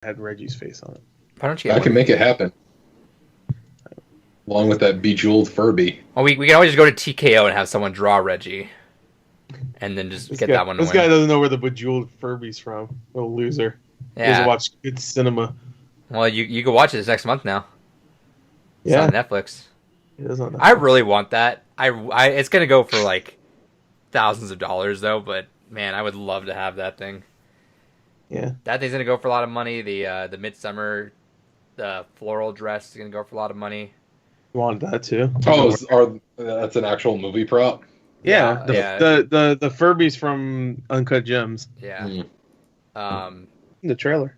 had Reggie's face on it. Why don't you I get can one? make it happen. Along with that bejeweled Furby. Well, we can always just go to TKO and have someone draw Reggie, and then just get that one to This win. guy doesn't know where the bejeweled Furby's from. Little loser. He doesn't Yeah. watch good cinema. Well, you can watch it this next month now. It's Yeah. on Netflix. He doesn't know. I really want that. I it's gonna go for like thousands of dollars though, but man, I would love to have that thing. Yeah. That thing's gonna go for a lot of money. The Midsummer, the floral dress is gonna go for a lot of money. You wanted that too. That's an actual movie prop? Yeah. Yeah. The Furbies from Uncut Gems. Yeah. Mm. The trailer.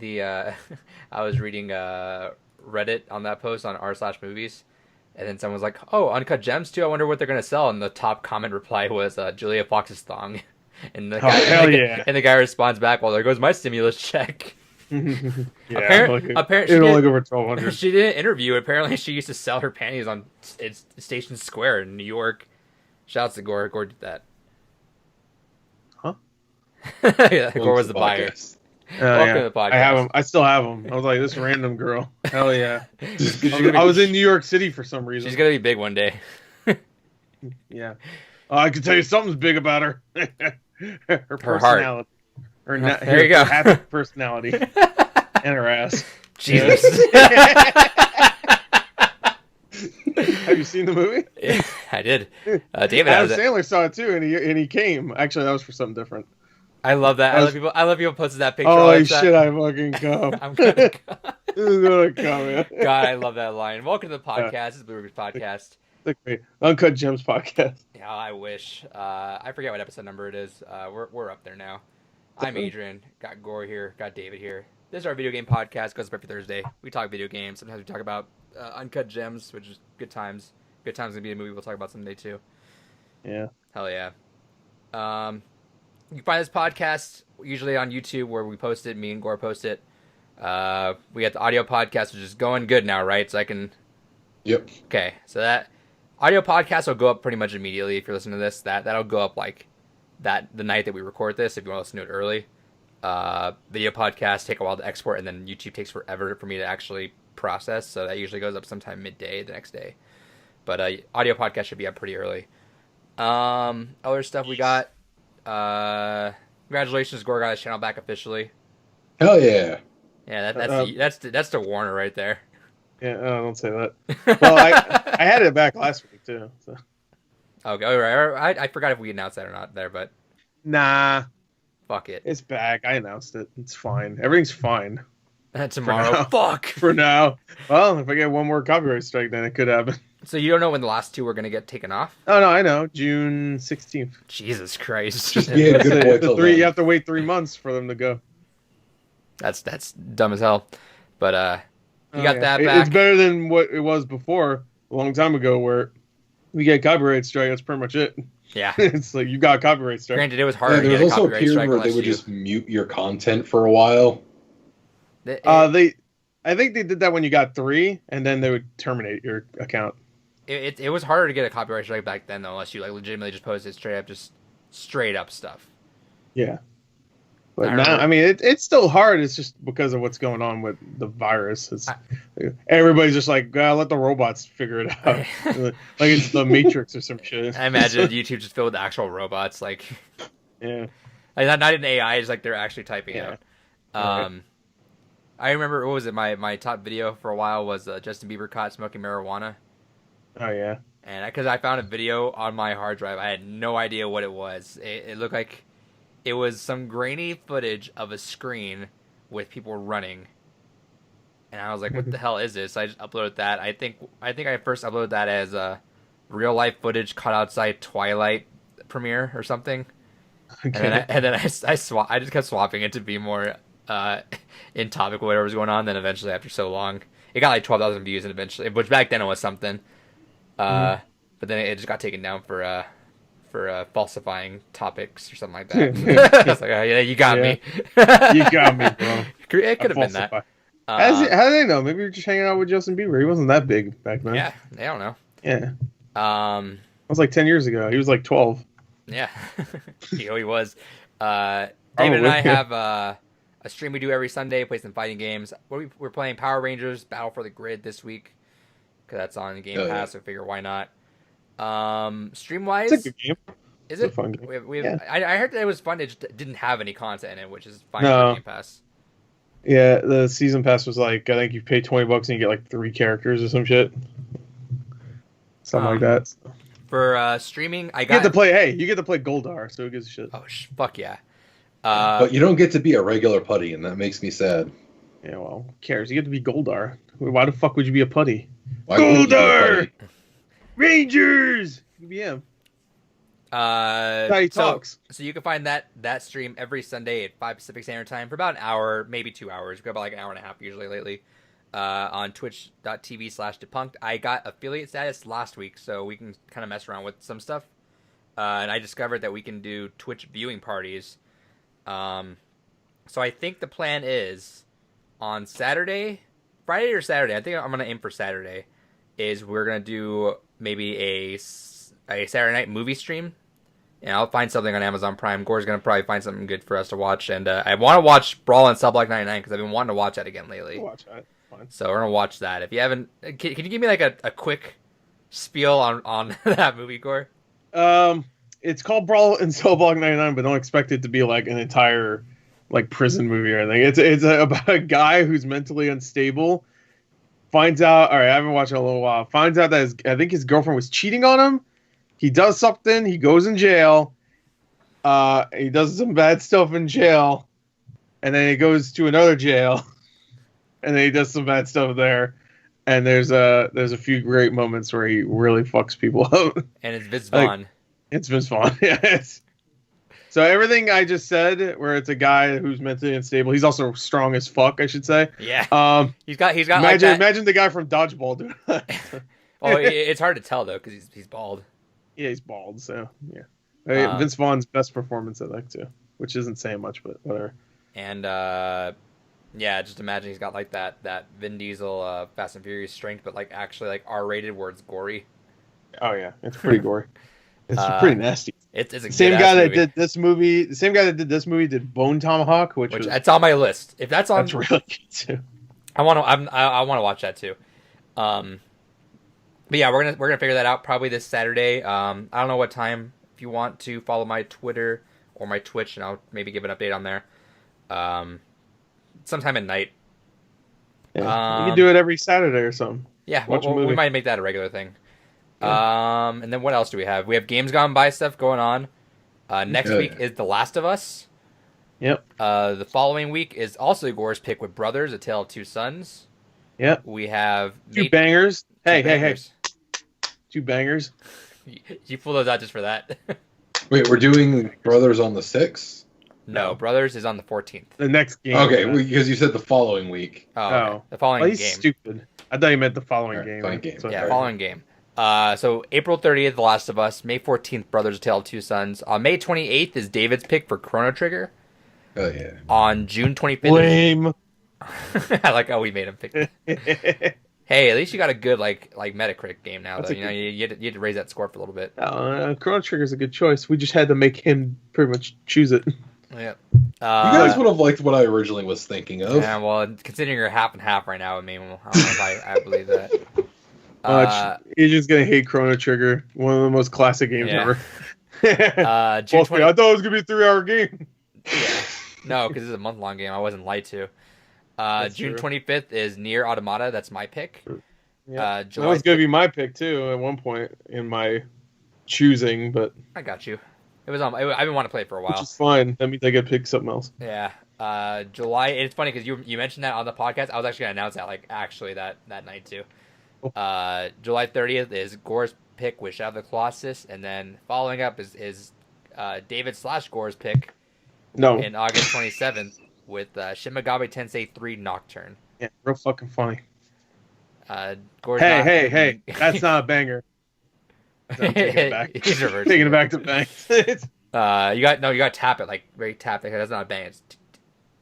I was reading Reddit on that post on r/movies, and then someone was like, "Oh, Uncut Gems too. I wonder what they're gonna sell." And the top comment reply was Julia Fox's thong, and the guy, hell yeah. and the guy responds back, "Well, there goes my stimulus check." Yeah. Apparently, It'll only go for 1,200. she did an interview. Apparently, she used to sell her panties on Station Square in New York. Shouts to Gore. Gore did that. Huh? Yeah, Gore was the buyer. Welcome to the podcast. I have them. I still have them. I was like, this random girl. Hell yeah. I I was in New York City for some reason. She's gonna be big one day. Yeah. Oh, I can tell you something's big about her. Her Her heart. personality. There you go. Her happy personality. And her ass. Jesus. Have you seen the movie? Yeah, I did. David Adam has it. Sandler saw it too, and he came. Actually, that was for something different. I love that. I love people posting that picture. all Holy the time. shit! I fucking come. I'm gonna I'm gonna come. Man. God, I love that line. Welcome to the podcast. This is Blue Rivers Podcast. It's a great Uncut Gems podcast. Yeah, I wish. I forget what episode number it is. We're up there now. I'm Adrian. Got Gore here. Got David here. This is our video game podcast. Goes up every Thursday. We talk video games. Sometimes we talk about Uncut Gems, which is good times. Good times gonna be a movie we'll talk about someday too. Yeah. Hell yeah. You can find this podcast usually on YouTube where we post it. Me and Gore post it. We got the audio podcast, which is going good now, right? So I can. Yep. Okay, so that audio podcast will go up pretty much immediately if you're listening to this. That'll go up like the night that we record this if you want to listen to it early. Video podcasts take a while to export, and then YouTube takes forever for me to actually process. So that usually goes up sometime midday the next day. But audio podcast should be up pretty early. Other stuff we got. Congratulations, Gore got his channel back officially. Hell yeah. Yeah, that's the Warner right there. Yeah. Don't say that. Well, I had it back last week too. So. Okay, all right. I forgot if we announced that or not there, but Nah, fuck it. it's back. I announced it. It's fine. Everything's fine Tomorrow, now. fuck. for now. Well, if I get one more copyright strike, then it could happen. So you don't know when the last two were gonna get taken off? Oh no, I know. June 16th. Jesus Christ. Just be a good boy till then. You have to wait 3 months for them to go. That's dumb as hell. But you got yeah. that It's back. better than what it was before, a long time ago, where we get copyright strike. That's pretty much it. Yeah. It's like you got a copyright strike. Granted, it was hard Yeah, to there get was a also a copyright period strike where they unless would you. just mute your content for a while. I think they did that when you got 3, and then they would terminate your account. It was harder to get a copyright strike back then though, unless you like legitimately just posted straight up stuff. Yeah. But I now, remember- I mean, it's still hard. It's just because of what's going on with the virus. Everybody's just like, let the robots figure it out. Like it's the Matrix or some shit. I imagine YouTube just filled with actual robots, like Yeah. not in AI, it's like they're actually typing Yeah. out. I remember what was it? My top video for a while was Justin Bieber caught smoking marijuana. Oh, yeah. And because I found a video on my hard drive, I had no idea what it was. It looked like it was some grainy footage of a screen with people running, and I was like, "What the hell is this?" I just uploaded that. I think I first uploaded that as real life footage caught outside Twilight premiere or something, Okay. and then I just kept swapping it to be more in topic with whatever was going on. Then eventually, after so long, it got like 12,000 views, and eventually, which back then it was something. But then it just got taken down for falsifying topics or something like that. I was like, oh, yeah, you got me. You got me, bro. It could have been that. How do they know? Maybe you're just hanging out with Justin Bieber. He wasn't that big back then. Yeah, I don't know. Yeah. Um, That was like 10 years ago. He was like 12. yeah, he was. David and I have a a stream we do every Sunday, play some fighting games. We're playing Power Rangers Battle for the Grid this week because that's on Game Pass. So I figure why not. Stream wise, it's a good game. Is it's it a fun game? We have, I heard that it was fun. It just didn't have any content in it, which is fine No. for Game Pass. Yeah, the season pass was like, I think you pay $20 and you get like 3 characters or some shit. Something like that. For streaming, You get to play Goldar, so who gives a shit? Oh, fuck yeah. But you don't get to be a regular putty, and that makes me sad. Yeah, well, who cares? You get to be Goldar. Why the fuck would you be a putty? Why wouldn't you be a Goldar! putty? Rangers! You can be him. That's how he talks. So you can find that stream every Sunday at 5 Pacific Standard Time for about an hour, maybe 2 hours. We go about like an hour and a half usually lately. On twitch.tv/depunked. I got affiliate status last week, so we can kind of mess around with some stuff. And I discovered that we can do Twitch viewing parties. So I think the plan is on Friday or Saturday. I think I'm going to aim for Saturday. Is we're going to do maybe a Saturday night movie stream. And I'll find something on Amazon Prime. Gore's going to probably find something good for us to watch. And I want to watch Brawl and Subblock 99 because I've been wanting to watch that again lately. Watch that. Fine. So we're going to watch that. If you haven't... Can you give me like a quick spiel on that movie, Gore? It's called Brawl and Subblock 99, but don't expect it to be like an entire like prison movie or anything. It's about a guy who's mentally unstable. Finds out... All right, I haven't watched it in a little while. Finds out that I think his girlfriend was cheating on him. He does something. He goes in jail. He does some bad stuff in jail. And then he goes to another jail. And then he does some bad stuff there. And there's a few great moments where he really fucks people up. And it's Vince Vaughn. It's Vince Vaughn, yes. So everything I just said, where it's a guy who's mentally unstable, he's also strong as fuck, I should say. Yeah. He's got imagine the guy from Dodgeball doing that. Oh, it's hard to tell though because he's bald. Yeah, he's bald, so yeah. Vince Vaughn's best performance, I think, too. Which isn't saying much, but whatever. And, yeah, just imagine he's got, like, that Vin Diesel Fast and Furious strength, but, like, actually, like, R-rated where it's gory. Oh, yeah. It's pretty gory. It's pretty nasty. It's a same guy that did this movie. The same guy that did this movie did Bone Tomahawk, which that's on my list. If that's on... That's really good, too. I want to watch that, too. But yeah, we're gonna figure that out probably this Saturday. I don't know what time. If you want to follow my Twitter or my Twitch, and I'll maybe give an update on there. Sometime at night. Yeah, you can do it every Saturday or something. Yeah, we might make that a regular thing. Yeah. And then what else do we have? We have Games Gone By stuff going on. Next week is The Last of Us. Yep. The following week is also Gore's pick with Brothers: A Tale of Two Sons. Yep. We have two bangers. Hey. 2 bangers. You pull those out just for that. Wait, we're doing Brothers on the 6th? No, Brothers is on the 14th. The next game. Okay, because you said the following week. Oh. Okay. The following he's game. Stupid. I thought you meant the following game. So, yeah, following game. So April 30th, The Last of Us. May 14th, Brothers: A Tale of Two Sons. On May 28th is David's pick for Chrono Trigger. Oh, yeah. On June 25th... Lame. I like how we made him pick it. Hey, at least you got a good like Metacritic game now, though. You had to raise that score for a little bit. Chrono Trigger is a good choice. We just had to make him pretty much choose it. Yeah. You guys would have liked what I originally was thinking of. Yeah, well, considering you're half and half right now, I mean, I don't know if I believe that. Agent's gonna hate Chrono Trigger. One of the most classic games ever. June 20... I thought it was gonna be a 3-hour game. Yeah. No, because it's a month-long game. I wasn't lied to. June 25th is Nier Automata. That's my pick. Yeah. That was going to be my pick, too, at one point in my choosing, but... I got you. It was on. I've been wanting to play it for a while. Which is fine. That means I get to pick something else. Yeah. July... It's funny, because you mentioned that on the podcast. I was actually going to announce that, actually, that night, too. Oh. July 30th is Gore's pick with Shadow of the Colossus, and then following up is David/Gore's pick in August 27th. With Shin Megami Tensei 3 Nocturne. Yeah, real fucking funny. Hey, that's not a banger. I'm taking it back. Taking it back to bangs. You got tap it, like very tap it. That's not a bang.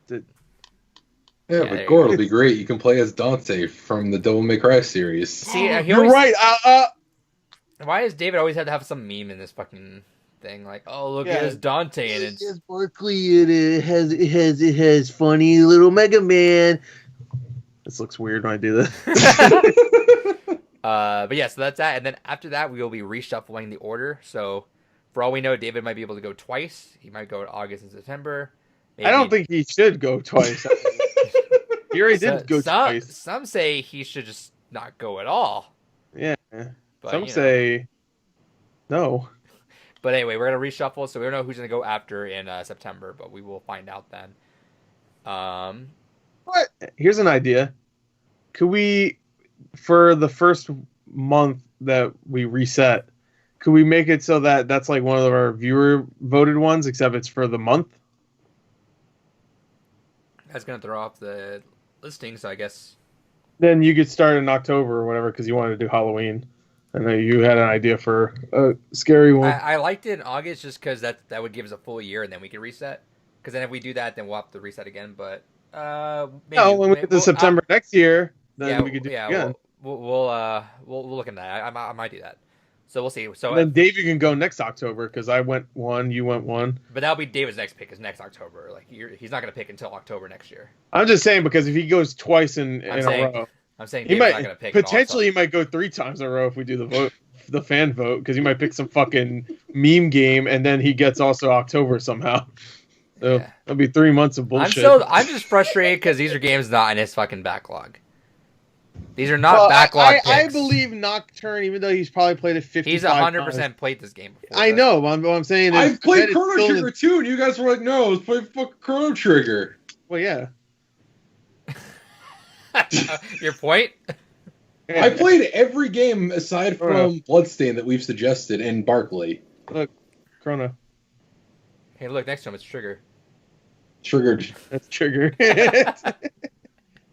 But Gore, it'll be great. You can play as Dante from the Devil May Cry series. See, you're right. Why does David always have to have some meme in this fucking thing. Like, oh, look, Yeah. it has Dante in it. It's sparkly and it has funny little Mega Man. This looks weird when I do this. But yeah, so that's that. And then after that, we will be reshuffling the order. So for all we know, David might be able to go twice. He might go in August and September. Maybe. I don't think he should go twice. He already did go twice. Some say he should just not go at all. Yeah. But, Some say no. But anyway, we're going to reshuffle, so we don't know who's going to go after in September, but we will find out then. What? Here's an idea. Could we, for the first month that we reset, could we make it so that that's like one of our viewer voted ones, except it's for the month? That's going to throw off the listing, so I guess... Then you could start in October or whatever because you wanted to do Halloween. I know you had an idea for a scary one. I liked it in August just because that would give us a full year and then we can reset. Because then if we do that, then we'll have to reset again. But maybe, when we get to September next year, then we could do it again. We'll look into that. I might do that. So we'll see. So and then David can go next October because I went one, you went one. But that'll be David's next pick is next October. Like he's not going to pick until October next year. I'm just saying because if he goes twice in a row, I'm saying he David's not going to pick. Potentially, he might go 3 times in a row if we do the fan vote because he might pick some fucking meme game and then he gets also October somehow. So that'll be 3 months of bullshit. I'm just frustrated because these are games not in his fucking backlog. These are not backlog picks. I believe Nocturne, even though he's probably played it 55 He's 100% played this game before. I know. What I'm saying is... I've played Chrono Trigger too, and you guys were like, no, let's play fucking Chrono Trigger. Well, yeah. Your point? I played every game aside from Bloodstain that we've suggested in Barkley. Look, Chrono. Hey, look, next to him, it's Trigger. Triggered. That's Trigger.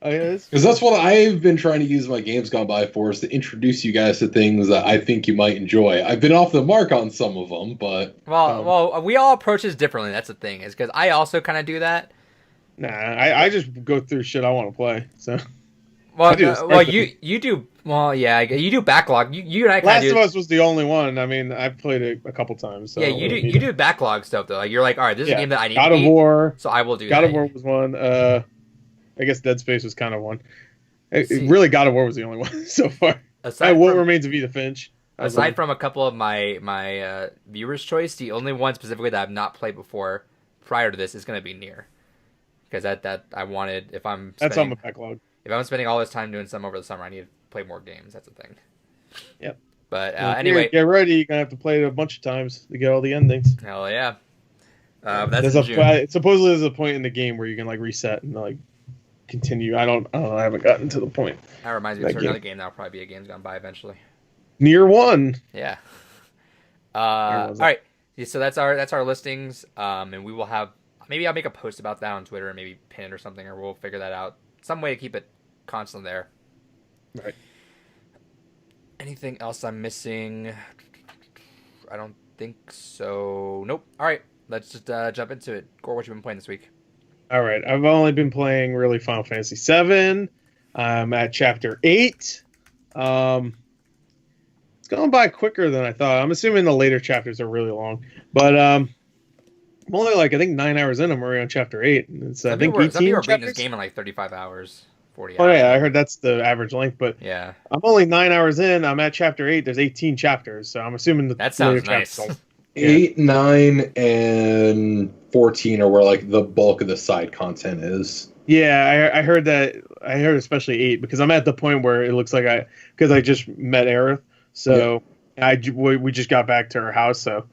Oh, yeah, because that's what I've been trying to use my Games Gone By for, is to introduce you guys to things that I think you might enjoy. I've been off the mark on some of them, but... Well, we all approach this differently. That's the thing, is because I also kind of do that. Nah, I just go through shit I want to play, so... You do... Well, yeah, you do backlog. You and I kind of do... Last of Us was the only one. I mean, I've played it a couple times. So yeah, you do backlog stuff, though. Like, you're like, all right, this is a game that I need God to of War. So I will do God of War was one. I guess Dead Space was kind of one. Really, God of War was the only one so far. What Remains of Edith Finch. Aside from a couple of my viewers' choice, the only one specifically that I've not played before prior to this is going to be Nier. Because that I wanted, that's on my backlog. If I'm spending all this time doing some over the summer, I need to play more games. That's the thing. Yep. But anyway. Get ready. You're going to have to play it a bunch of times to get all the endings. Hell yeah. That's in June. Supposedly there's a point in the game where you can like reset and like continue. I don't know. I haven't gotten to the point. That reminds me of another game that'll probably be a Games Gone By eventually. Nier 1. Yeah. All right. Yeah, so that's our listings. And we will have, maybe I'll make a post about that on Twitter and maybe pin it or something, or we'll figure that out. Some way to keep it constant there. Right. Anything else I'm missing? I don't think so. Nope. All right. Let's just jump into it. Gore, what you been playing this week? All right. I've only been playing really Final Fantasy VII. I'm at Chapter 8. It's going by quicker than I thought. I'm assuming the later chapters are really long. But I'm only like, I think 9 hours in. I'm already on Chapter 8. It's, I think 18 some people are beating chapters? this game in like 35 hours, 40 hours. Oh, yeah. I heard that's the average length. But yeah, I'm only 9 hours in. I'm at Chapter 8. There's 18 chapters. So I'm assuming that sounds nice. 8, 9, and 14 are where like the bulk of the side content is. Yeah, I heard that. I heard especially 8 because I'm at the point where it looks like because I just met Aerith, so we just got back to her house, so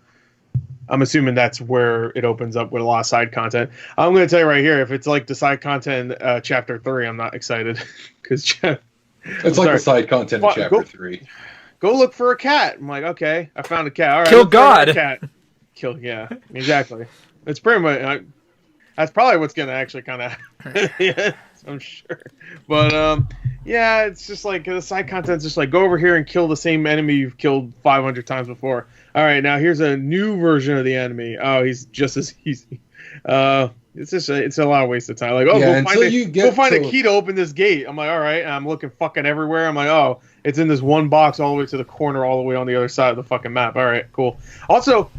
I'm assuming that's where it opens up with a lot of side content. I'm going to tell you right here, if it's like the side content Chapter 3, I'm not excited because it's like the side content in Chapter 3. Go look for a cat. I'm like, okay, I found a cat. All right, kill God. Cat. Yeah, exactly. It's pretty much. That's probably what's gonna actually kind of. Yeah, I'm sure. But yeah, it's just like the side content's just like go over here and kill the same enemy you've killed 500 times before. All right, now here's a new version of the enemy. Oh, he's just as easy. It's a lot of waste of time. Like, go find a key to open this gate. I'm like, all right. And I'm looking fucking everywhere. I'm like, oh, it's in this one box all the way to the corner, all the way on the other side of the fucking map. All right, cool. Also,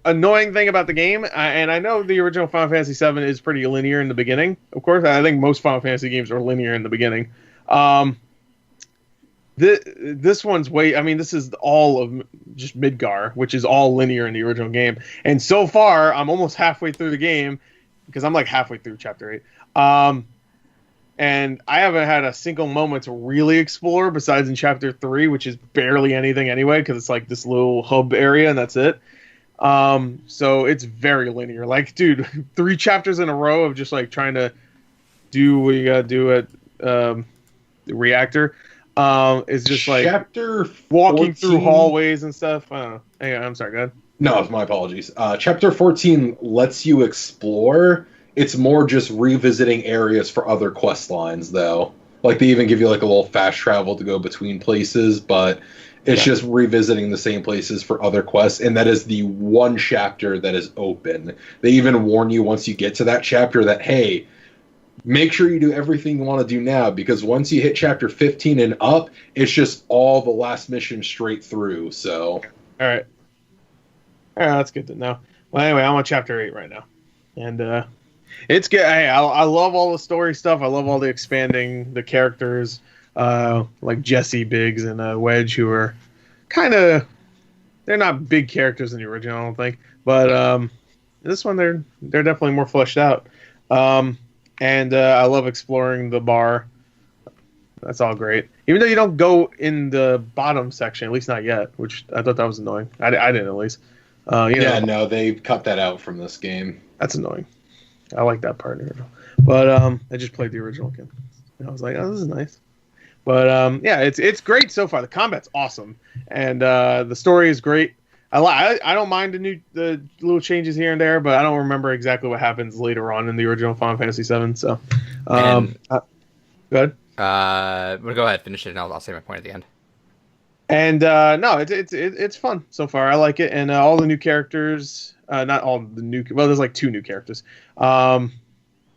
annoying thing about the game, and I know the original Final Fantasy VII is pretty linear in the beginning. Of course, I think most Final Fantasy games are linear in the beginning. This one's way. I mean, this is all of just Midgar, which is all linear in the original game. And so far, I'm almost halfway through the game because I'm like halfway through Chapter 8. And I haven't had a single moment to really explore besides in Chapter 3, which is barely anything anyway because it's like this little hub area and that's it. So it's very linear. Like, dude, 3 chapters in a row of just like trying to do what you gotta do at the reactor. Is just like Chapter walking 14... through hallways and stuff. I don't know. Hang on, I'm sorry, go ahead. No, my apologies. Chapter 14 lets you explore. It's more just revisiting areas for other quest lines, though. Like, they even give you like a little fast travel to go between places, but it's just revisiting the same places for other quests, and that is the one chapter that is open. They even warn you once you get to that chapter that, hey, make sure you do everything you want to do now, because once you hit Chapter 15 and up, it's just all the last mission straight through, so... Alright, that's good to know. Well, anyway, I'm on Chapter 8 right now. And, it's good. Hey, I love all the story stuff. I love all the expanding the characters, like Jesse, Biggs, and Wedge, who are kind of... They're not big characters in the original, I don't think. But this one, they're definitely more fleshed out. And I love exploring the bar. That's all great. Even though you don't go in the bottom section, at least not yet, which I thought that was annoying. I didn't, at least. No, they cut that out from this game. That's annoying. I like that part in the original. But I just played the original again. And I was like, oh, this is nice. But yeah, it's great so far. The combat's awesome. And the story is great. I don't mind the little changes here and there, but I don't remember exactly what happens later on in the original Final Fantasy VII. So, go ahead. Go ahead, finish it, and I'll say my point at the end. And no, it's fun so far. I like it, and all the new characters. Not all the new. Well, there's like 2 new characters.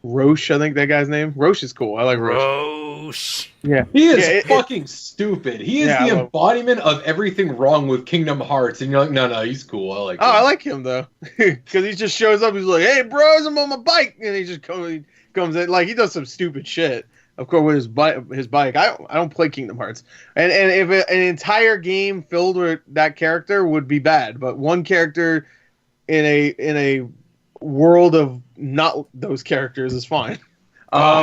Roche, I think that guy's name. Roche is cool. I like Roche. Yeah, he is fucking stupid. He is the embodiment of everything wrong with Kingdom Hearts, and you're like, no, he's cool. I like him. I like him though, because he just shows up. He's like, "Hey, bros, I'm on my bike," and he just comes in like he does some stupid shit. Of course, with his bike. I don't play Kingdom Hearts, and if an entire game filled with that character would be bad, but one character in a world of not those characters is fine.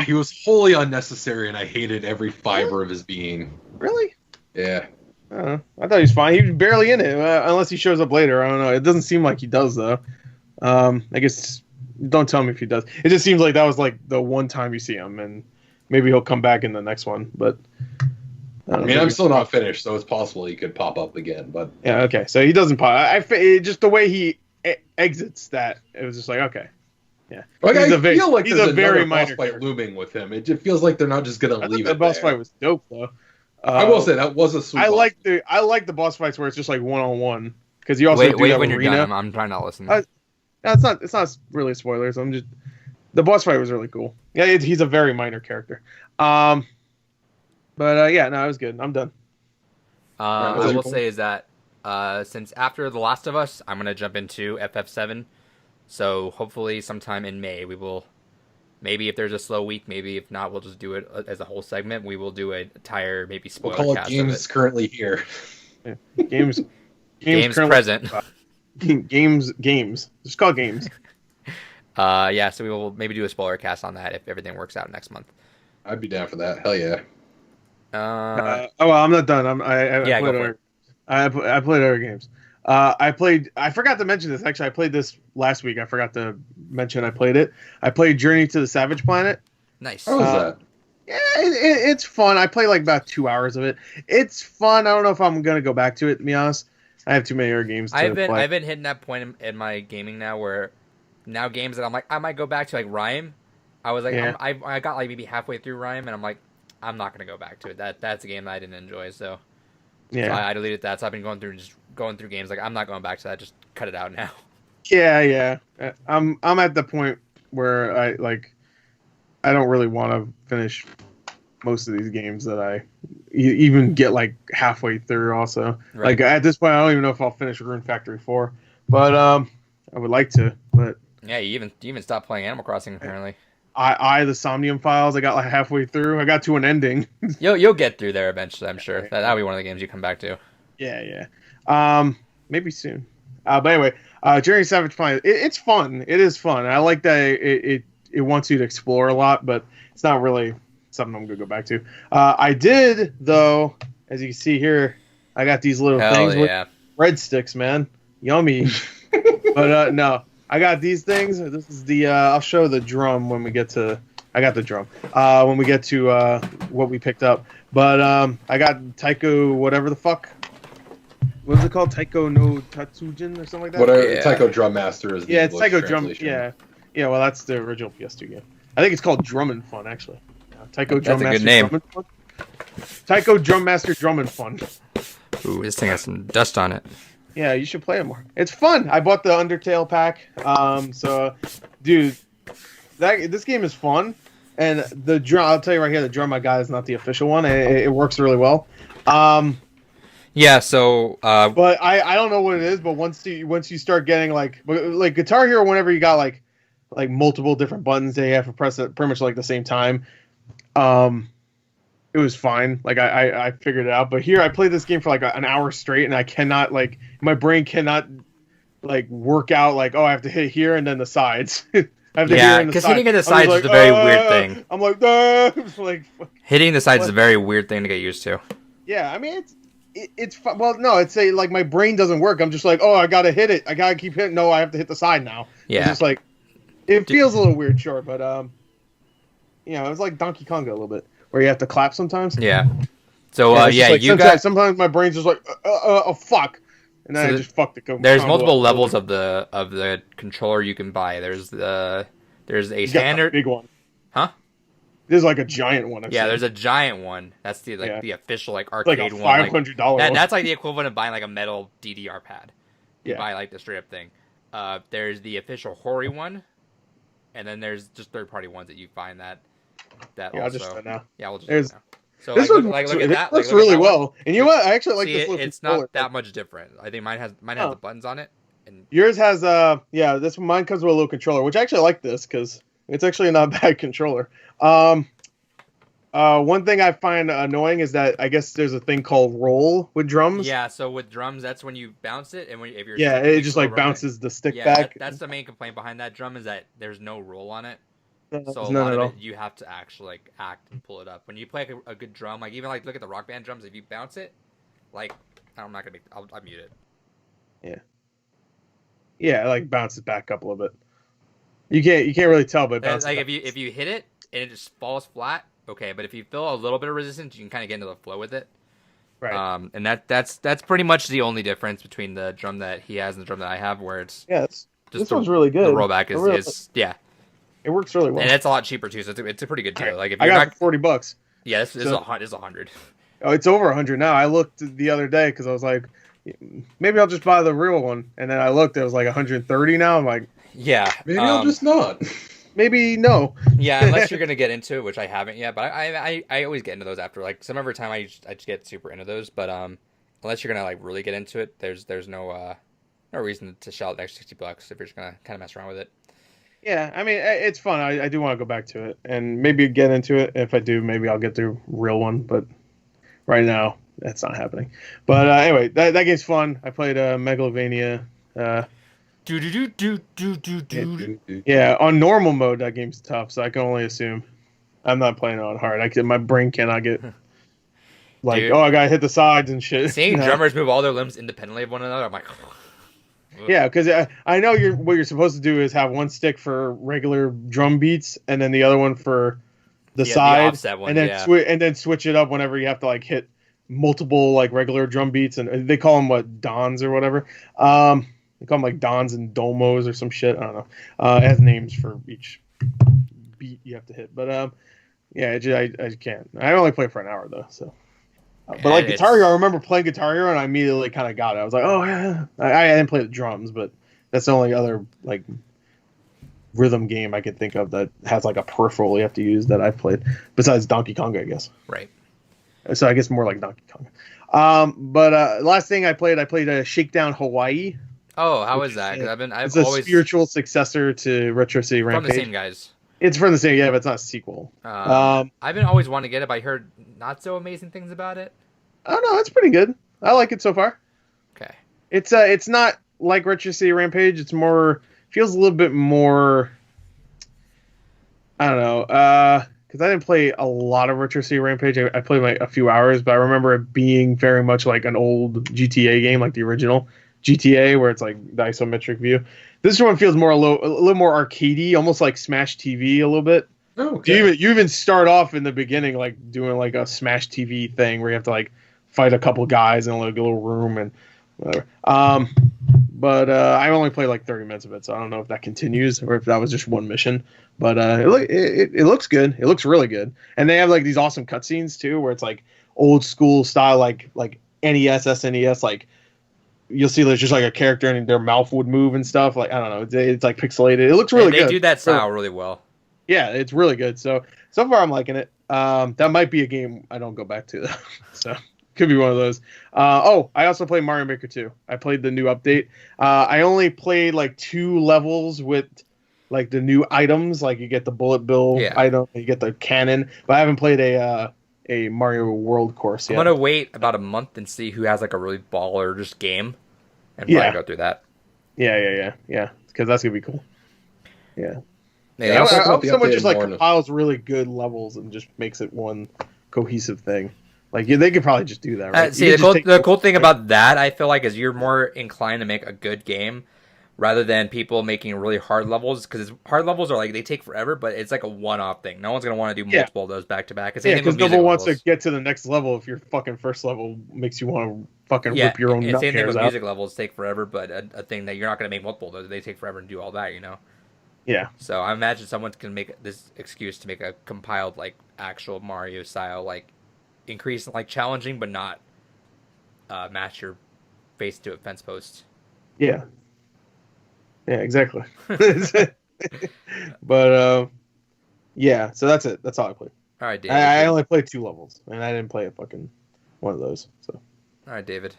He was wholly unnecessary, and I hated every fiber of his being. Really? Yeah. I thought he was fine. He was barely in it, unless he shows up later. I don't know. It doesn't seem like he does, though. I guess don't tell me if he does. It just seems like that was like the one time you see him, and maybe he'll come back in the next one. But I mean, I'm still not finished, so it's possible he could pop up again. But yeah, okay. So he doesn't pop. Just the way he exits that, it was just like, okay. Yeah, like, I feel like he's there's a very another minor boss fight character. looming with him. It just feels like they're not just gonna leave it. The boss there. fight was dope though. I will say that was a sweet. I like the boss fights where it's just like 1-on-1 because you also do that when with you're Rena. done. I'm trying not to listen. It's not really spoilers. The boss fight was really cool. Yeah, he's a very minor character. But yeah, no, it was good. I'm done. I will say is that since after The Last of Us, I'm gonna jump into FF7. So hopefully sometime in May we will, maybe if there's a slow week, maybe if not, we'll just do it as a whole segment. We will do an entire maybe spoiler we'll call cast it Games Currently Here. Yeah. Games present. Games. Just call it games. Yeah, so we will maybe do a spoiler cast on that if everything works out next month. I'd be down for that. Hell yeah. Well, I'm not done. I played other games. I forgot to mention this. Actually, I played this last week. I forgot to mention I played it. I played Journey to the Savage Planet. Nice. How was that? Yeah, it's fun. I played like about 2 hours of it. It's fun. I don't know if I'm gonna go back to it, to be honest. I have too many other games to play. I've been hitting that point in my gaming now where now games that I'm like, I might go back to like Rhyme. I was like, Yeah. I got like maybe halfway through Rhyme and I'm like, I'm not gonna go back to it. That's a game that I didn't enjoy, so Yeah. So I deleted that. So I've been going through games like I'm not going back to that. Just cut it out now. Yeah. I'm at the point where I don't really want to finish most of these games that I even get like halfway through. Also, Right. like at this point, I don't even know if I'll finish Rune Factory 4. But I would like to, but Yeah, you even stopped playing Animal Crossing apparently. the Somnium Files, I got like halfway through. I got to an ending. You'll get through there eventually, I'm sure. Right. That'll be one of the games you come back to. Yeah. Maybe soon. But anyway, Journey to Savage Planet. It's fun. It is fun. I like that it wants you to explore a lot, but it's not really something I'm gonna go back to. I did though, as you can see here, I got these little things with breadsticks, man. Yummy. But no, I got these things. This is the I'll show the drum when we get to. I got the drum when we get to what we picked up. But I got Taiko whatever the fuck. What is it called? Taiko no Tatsujin or something like that? Whatever. Yeah. Taiko Drum Master is the It's English Taiko Drum. translation. Yeah. Well, that's the original PS2 game. I think it's called Drum and Fun, actually. Taiko Drum That's a Master good name. Drum and Fun. Taiko Drum Master Drum and Fun. Ooh, this thing has some dust on it. Yeah, you should play it more. It's fun. I bought the Undertale pack. So, dude, this game is fun. And the drum, I'll tell you right here, the drum I got is not the official one. It works really well. Yeah, so but I don't know what it is. But once you start getting like Guitar Hero, whenever you got like multiple different buttons, they have to press it pretty much like the same time. It was fine. Like I figured it out. But here I played this game for like an hour straight, and I cannot my brain cannot work out I have to hit here and then the sides. I have to yeah, because hitting at the sides is a very weird thing. I'm like, hitting the sides is a very weird thing to get used to. Yeah, I mean it's fun. Well, no, it's my brain doesn't work. I'm just like, I gotta hit it. I gotta keep hitting. No, I have to hit the side now. Yeah, it's just it feels a little weird, sure, but it was like Donkey Konga a little bit, where you have to clap sometimes. Yeah. So sometimes my brain's just like, oh fuck, and then I just fucked the combo. There's multiple levels of the controller you can buy. There's a standard big one. Huh? There's like a giant one. There's a giant one. That's the official arcade one. Like a $500 one. That's like the equivalent of buying like a metal DDR pad. You Yeah. buy the straight up thing. There's the official Hori one, and then there's just third party ones that you find that also. I'll just show it now. Yeah, we'll just show it now. So this look at that. It looks really well. And you know what? I actually like this little it's controller. not that much different. I think mine has the buttons on it. And yours has this one. Mine comes with a little controller, which I actually like this because it's actually not a bad controller. One thing I find annoying is that I guess there's a thing called roll with drums. Yeah, so with drums, that's when you bounce it, and if you're it just bounces the stick back. That's the main complaint behind that drum is that there's no roll on it. No, so a lot of it, you have to actually act and pull it up. When you play a good drum, even look at the Rock Band drums, if you bounce it, I'm not gonna I'll mute it. Yeah, it bounces back up a little bit. You can't really tell, but it bounces back. if you hit it and it just falls flat, okay. But if you feel a little bit of resistance, you can kind of get into the flow with it. Right. And that's pretty much the only difference between the drum that he has and the drum that I have, where it's this one's really good. The rollback is It works really well, and it's a lot cheaper too. So it's a pretty good deal. If I got it for $40. Yeah, this is $100. Oh, it's over $100 now. I looked the other day because I was like, maybe I'll just buy the real one. And then I looked, it was like $130 now. I'm like, yeah, maybe I'll just not. Maybe no. Yeah, unless you're gonna get into it, which I haven't yet. But I always get into those after some every time I just get super into those. But unless you're gonna really get into it, there's no reason to shell out the extra $60 if you're just gonna kind of mess around with it. Yeah, I mean, it's fun. I do want to go back to it and maybe get into it. If I do, maybe I'll get the real one. But right now, that's not happening. But anyway, that game's fun. I played Megalovania. Yeah, on normal mode, that game's tough, so I can only assume. I'm not playing it on hard. My brain cannot get... Dude, I gotta hit the sides and shit. Seeing drummers move all their limbs independently of one another, I'm like... Yeah, because I know what you're supposed to do is have one stick for regular drum beats and then the other one for the side, one, and then switch it up whenever you have to hit multiple regular drum beats, and they call them dons or whatever. They call them dons and domos or some shit. I don't know. It has names for each beat you have to hit, but I can't. I only play for an hour though, so. But Guitar Hero, I remember playing Guitar Hero and I immediately kind of got it. I was like, oh yeah. I didn't play the drums, but that's the only other rhythm game I could think of that has a peripheral you have to use that I've played besides Donkey Konga, I guess. Right. So I guess more like Donkey Konga. But last thing I played Shakedown Hawaii. Oh, how is that? Because I've It's a always spiritual successor to Retro City from Rampage. the same guys. It's from the same, yeah, but it's not a sequel. I've been always wanting to get it, but I heard not so amazing things about it. I don't know, it's pretty good. I like it so far. Okay. It's not like Retro City Rampage. It's more feels a little bit more. I don't know, because I didn't play a lot of Retro City Rampage. I played like a few hours, but I remember it being very much like an old GTA game, like the original GTA, where it's like the isometric view. This one feels more a little more arcadey, almost like Smash TV a little bit. Oh, okay. You even start off in the beginning like doing like a Smash TV thing where you have to like fight a couple guys in like a little room and whatever. But I only played like 30 minutes of it, so I don't know if that continues or if that was just one mission. But it looks good. It looks really good, and they have like these awesome cutscenes too, where it's like old school style, like NES, SNES, like. You'll see there's just like a character and their mouth would move and stuff. Like, I don't know. It's like pixelated. It looks really good. They do that style really well. Yeah, it's really good. So far I'm liking it. That might be a game I don't go back to though. So could be one of those. I also played Mario Maker 2. I played the new update. I only played like 2 levels with like the new items. Like you get the bullet bill item, you get the cannon. But I haven't played a Mario World course yet. I'm gonna wait about a month and see who has like a really baller just game, and probably go through that. Yeah. Because that's gonna be cool. Yeah. They I also, hope someone just like compiles really good levels and just makes it one cohesive thing. Like they could probably just do that, right? see, the cool thing about that, I feel like, is you're more inclined to make a good game rather than people making really hard levels, because hard levels are like, they take forever, but it's like a one-off thing. No one's going to want to do multiple of those back-to-back. Because no one wants to get to the next level if your fucking first level makes you want to fucking rip your own nut same thing with out. Music levels take forever, but a thing that you're not going to make multiple of those, they take forever to do all that, you know? Yeah. So I imagine someone can make this excuse to make a compiled, like, actual Mario style, like, increase, like, challenging, but not match your face to a fence post. Yeah. Yeah, exactly. But yeah, so that's it. That's all I played. All right, David. I only played 2 levels, and I didn't play a fucking one of those. So. All right, David.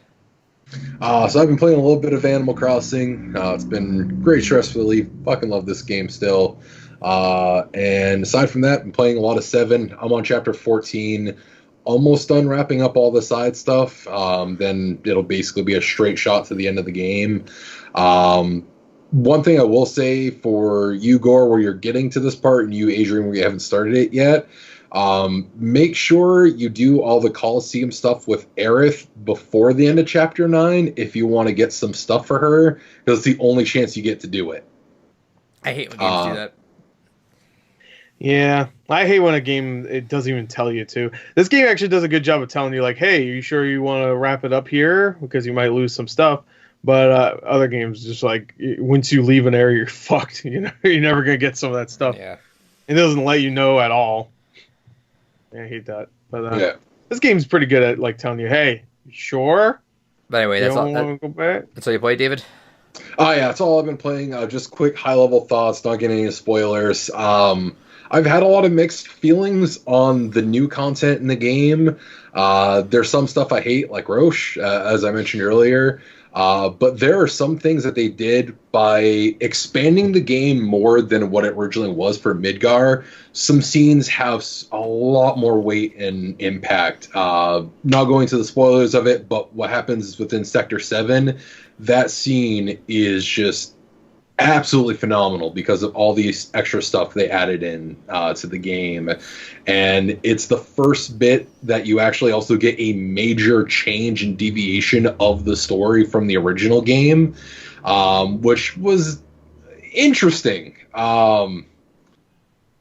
So I've been playing a little bit of Animal Crossing. It's been great stress relief. Fucking love this game still. And aside from that, I'm playing a lot of 7. I'm on chapter 14. Almost done wrapping up all the side stuff. Then it'll basically be a straight shot to the end of the game. One thing I will say for you, Gore, where you're getting to this part, and you, Adrian, where you haven't started it yet, make sure you do all the Coliseum stuff with Aerith before the end of Chapter 9 if you want to get some stuff for her, because it's the only chance you get to do it. I hate when games do that. Yeah, I hate when a game, it doesn't even tell you to. This game actually does a good job of telling you, like, hey, are you sure you want to wrap it up here? Because you might lose some stuff. But other games, just like, once you leave an area, you're fucked. You know, you're never going to get some of that stuff. Yeah. It doesn't let you know at all. I hate that. But this game's pretty good at, like, telling you, hey, you sure? But anyway, that's all. Want to go back? That's all you played, David? Oh, yeah, that's all I've been playing. Just quick high-level thoughts, not getting any spoilers. I've had a lot of mixed feelings on the new content in the game. There's some stuff I hate, like Roche, as I mentioned earlier. But there are some things that they did by expanding the game more than what it originally was for Midgar. Some scenes have a lot more weight and impact. Not going to the spoilers of it, but what happens within Sector 7, that scene is just absolutely phenomenal because of all these extra stuff they added in to the game. And it's the first bit that you actually also get a major change and deviation of the story from the original game, which was interesting.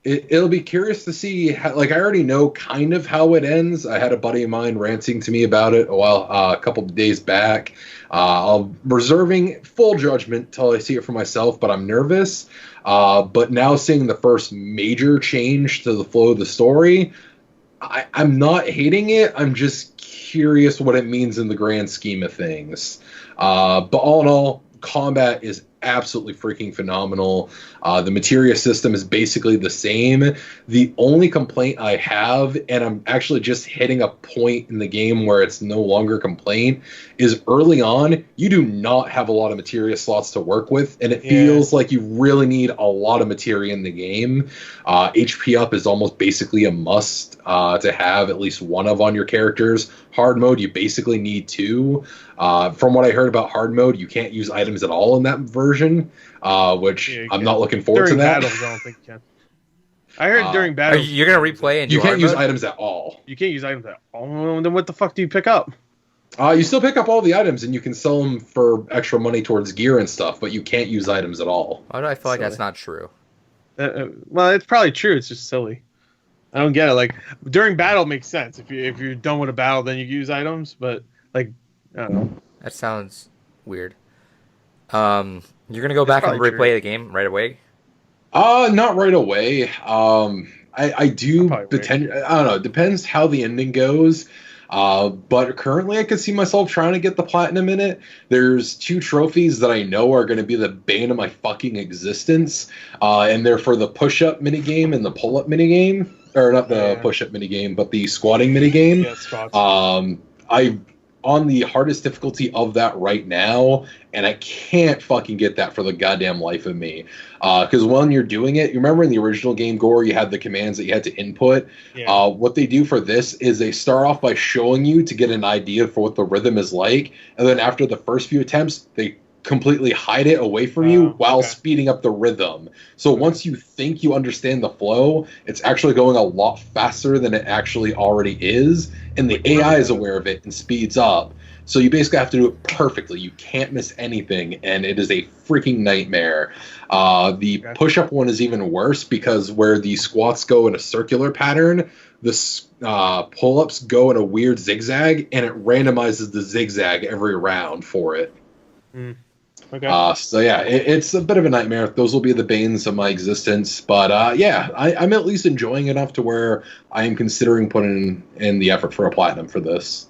It'll be curious to see how, like, I already know kind of how it ends. I had a buddy of mine ranting to me about it a couple of days back. I'm reserving full judgment till I see it for myself, but I'm nervous. But now seeing the first major change to the flow of the story, I'm not hating it. I'm just curious what it means in the grand scheme of things. But all in all, combat is absolutely freaking phenomenal. The materia system is basically the same. The only complaint I have, and I'm actually just hitting a point in the game where it's no longer a complaint, is early on, you do not have a lot of materia slots to work with, and it feels like you really need a lot of materia in the game. HP up is almost basically a must to have at least one of on your characters. Hard mode, you basically need two. From what I heard about hard mode, you can't use items at all in that version, which I'm not looking forward to that. During battles, I don't think you can. I heard during battles... You're going to replay and you can't use items at all. You can't use items at all? Then what the fuck do you pick up? You still pick up all the items, and you can sell them for extra money towards gear and stuff, but you can't use items at all. Why do I feel like that's not true? Well, it's probably true. It's just silly. I don't get it. Like, during battle makes sense. If you're done with a battle, then you use items, but, like, I don't know. That sounds weird. You're going to go back and replay the game right away? Not right away. I do I don't know. It depends how the ending goes. But currently I could see myself trying to get the platinum in it. There's 2 trophies that I know are going to be the bane of my fucking existence. And they're for the push-up minigame and the pull-up minigame. Or not the push-up minigame, but the squatting minigame. Yeah, squats. I'm on the hardest difficulty of that right now, and I can't fucking get that for the goddamn life of me. Because when you're doing it, you remember in the original game, Gore, you had the commands that you had to input. Yeah. What they do for this is they start off by showing you to get an idea for what the rhythm is like, and then after the first few attempts, they completely hide it away from you while speeding up the rhythm. So once you think you understand the flow, it's actually going a lot faster than it actually already is, and the AI is aware of it and speeds up. So you basically have to do it perfectly. You can't miss anything, and it is a freaking nightmare. The push-up one is even worse because where the squats go in a circular pattern, the pull-ups go in a weird zigzag, and it randomizes the zigzag every round for it. Okay. So yeah, it's a bit of a nightmare. Those will be the banes of my existence. But I'm at least enjoying enough to where I am considering putting in the effort for a platinum for this.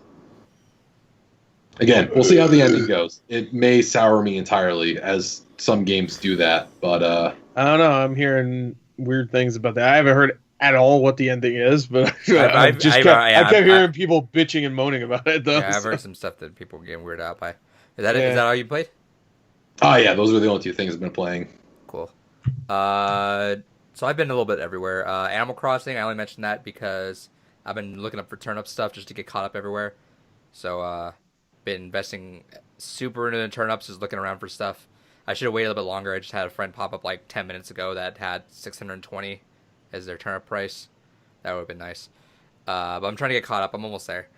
Again, we'll see how the ending goes. It may sour me entirely, as some games do that. But I don't know. I'm hearing weird things about that. I haven't heard at all what the ending is, but I kept hearing people bitching and moaning about it. Though. Yeah, I've heard some stuff that people get weirded out by. Is that it? Is that all you played? Oh, yeah, those are the only 2 things I've been playing. Cool. So I've been a little bit everywhere. Animal Crossing, I only mentioned that because I've been looking up for turnip stuff just to get caught up everywhere. So, been investing super into the turnips, just looking around for stuff. I should have waited a little bit longer. I just had a friend pop up like 10 minutes ago that had 620 as their turnip price. That would have been nice. But I'm trying to get caught up. I'm almost there.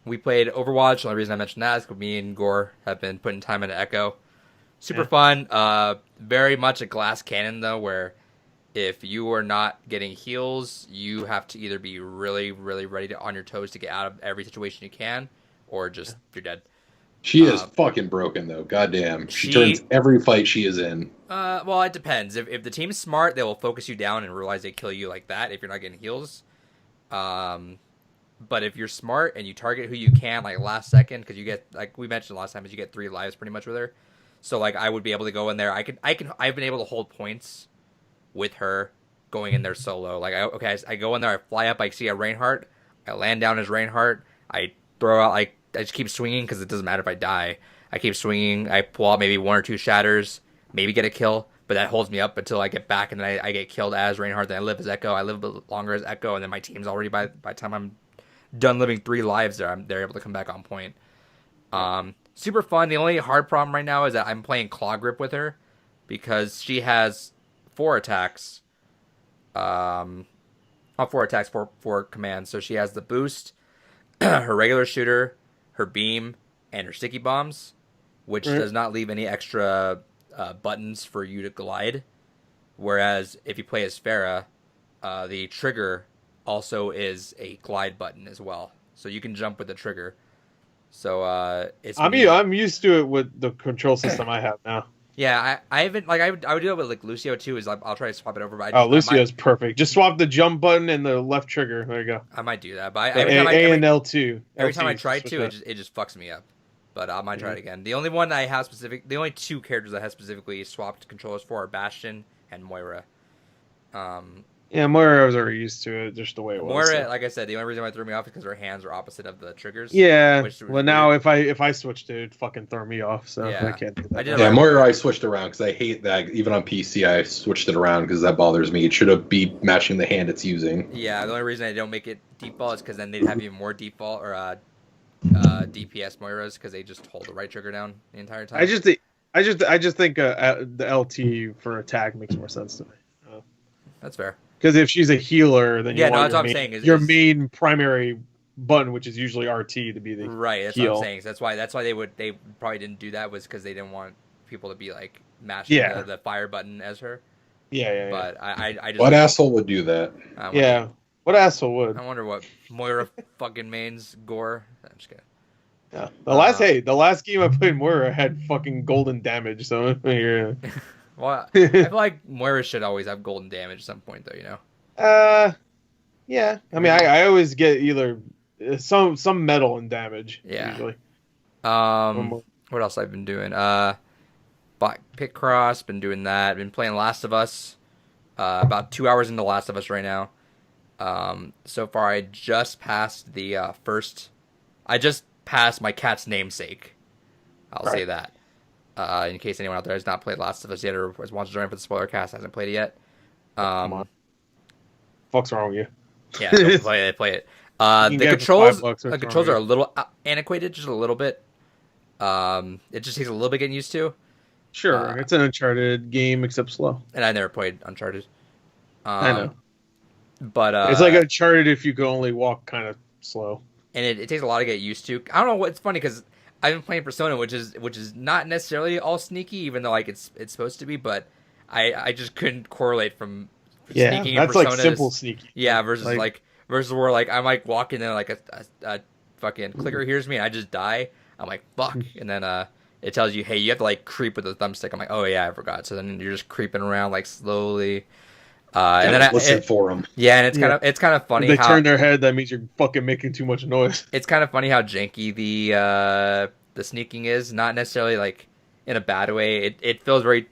We played Overwatch. The only reason I mentioned that is because me and Gore have been putting time into Echo. Super fun. Very much a glass cannon, though, where if you are not getting heals, you have to either be really, really ready on your toes to get out of every situation you can, or just you're dead. She is fucking broken, though. Goddamn. She turns every fight she is in. Well, it depends. If the team's smart, they will focus you down and realize they kill you like that if you're not getting heals. But if you're smart and you target who you can, like last second, because you get, like we mentioned last time, is you get 3 lives pretty much with her. So like I would be able to go in there. I've been able to hold points with her going in there solo. Like I go in there, I fly up, I see a Reinhardt, I land down as Reinhardt, I throw out I just keep swinging because it doesn't matter if I die. I keep swinging, I pull out maybe 1 or 2 shatters, maybe get a kill, but that holds me up until I get back and then I get killed as Reinhardt. Then I live as Echo. I live a bit longer as Echo, and then my team's already by the time I'm done living 3 lives there, they're able to come back on point. Super fun. The only hard problem right now is that I'm playing Claw Grip with her because she has 4 attacks. Not 4 attacks, 4 commands. So she has the boost, her regular shooter, her beam, and her sticky bombs, which does not leave any extra buttons for you to glide. Whereas if you play as Pharah, the trigger also is a glide button as well, so you can jump with the trigger. So I'm used to it with the control system I have now. Yeah, I haven't I would do it with like Lucio too. I'll try to swap it over. But Lucio's perfect. Just swap the jump button and the left trigger. There you go. I might do that, but A and L2. Every time I try to, it just fucks me up. but I might try it again. The only one I have the only two characters I have specifically swapped controllers for are Bastion and Moira. Yeah, Moira, I was already used to it, just the way it was. Moira, So. like I said, the only reason why it threw me off is because her hands are opposite of the triggers. Yeah. Which Well, now if I switched it, it'd fucking throw me off. So Yeah. I can't do that. I did Yeah, Moira I switched around because I hate that. Even on PC, I switched it around because that bothers me. It should be matching the hand it's using. Yeah, the only reason I don't make it default is because then they'd have even more default or DPS Moiras because they just hold the right trigger down the entire time. I just think the LT for attack makes more sense to me. That's fair. Because if she's a healer, then Yeah, no, that's what I'm saying. Your main primary button, which is usually RT, to be the right. That's heal. what I'm saying. So that's why they probably didn't do that was because they didn't want people to be like mashing the fire button as her. Yeah. But I just What asshole would do that? Yeah. What asshole would? I wonder what Moira fucking mains gore. I'm just kidding. Yeah. The last game I played Moira had fucking golden damage. So yeah. Well, I feel like Moira should always have golden damage at some point, though. You know. Yeah. I mean, I always get either some metal and damage. Yeah. Usually. What else I've been doing? Pit Cross. Been doing that. Been playing Last of Us. About 2 hours into Last of Us right now. So far, I just passed the first. I just passed my cat's namesake. I'll say that. In case anyone out there has not played Last of Us yet or wants to join for the spoiler cast, hasn't played it yet. Come on. Fuck's wrong with you? Yeah, don't play it. The controls are a little antiquated, just a little bit. It just takes a little bit getting used to. Sure, it's an Uncharted game, except slow. And I never played Uncharted. I know. But it's like Uncharted if you could only walk kind of slow. And it takes a lot to get used to. I don't know what's funny because I've been playing Persona, which is not necessarily all sneaky, even though like it's supposed to be. But I just couldn't correlate from sneaking. That's in like simple sneaky. Yeah, versus where like I'm like walking in like a fucking clicker hears me and I just die. I'm like fuck, and then it tells you, hey, you have to like creep with the thumbstick. I'm like, oh yeah, I forgot. So then you're just creeping around like slowly. And then listen for them. Yeah, and it's kind of funny. If they turn their head, that means you're fucking making too much noise. It's kind of funny how janky the sneaking is. Not necessarily like in a bad way. It feels very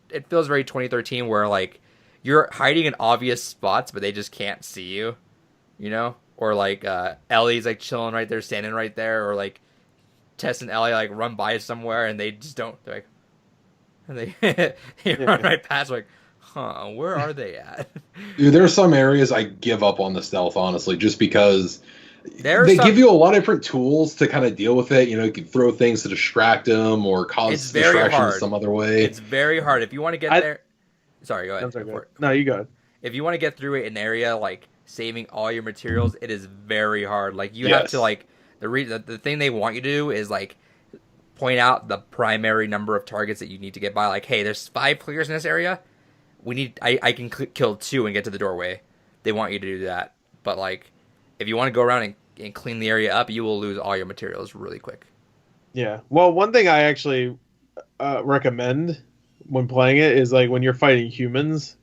2013 where like you're hiding in obvious spots, but they just can't see you. You know, or like Ellie's like chilling right there, standing right there, or like Tess and Ellie like run by somewhere and they just don't. They're like, and they run right past like. Huh, where are they at? Dude, there are some areas I give up on the stealth, honestly, just because they give you a lot of different tools to kind of deal with it. You know, you can throw things to distract them or cause distractions some other way. It's very hard. If you want to get there... Sorry, go ahead. No, you go. If you want to get through an area, like, saving all your materials, it is very hard. Like, you have to, like... The thing they want you to do is, like, point out the primary number of targets that you need to get by. Like, hey, there's 5 players in this area. I can kill 2 and get to the doorway. They want you to do that. But, like, if you want to go around and clean the area up, you will lose all your materials really quick. Yeah. Well, one thing I actually recommend when playing it is, like, when you're fighting humans,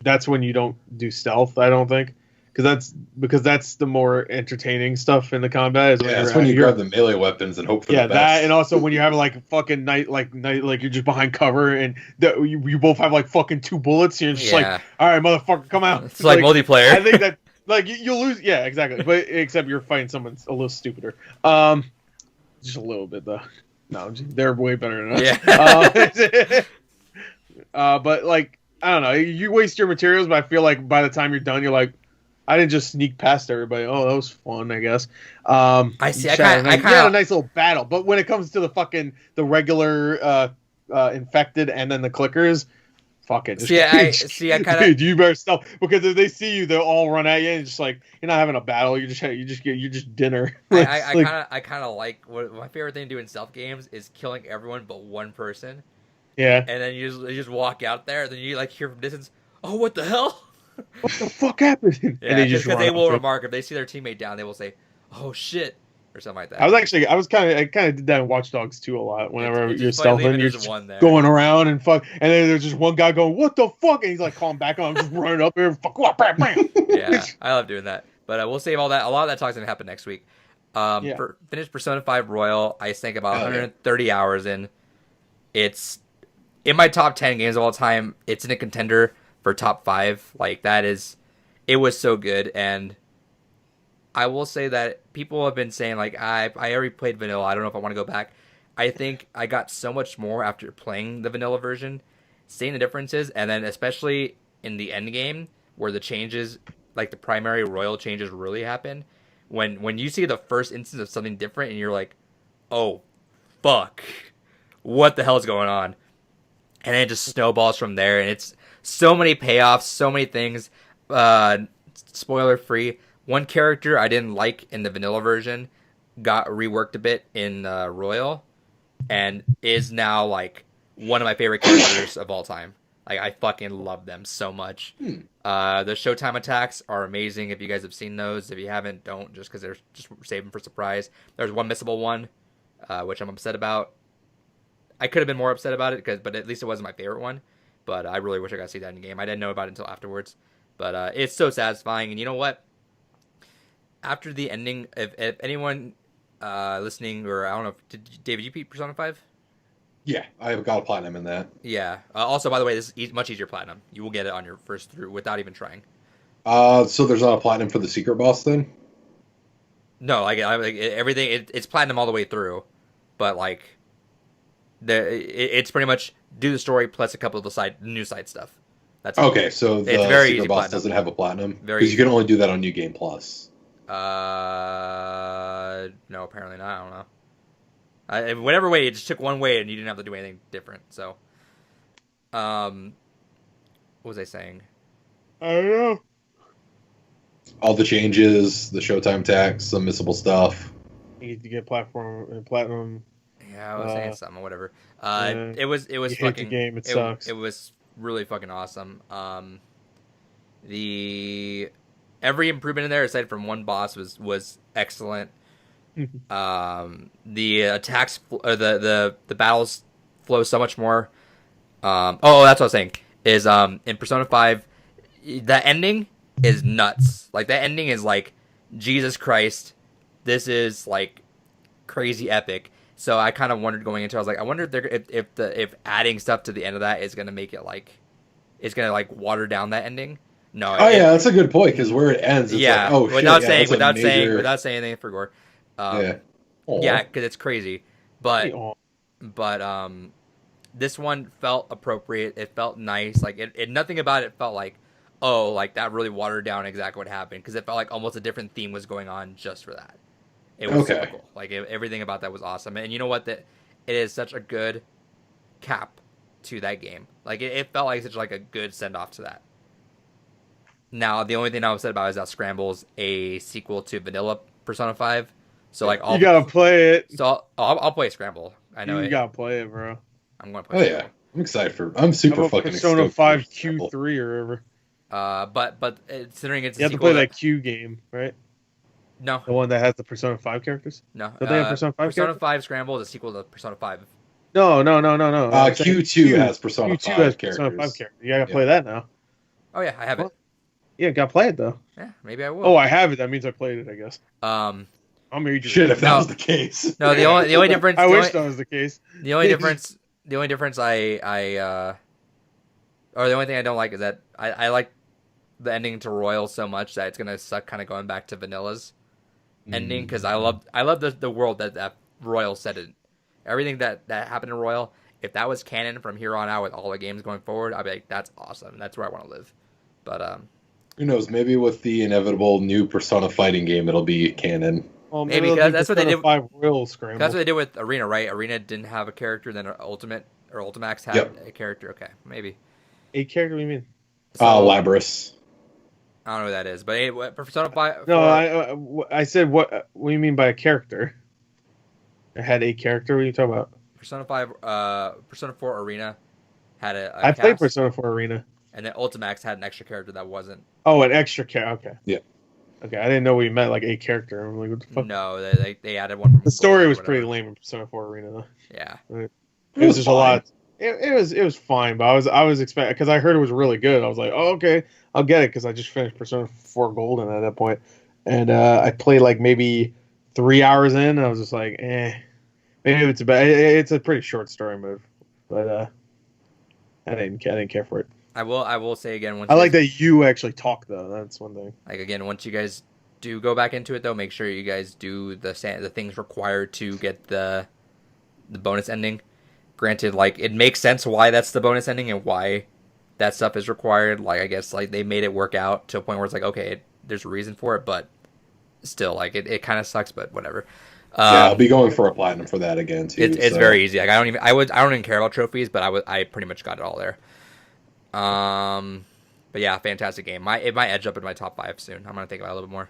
that's when you don't do stealth, I don't think. Because that's the more entertaining stuff in the combat. That's when you grab the melee weapons and hope for the best. Yeah, that, and also when you have like fucking night, like you're just behind cover, and you both have like fucking 2 bullets, and you're just like, all right, motherfucker, come out. It's like multiplayer. I think that like you'll lose. Yeah, exactly. But except you're fighting someone a little stupider. Just a little bit though. No, they're way better than us. Yeah. But like I don't know, you waste your materials, but I feel like by the time you're done, you're like. I didn't just sneak past everybody. Oh, that was fun, I guess. I see. I kind of had a nice little battle, but when it comes to the regular infected and then the clickers, fuck it. I kind of. Dude, you better stop because if they see you, they'll all run at you and just like you're not having a battle. You're just dinner. I kind of like what my favorite thing to do in stealth games is killing everyone but one person. Yeah. And then you just walk out there, and then you like hear from distance. Oh, what the hell? What the fuck happened? Yeah, and because they will remark if they see their teammate down, they will say, "Oh shit," or something like that. I kind of did that in Watch Dogs 2 a lot. Whenever you're stealthing, you're just going around and fuck, and then there's just one guy going, "What the fuck?" and he's like calling back on, I'm just running up here, fuck, bam, bam. Yeah, I love doing that. But we'll save all that. A lot of that talk's gonna happen next week. Yeah. Finished Persona 5 Royal. I sank about Oh, yeah. 130 hours in. It's in my top 10 games of all time. It's in a contender for top 5. Like, it was so good. And I will say that people have been saying, like, I already played vanilla. I don't know if I want to go back. I think I got so much more after playing the vanilla version, seeing the differences, and then especially in the end game where the changes, like the primary royal changes, really happen. When you see the first instance of something different, and you're like, "Oh, fuck, what the hell is going on?" And then it just snowballs from there, and it's so many payoffs, so many things. Spoiler free. One character I didn't like in the vanilla version got reworked a bit in Royal, and is now like one of my favorite characters of all time. Like, I fucking love them so much. The Showtime attacks are amazing. If you guys have seen those, if you haven't, don't, just because they're just saving for surprise. There's one missable one, which I'm upset about. I could have been more upset about it, but at least it wasn't my favorite one. But I really wish I got to see that in the game. I didn't know about it until afterwards. But it's so satisfying. And you know what? After the ending, if anyone listening, or I don't know, David, you beat Persona 5? Yeah, I've got a platinum in that. Yeah. Also, by the way, this is much easier platinum. You will get it on your first through without even trying. So there's not a platinum for the secret boss then? No, like everything. It's platinum all the way through, but like, it's pretty much do the story plus a couple of the new side stuff. That's okay. So the it's very secret easy boss platinum. doesn't have a platinum Very because you can only do that on New Game Plus. No, apparently not. I don't know. Whatever way, it just took one way, and you didn't have to do anything different. So, what was I saying? I don't know. All the changes, the Showtime tax, some missable stuff. You need to get platinum. Yeah, I was saying something. Whatever. Yeah. It was You hate fucking. the game. It sucks. It was really fucking awesome. Every improvement in there, aside from one boss, was excellent. The attacks, the battles flow so much more. That's what I was saying. Is in Persona 5, the ending is nuts. Like, that ending is like, Jesus Christ, this is like crazy epic. So I kind of wondered going into it, I was like, I wonder if adding stuff to the end of that is gonna make it like, it's gonna like water down that ending. No. Yeah, that's a good point because where it ends, it's yeah. like, oh shit. Without Major... saying anything for gore. Yeah. Yeah, because it's crazy, but this one felt appropriate. It felt nice. Like it nothing about it felt like, oh, like that really watered down exactly what happened, because it felt like almost a different theme was going on just for that. It was super cool. Like everything about that was awesome, and you know what? That it is such a good cap to that game. Like it felt like such like a good send off to that. Now the only thing I was upset about is that Scramble's a sequel to Vanilla Persona 5. So like you gotta play it. So I'll play Scramble. I know you gotta play it, bro. I'm gonna play. Yeah, I'm excited for. I'm super fucking Persona excited. 5 Q3 or whatever. But considering it's you have to play that Q game, right? No, the one that has the Persona 5 characters. No, don't they have Persona 5? Persona 5 Scramble is a sequel to Persona 5. No. Q2 has Persona 5 Q2 has characters. Persona 5 characters. You gotta play that now. Oh yeah, I have it. Yeah, gotta play it though. Yeah, maybe I will. Oh, I have it. That means I played it, I guess. I'm reading. Shit, if that was the case. No, the only difference. I wish that was the case. The only difference or the only thing I don't like is that I like the ending to Royal so much that it's gonna suck kind of going back to Vanilla's ending, because I love the world that Royal set in. Everything that happened in Royal, if that was canon from here on out with all the games going forward, I'd be like, that's awesome. That's where I want to live. But who knows? Maybe with the inevitable new Persona fighting game, it'll be canon. Well, maybe because that's what they did. That's what they did with Arena, right? Arena didn't have a character, then Ultimax had a character. Okay, maybe. A character? What do you mean? Labris. I don't know who that is, but Persona 5. No, I said what do you mean by a character? It had a character. What are you talking about? Persona 5, Persona 4 Arena had a I played Persona 4 Arena. And then Ultimax had an extra character that wasn't. Oh, an extra character. Okay. Yeah. Okay, I didn't know we meant like a character. I'm like, what the fuck? No, they added one. From the story was pretty lame in Persona 4 Arena though. Yeah. It was just a lot. It was fine, but I was expecting, because I heard it was really good. I was like, oh, okay, I'll get it, because I just finished Persona 4 Golden at that point, and I played like maybe 3 hours in, I was just like, eh. Maybe it's it's a pretty short story move, but I didn't care for it. I will say again. Once I like that you actually talk though. That's one thing. Like again, once you guys do go back into it though, make sure you guys do the things required to get the bonus ending. Granted, like it makes sense why that's the bonus ending and why that stuff is required. Like I guess like they made it work out to a point where it's like okay, there's a reason for it, but still like it kind of sucks, but whatever. Yeah, I'll be going for a platinum for that again too. It's very easy. Like I don't even care about trophies, but I pretty much got it all there. But yeah, fantastic game. It might edge up in my top 5 soon. I'm gonna think about it a little bit more.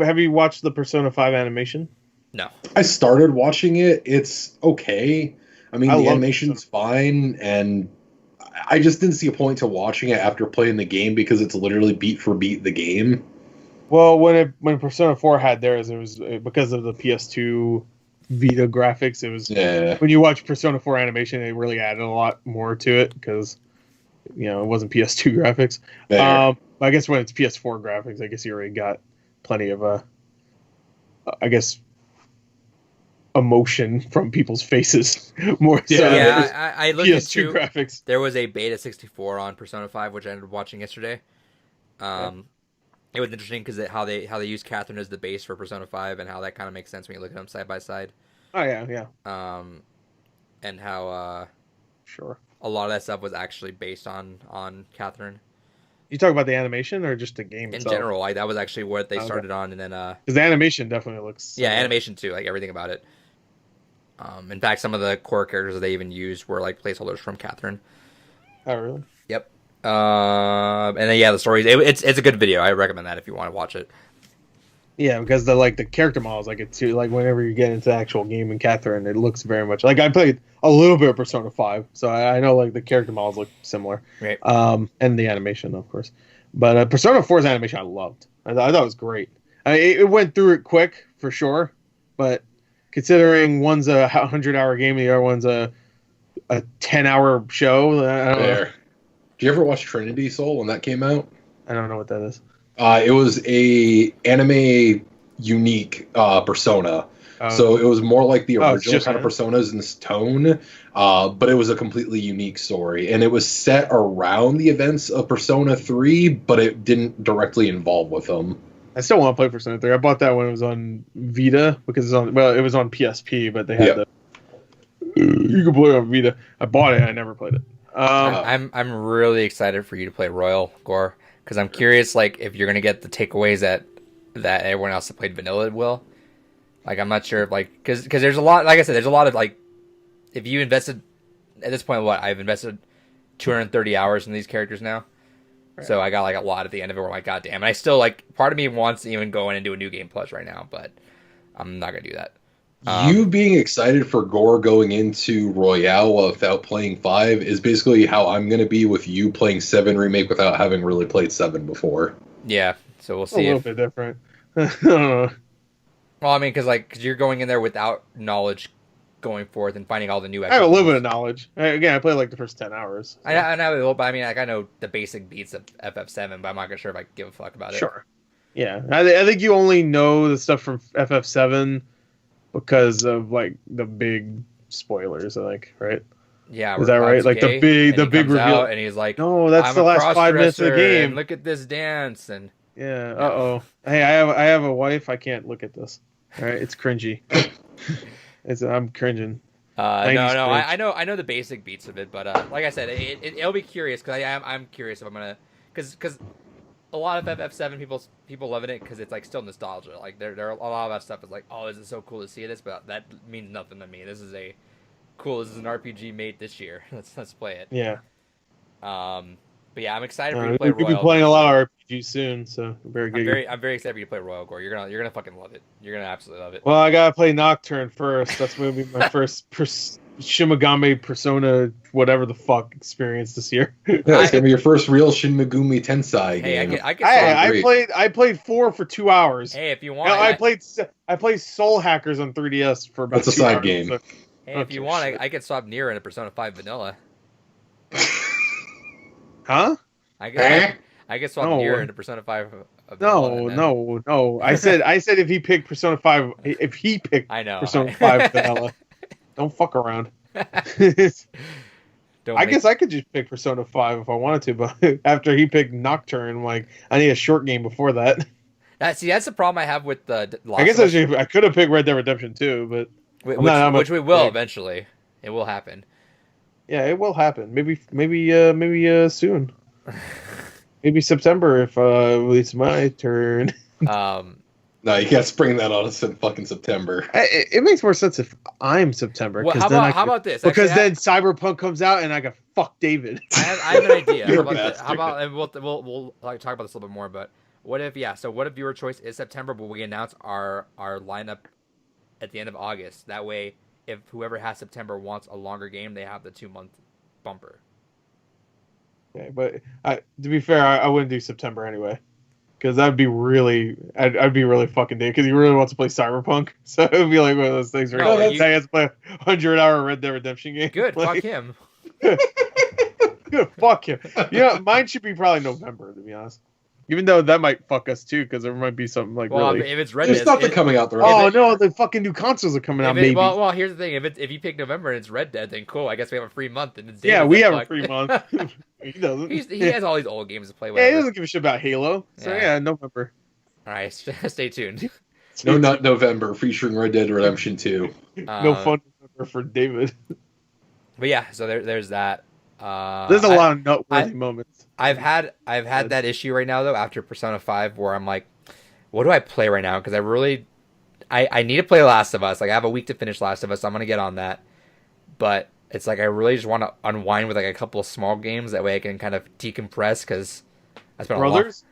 Have you watched the Persona 5 animation? No. I started watching it. It's okay. I mean, the animation's fine, and I just didn't see a point to watching it after playing the game because it's literally beat for beat the game. Well, when Persona 4 had theirs, it was because of the PS2 Vita graphics. It was when you watch Persona 4 animation, it really added a lot more to it because it wasn't PS2 graphics. I guess when it's PS4 graphics, I guess you already got plenty of emotion from people's faces more so. Yeah, I looked PS2 graphics. There was a beta 64 on Persona 5, which I ended up watching yesterday. It was interesting because how they use Catherine as the base for Persona 5 and how that kind of makes sense when you look at them side by side. Oh yeah. And how sure a lot of that stuff was actually based on Catherine. You talk about the animation or just the game itself? In general, like that was actually what they started on, and then because the animation definitely looks animation too, like everything about it. In fact, some of the core characters that they even used were like placeholders from Catherine. Oh really? Yep. And then the stories. It's a good video. I recommend that if you want to watch it. Yeah, because the character models, like it's like whenever you get into the actual game in Catherine, it looks very much like I played a little bit of Persona 5, so I know like the character models look similar. Right. And the animation, of course. But Persona 4's animation I loved. I thought it was great. It went through it quick for sure, but considering one's a 100-hour game and the other one's a 10-hour show, I don't know. Did you ever watch Trinity Soul when that came out? I don't know what that is. It was a anime unique Persona. So it was more like the original kind of Personas in this tone, but it was a completely unique story. And it was set around the events of Persona 3, but it didn't directly involve with them. I still want to play Persona 3. I bought that when it was on Vita, because it was on PSP, but they had you could play it on Vita. I bought it, I never played it. I'm really excited for you to play Royal Gore, because I'm curious, like, if you're gonna get the takeaways that everyone else that played Vanilla will. Like, I'm not sure if, like, because there's a lot, like I said, there's a lot of, like, if you invested, at this point, I've invested 230 hours in these characters now. Right. So I got, like, a lot at the end of it where I'm like, God damn. And I still, like, part of me wants to even go in and do a new game plus right now, but I'm not going to do that. You being excited for Gore going into Royale without playing 5 is basically how I'm going to be with you playing 7 Remake without having really played 7 before. Yeah, so we'll see. A little bit different. I don't know. Well, I mean, because you're going in there without knowledge going forth and finding all the new. I have a little bit of knowledge. Again, I played like the first 10 hours. So. I know a little, but I mean, like I know the basic beats of FF7, but I'm not sure if I give a fuck about it. Sure. Yeah, I think you only know the stuff from FF7 because of like the big spoilers. I think, right? Yeah, is that right? Like the big reveal, and he's like, "No, that's the last 5 minutes of the game. Look at this dance." And yeah, hey, I have a wife. I can't look at this. All right, it's cringy. I'm cringing. No, I know the basic beats of it, but like I said, it'll be curious because I'm curious if I'm gonna because a lot of FF7 people loving it because it's like still nostalgia. Like there are a lot of that stuff is like, oh, is it so cool to see this? But that means nothing to me. This is an RPG made this year. Let's play it. Yeah. But yeah, I'm excited for you to play Royal. You'll be playing a lot of RPGs soon, so very good. I'm very excited for you to play Royal Gore. You're gonna fucking love it. You're gonna absolutely love it. Well, I gotta play Nocturne first. That's gonna be my first Shin Megami Persona whatever the fuck experience this year. Yeah, it's gonna be your first real Shin Megami Tensei game. I played 4 for 2 hours. Hey, if you want, I played Soul Hackers on 3DS for about. That's a side game. So, hey, if you want, I could swap Nier into Persona 5 Vanilla. Huh? I guess swap Nier into Persona 5 of the one, No. I said if he picked Persona 5, if he picked I know. Persona 5 vanilla, don't fuck around. Don't I make- guess I could just pick Persona 5 if I wanted to, but after he picked Nocturne, like I need a short game before that. that's the problem I have with the. I guess I could have picked Red Dead Redemption 2, but which we will eventually. It will happen. yeah, it will happen. Maybe soon. Maybe September if it's my turn. No, you can't spring that on us in fucking September. It makes more sense if I'm September. Well, how about this? Because Actually, then Cyberpunk comes out and I can fuck David. I have an idea. You're How a about this? bastard. How about and we'll like, talk about this a little bit more. But what if what if viewer choice is September, but we announce our lineup at the end of August? That way, if whoever has September wants a longer game, they have the 2-month bumper. Okay, but to be fair, I wouldn't do September anyway. Because that'd be really, I'd be really fucking Dave. Because he really wants to play Cyberpunk, so it would be like one of those things where he has to play a 100-hour Red Dead Redemption game. Good, like, fuck him. Good, fuck him. Mine should be probably November, to be honest. Even though that might fuck us too, because there might be something like Well, really. if it's Red There's Dead, nothing coming out the Oh no, the fucking new consoles are coming out. Maybe. Well, here's the thing: if you pick November and it's Red Dead, then cool. I guess we have a free month. And it's Yeah, we have a free month. He doesn't. He has all these old games to play with. Yeah, he doesn't give a shit about Halo. So yeah, November. All right, stay tuned. No Nut November featuring Red Dead Redemption 2. No fun November for David. But yeah, so there's that. There's a lot of noteworthy moments. I've had that issue right now though after Persona 5 where I'm like, what do I play right now? Because I need to play Last of Us. Like I have a week to finish Last of Us, so I'm gonna get on that. But it's like I really just want to unwind with like a couple of small games. That way I can kind of decompress because I spent Brothers.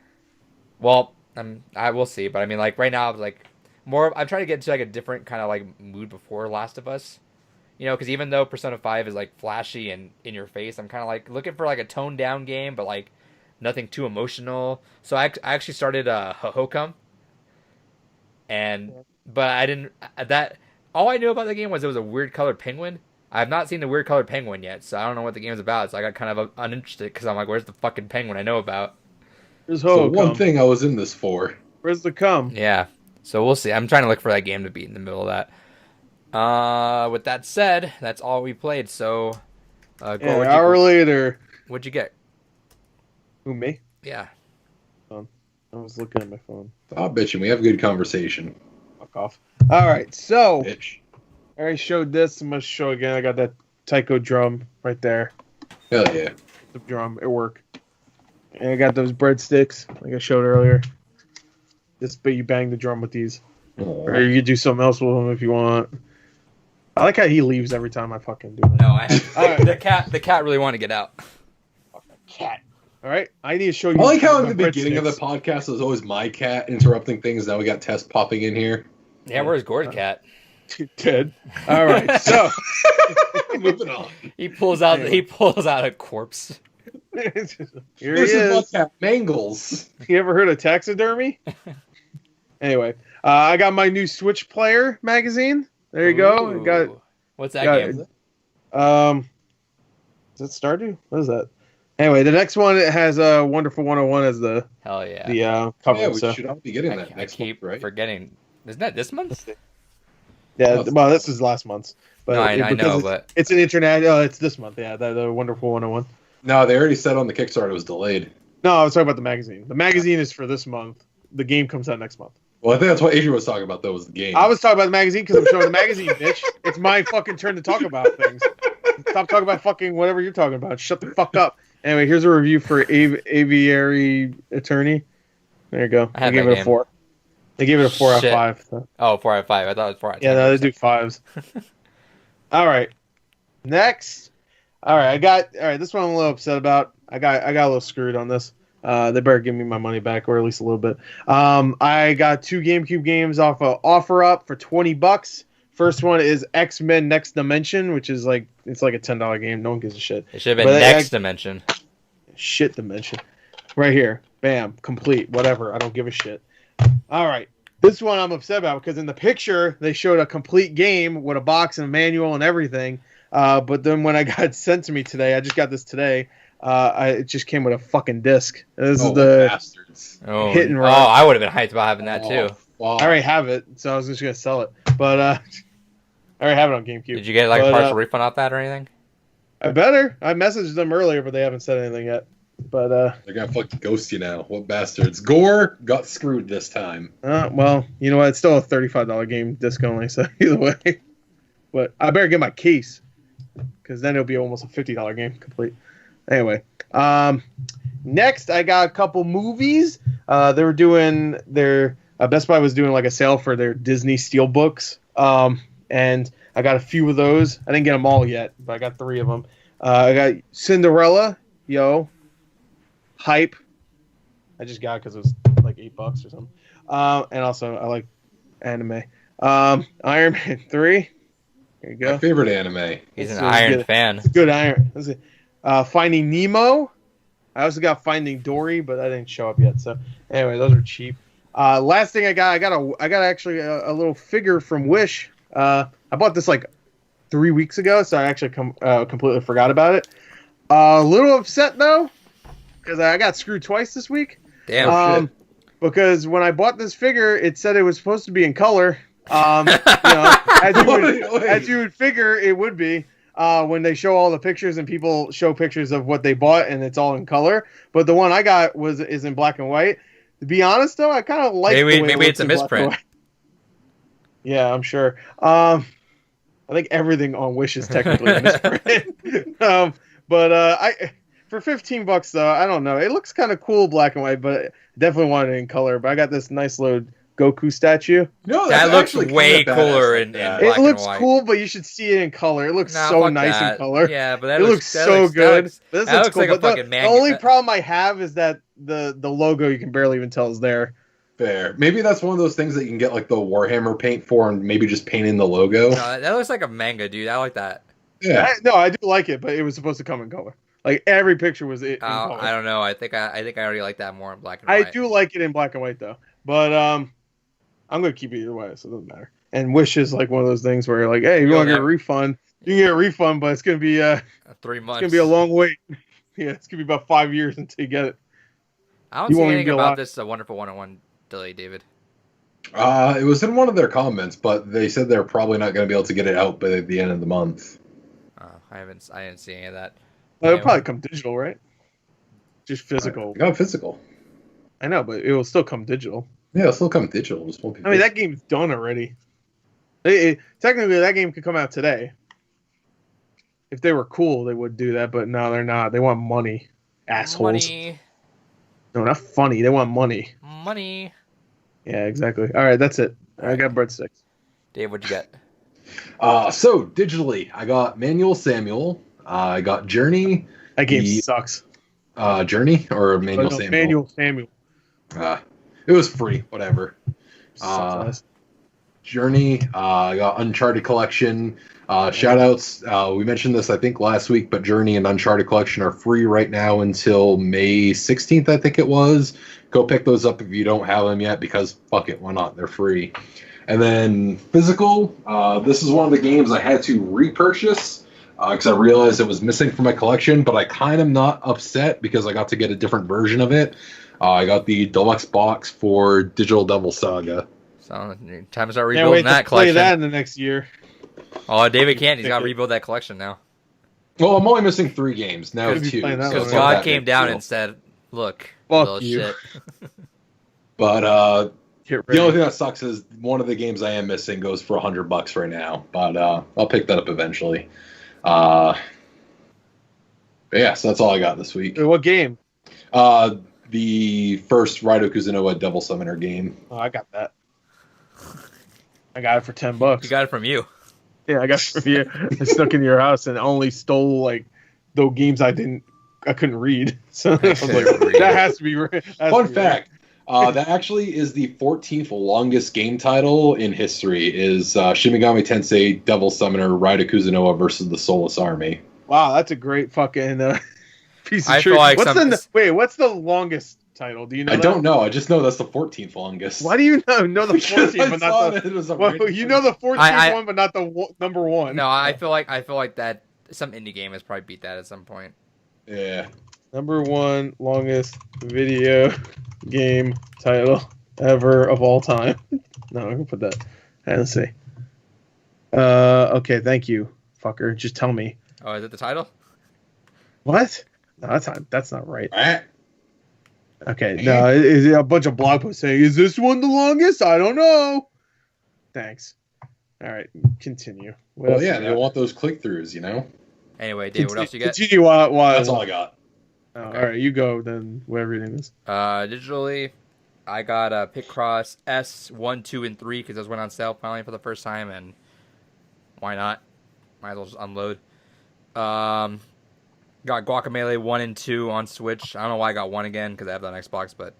Well, I will see, but I mean like right now I'm like I'm trying to get into like a different kind of like mood before Last of Us. You know, because even though Persona 5 is like flashy and in your face, I'm kind of like looking for like a toned down game, but like nothing too emotional. So I actually started Hohokam, but I didn't. All I knew about the game was it was a weird colored penguin. I have not seen the weird colored penguin yet, so I don't know what the game's about. So I got kind of uninterested because I'm like, where's the fucking penguin I know about? There's So Hohokam. one thing I was in this for. Where's the cum? Yeah, so we'll see. I'm trying to look for that game to beat in the middle of that. With that said, that's all we played. So, An hour later. What'd you get? Who, me? Yeah. I was looking at my phone. Stop bitching. We have a good conversation. Fuck off. All right, so Bitch. I already showed this. I'm gonna show again. I got that taiko drum right there. Hell yeah. The drum at work. And I got those breadsticks, like I showed earlier. But you bang the drum with these, or you could do something else with them if you want. I like how he leaves every time I fucking do it. No, the cat really wanted to get out. Cat. All right, I need to show you. I like how in my the beginning of the breadsticks. podcast it was always my cat interrupting things. Now we got Tess popping in here. Yeah, where's Gordon Cat? Dead. All right, so Moving on. He pulls out a corpse. here This he is my is. cat, Mangles. You ever heard of taxidermy? Anyway, I got my new Switch Player magazine. There you go. I got. What's that got- game? Is that Stardew? What is that? Anyway, the next one it has Wonderful 101 as the Hell yeah. cover. Yeah, we so should all be getting I that next keep month, right? forgetting. Isn't that this month? yeah, well, this is last month's, but No, I know, because but it's an internet. Oh, it's this month. Yeah, the Wonderful 101. No, they already said on the Kickstarter it was delayed. No, I was talking about the magazine. The magazine is for this month. The game comes out next month. Well, I think that's what Adrian was talking about, though, was the game. I was talking about the magazine because I'm showing the magazine, bitch. It's my fucking turn to talk about things. Stop talking about fucking whatever you're talking about. Shut the fuck up. Anyway, here's a review for Aviary Attorney. There you go. I They had gave that it a game. 4. They gave it a 4 out of Shit. 5. So. Oh, 4 out of 5. I thought it was 4 out of 10. Yeah, no, they do 5s. All right. Next. All right, this one I'm a little upset about. I got a little screwed on this. They better give me my money back, or at least a little bit. I got 2 GameCube games off of OfferUp for $20. First one is X-Men Next Dimension, which is like a $10 game. No one gives a shit. It should have been But Next Dimension. Shit dimension. Right here. Bam. Complete. Whatever. I don't give a shit. All right. This one I'm upset about because in the picture they showed a complete game with a box and a manual and everything. But then when I got sent to me today, I just got this today. It just came with a fucking disc. This is Oh, the bastards. hit and run. I would have been hyped about having that too. Wow. I already have it, so I was just gonna sell it. But I already have it on GameCube. Did you get like a partial refund off that or anything? I better. I messaged them earlier, but they haven't said anything yet. But they're gonna fucking ghost you now. What bastards? Gore got screwed this time. well, you know what? It's still a $35 game disc only, so either way. But I better get my case, because then it'll be almost a $50 game complete. Anyway, next I got a couple movies. They were doing their Best Buy was doing like a sale for their Disney Steelbooks, and I got a few of those. I didn't get them all yet, but I got 3 of them. I got Cinderella, hype. I just got it because it was like $8 or something. And also I like anime. Iron Man 3. There you go. My favorite anime. He's an Iron fan. It's good Iron. Finding Nemo. I also got Finding Dory, but that didn't show up yet. So anyway, those are cheap. Last thing I got actually a little figure from Wish. I bought this like 3 weeks ago, so I actually completely forgot about it. A little upset though, because I got screwed twice this week. Damn. Because when I bought this figure, it said it was supposed to be in color. As you would figure it would be. When they show all the pictures and people show pictures of what they bought and it's all in color, but the one I got is in black and white. To be honest, though, I kind of like. Maybe it's a misprint. Yeah, I'm sure. I think everything on Wish is technically a misprint. But for $15 though, I don't know. It looks kind of cool black and white, but I definitely wanted it in color. But I got this nice little Goku statue. No, that looks way cooler in black and white. It looks cool, but you should see it in color. It looks so nice in color. Yeah, but it looks so good. That looks like a fucking man. The only problem I have is that the logo you can barely even tell is there. Fair. Maybe that's one of those things that you can get like the Warhammer paint for, and maybe just paint in the logo. No, that looks like a manga, dude. I like that. Yeah. I do like it, but it was supposed to come in color. Like every picture was in color. I don't know. I think I already like that more in black and white. I do like it in black and white though, but I'm gonna keep it either way, so it doesn't matter. And Wish is like one of those things where you're like, hey, if you want to get a refund, you can get a refund, but it's gonna be 3 months. It's gonna be a long wait. Yeah, it's gonna be about 5 years until you get it. I don't see anything about this Wonderful 101 delay, David. It was in one of their comments, but they said they're probably not going to be able to get it out by the end of the month. I didn't see any of that. Well, it'll probably come digital, right? Just physical. It got physical. I know, but it will still come digital. Yeah, it'll still come digital. Just won't be physical. That game's done already. Technically, that game could come out today. If they were cool, they would do that, but no, they're not. They want money. Assholes. Money. No, not funny. They want money. Money. Yeah, exactly. All right, that's it. I got breadsticks. Dave, what'd you get? So digitally, I got Manual Samuel. I got Journey. That game sucks. Journey or Manual Samuel? Manual Samuel. It was free. Whatever. Journey. I got Uncharted Collection. Shoutouts. We mentioned this, I think, last week, but Journey and Uncharted Collection are free right now until May 16th, I think it was. Go pick those up if you don't have them yet, because fuck it, why not? They're free. And then physical. This is one of the games I had to repurchase because I realized it was missing from my collection, but I kind of not upset because I got to get a different version of it. I got the deluxe box for Digital Devil Saga. So time to start rebuilding that collection. Play that in the next year. Oh, David can't. He's got to rebuild that collection now. Well, I'm only missing 3 games. Now 2. Because God came down and said, look, little shit. But the only thing that sucks is one of the games I am missing goes for $100 right now. But I'll pick that up eventually. But yeah, so that's all I got this week. What game? The first Raido Kuzunoa Devil Summoner game. Oh, I got that. I got it for $10. You got it from you. Yeah, I got it from you. I snuck into your house and only stole like the games I couldn't read. So I was like, that has to be right. Fun fact. That actually is the 14th longest game title in history. Is Shin Megami Tensei Devil Summoner Raido Kuzunoa versus the Soulless Army. Wow, that's a great fucking piece of truth. Like what's the longest title? Do you know? I don't know. I just know that's the 14th longest. Why do you know the 14th, but not the? You know the 14th one, but not the number one. No, I feel like that some indie game has probably beat that at some point. Yeah. Number 1 longest video game title ever of all time. No, I'm gonna put that. Let's see. Okay, thank you, fucker. Just tell me. Oh, is it the title? What? No, that's not right. Right? Okay, no, is it a bunch of blog posts saying, is this one the longest? I don't know. Thanks. All right, continue. What Well, else yeah, you they got? want those click-throughs, you know? Anyway, Dave, what else you got? Continue while That's all I got. Oh, all right, you go then, whatever your name is. Digitally, I got a Picross S 1, 2, and 3 because those went on sale finally for the first time, and why not? Might as well just unload. Got Guacamelee 1 and 2 on Switch. I don't know why I got 1 again because I have that on Xbox, but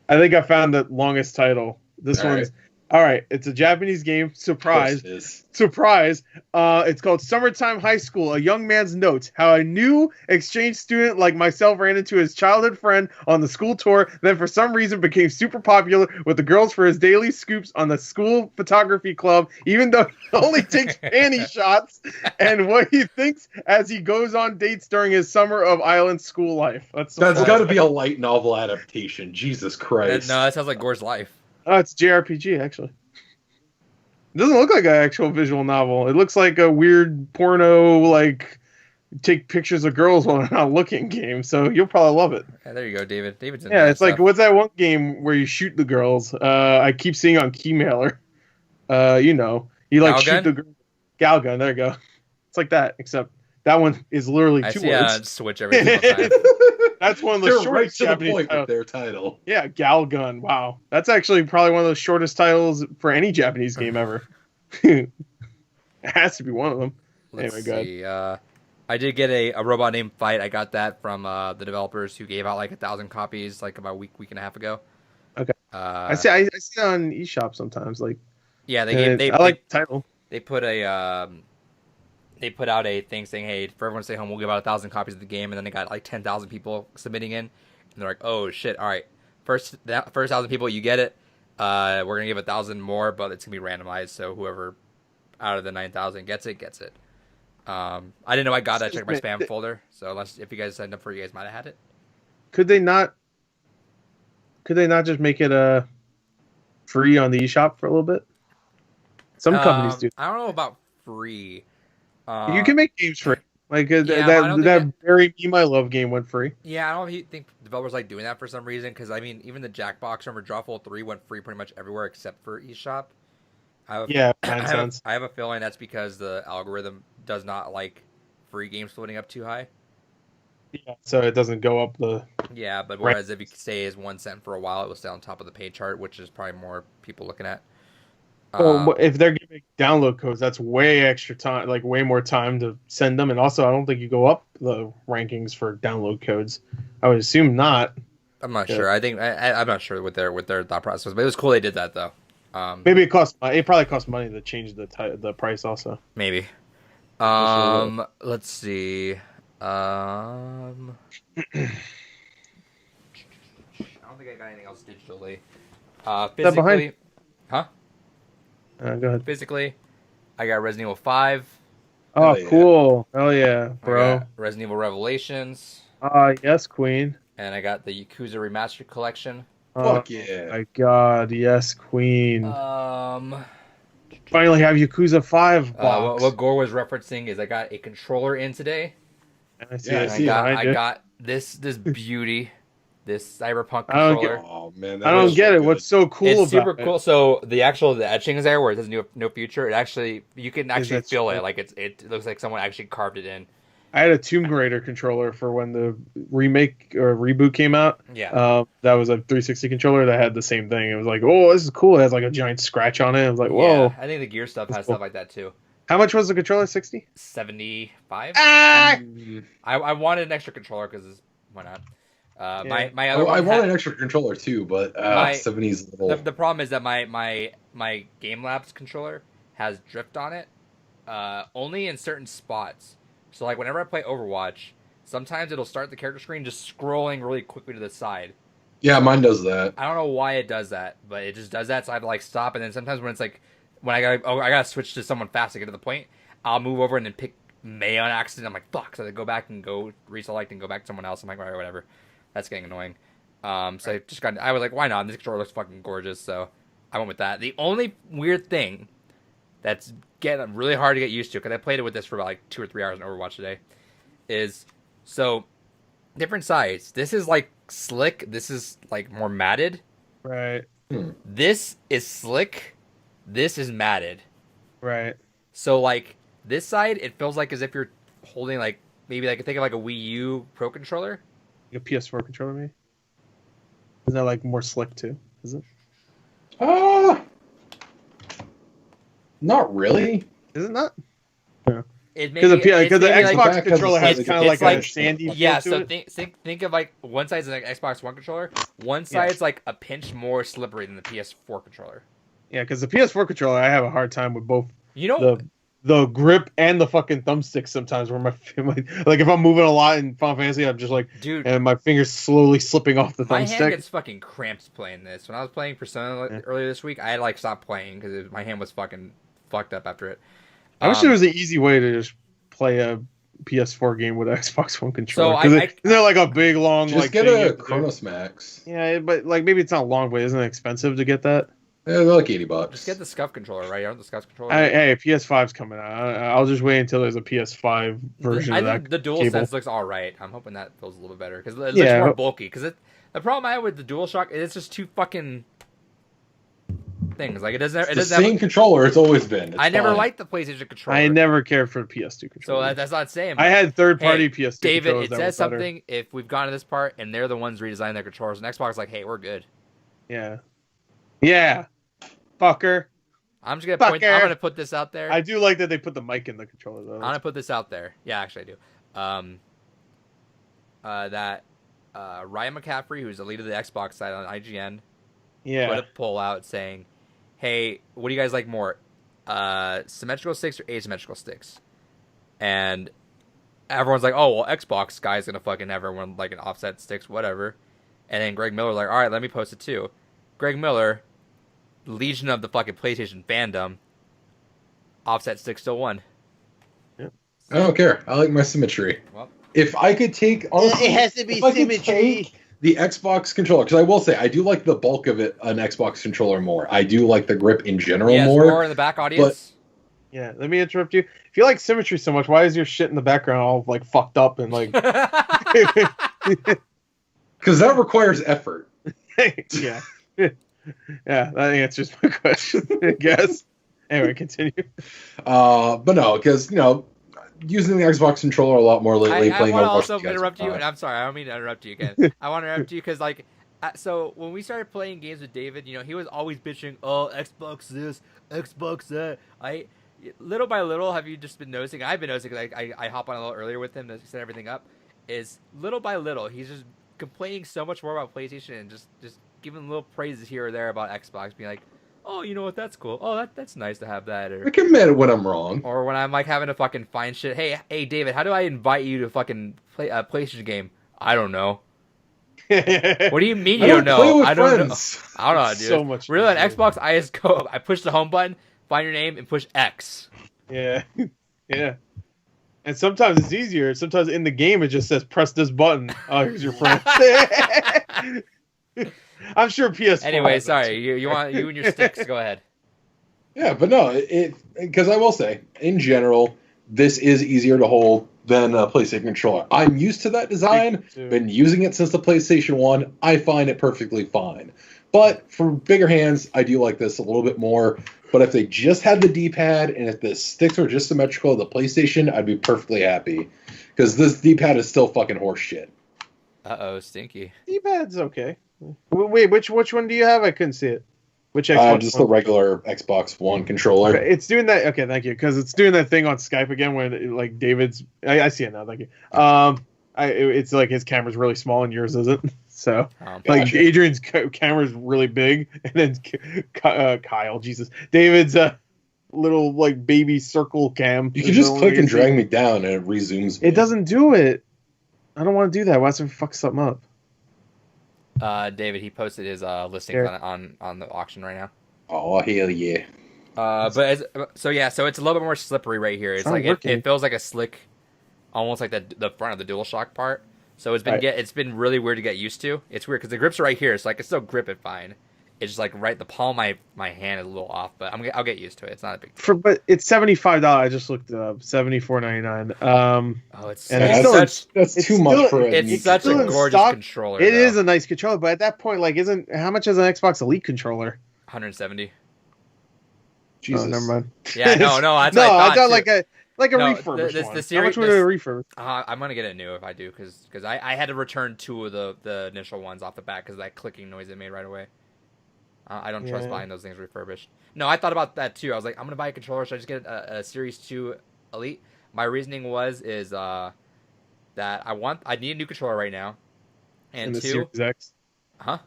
I think I found the longest title. This All one's all right. It's a Japanese game. Surprise. Of course it is. Surprise. It's called Summertime High School, A Young Man's Notes. How a new exchange student like myself ran into his childhood friend on the school tour, then for some reason became super popular with the girls for his daily scoops on the school photography club, even though he only takes panty shots, and what he thinks as he goes on dates during his summer of island school life. That's got to be a light novel adaptation. Jesus Christ. no, that sounds like Gore's life. Oh, it's JRPG, actually. It doesn't look like an actual visual novel. It looks like a weird porno, like, take pictures of girls while they're not looking game, so you'll probably love it. Yeah, there you go, David. David's in Yeah, that it's like, stuff. what's that one game where you shoot the girls? I keep seeing on Keymailer. You know. You, like, shoot Galgun? the girl. Galgun, there you go. It's like that, except that one is literally I 2 see words. Switch every single time. That's one of the They're right shortest to the Japanese point titles. with their title. Yeah, Galgun. Wow. That's actually probably one of the shortest titles for any Japanese game ever. It has to be one of them. Let's Anyway, go see. I did get a robot named Fight. I got that from the developers who gave out like 1,000 copies like about a week and a half ago. Okay. Uh, I see it on eShop sometimes. Like, yeah, I like the title. they put out a thing saying, "Hey, for everyone to stay home, we'll give out 1,000 copies of the game." And then they got like 10,000 people submitting in, and they're like, "Oh shit! All right, first 1,000 people, you get it. We're gonna give 1,000 more, but it's gonna be randomized. So whoever out of the 9,000 gets it, gets it." I didn't know I got it. I checked my spam folder. So if you guys signed up for it, you guys might have had it. Could they not just make it free on the eShop for a little bit? Some companies do. I don't know about free. You can make games free. Like I don't think that Bury Me My Love game went free. Yeah, I don't think developers like doing that for some reason. Because I mean, even the Jackbox or Drawful 3 went free pretty much everywhere except for eShop. Yeah, makes sense. I have a feeling that's because the algorithm does not like free games floating up too high. Yeah, so it doesn't go up the. Yeah, but whereas if you stay as 1 cent for a while, it will stay on top of the pay chart, which is probably more people looking at. Well, if they're giving download codes, that's way extra time, like way more time to send them. And also, I don't think you go up the rankings for download codes. I would assume not. I'm not sure. I'm not sure what their thought process was, but it was cool they did that though. Maybe it costs. It probably costs money to change the price also. Maybe. Let's see. I don't think I got anything else digitally. Physically, huh? Go ahead. Physically, I got Resident Evil 5. Oh, Hell yeah. cool! Hell yeah, bro! I got Resident Evil Revelations, Yes, Queen. and I got the Yakuza Remastered Collection. Fuck yeah. My God, yes, Queen. What Finally have Yakuza 5 box. what Gore was referencing is I got a controller in today. I see. Yeah, I And see. I got this beauty, this Cyberpunk I don't controller. Oh, man. I don't get it. What's so cool It's about super it? cool. So the etchings there, where it says no future, it actually you can actually that feel true? it. Like it looks like someone actually carved it in. I had a Tomb Raider controller for when the remake or reboot came out. Yeah. That was a 360 controller that had the same thing. It was like, oh, this is cool. It has like a giant scratch on it. I was like, whoa. Yeah, I think the Gear stuff has cool. stuff like that too. How much was the controller? 60? 75. Ah! I wanted an extra controller because why not? Yeah. My other I one want had- an extra controller too, but My- 70's little. the problem is that my Game Labs controller has drift on it, only in certain spots. So like whenever I play Overwatch, sometimes it'll start the character screen just scrolling really quickly to the side. Yeah, mine does that. I don't know why it does that, but it just does that. So I have to like stop, and then sometimes when it's like when I gotta switch to someone fast to get to the point, I'll move over and then pick May on accident. I'm like, fuck. So I go back and go reselect and go back to someone else. I'm like, all right, whatever. That's getting annoying. So I was like, why not? This controller looks fucking gorgeous. So I went with that. The only weird thing that's getting really hard to get used to, because I played it with this for about like 2 or 3 hours in Overwatch today, is so different sides. This is like slick. This is like more matted. Right. This is slick. This is matted. Right. So like this side, it feels like as if you're holding like maybe like think of like a Wii U Pro controller. A PS4 controller, maybe. Isn't that like more slick too? Is it? Not really. Is it not? Because the Xbox like controller has it's kind of like like a sandy feel yeah. to So it. think of like one side's an Xbox One controller. One side's like a pinch more slippery than the PS4 controller. Yeah, because the PS4 controller, I have a hard time with both. You know, the grip and the fucking thumbstick sometimes, where my like if I'm moving a lot in Final Fantasy, I'm just like, dude, and my fingers slowly slipping off the my hand thumbstick. gets fucking cramps playing this. When I was playing Persona earlier this week, I had like stopped playing because my hand was fucking fucked up after it. I wish there was an easy way to just play a PS4 game with an Xbox One controller. So isn't there like a big long Just like get thing you a have to do? Chronos Max. Yeah, but like maybe it's not long, but isn't it expensive to get that? Yeah, they're like $80. Just get the Scuff controller, right? Aren't the Scuff controller? Hey, PS5's coming out. I'll just wait until there's a PS5 version I of think that. the cable. DualSense looks all right. I'm hoping that feels a little bit better because it looks more bulky. Because the problem I have with the DualShock is it's just two fucking things. Like it doesn't. It's the same controller. It's always been. I never liked the PlayStation controller. I never cared for the PS2 controller. So that's not saying. I had third-party hey, PS2 David, controllers it that says were better. something if we've gone to this part and they're the ones redesigning their controllers, and Xbox is like, hey, we're good. Yeah. Yeah. Fucker. I'm just gonna point. I'm gonna put this out there. I do like that they put the mic in the controller though. I'm gonna put this out there. Yeah, actually, I do. That Ryan McCaffrey, who's the lead of the Xbox side on IGN, put a poll out saying, "Hey, what do you guys like more, symmetrical sticks or asymmetrical sticks?" And everyone's like, "Oh, well, Xbox guy's gonna fucking have everyone like an offset sticks, whatever." And then Greg Miller's like, "All right, let me post it too." Greg Miller, legion of the fucking PlayStation fandom, offset stick still won. Yep. I don't care. I like my symmetry. Well, if I could take, honestly, it has to be if I could symmetry. take the Xbox controller, because I will say I do like the bulk of it, an Xbox controller more. I do like the grip in general more. in the back audience. Yeah, let me interrupt you. If you like symmetry so much, why is your shit in the background all like fucked up and like? Because that requires effort. Yeah. Yeah, that answers my question, I guess. Anyway, continue. But no, because, using the Xbox controller a lot more lately. I playing want to Overwatch also with you guys interrupt you, are and I'm sorry, I don't mean to interrupt you again. I want to interrupt you because, like, so when we started playing games with David, he was always bitching, oh, Xbox this, Xbox that. Little by little, have you just been noticing? I've been noticing, because I hop on a little earlier with him to set everything up, is little by little, he's just complaining so much more about PlayStation and just giving little praises here or there about Xbox, being like, oh, you know what, that's cool. Oh, that's nice to have that. I can admit it when I'm wrong. Or when I'm like having to fucking find shit. Hey, David, how do I invite you to fucking play a PlayStation game? I don't know. What do you mean you don't know? I don't know. I don't know, dude. So much really, on Xbox, I just go, I push the home button, find your name, and push X. Yeah. Yeah. And sometimes it's easier. Sometimes in the game it just says press this button. Oh, here's your friend. I'm sure PS4. Anyway, sorry. You want you and your sticks. Go ahead. Yeah, but no, because I will say, in general, this is easier to hold than a PlayStation controller. I'm used to that design. Been using it since the PlayStation 1. I find it perfectly fine. But for bigger hands, I do like this a little bit more. But if they just had the D-pad and if the sticks were just symmetrical to the PlayStation, I'd be perfectly happy. Because this D-pad is still fucking horse shit. Uh-oh, stinky. D-pad's okay. Wait, which one do you have? I couldn't see it. Which Xbox? Just the regular Xbox One controller. Okay, it's doing that. Okay, thank you. Because it's doing that thing on Skype again where like David's. I see it now. Thank you. It's like his camera's really small and yours isn't. So like Adrian's camera's really big, and then Kyle, Jesus, David's little like baby circle cam. You can just click and drag me down, and it resumes me. It doesn't do it. I don't want to do that. Why does it fuck something up? David, he posted his listing on the auction right now. Oh, hell yeah. So it's a little bit more slippery right here. It's not like working. it feels like a slick, almost like the front of the DualShock part. So it's been really weird to get used to. It's weird because the grips are right here. It's like it's still grip it fine. It's just like right the palm of my hand is a little off, but I'll get used to it. It's not a big deal. But it's $75. I just looked it up. $74.99. Oh, it's and Yeah, it's still that's too much for it. it's such still a in gorgeous stock. controller. It though. is a nice controller, but at that point, like, how much is an Xbox Elite controller? 170. Jesus. Oh, never mind. Yeah, no, that's no, what I I thought thought too. like a No, refurbished the one. series- How much would a refurb? I'm gonna get it new if I do, because I had to return 2 of the initial ones off the bat because of that clicking noise it made right away. I don't trust Yeah. buying those things refurbished. No, I thought about that too. I was like, I'm gonna buy a controller. Should I just get a Series 2 Elite? My reasoning is that I need a new controller right now, and the 2, Series X. huh?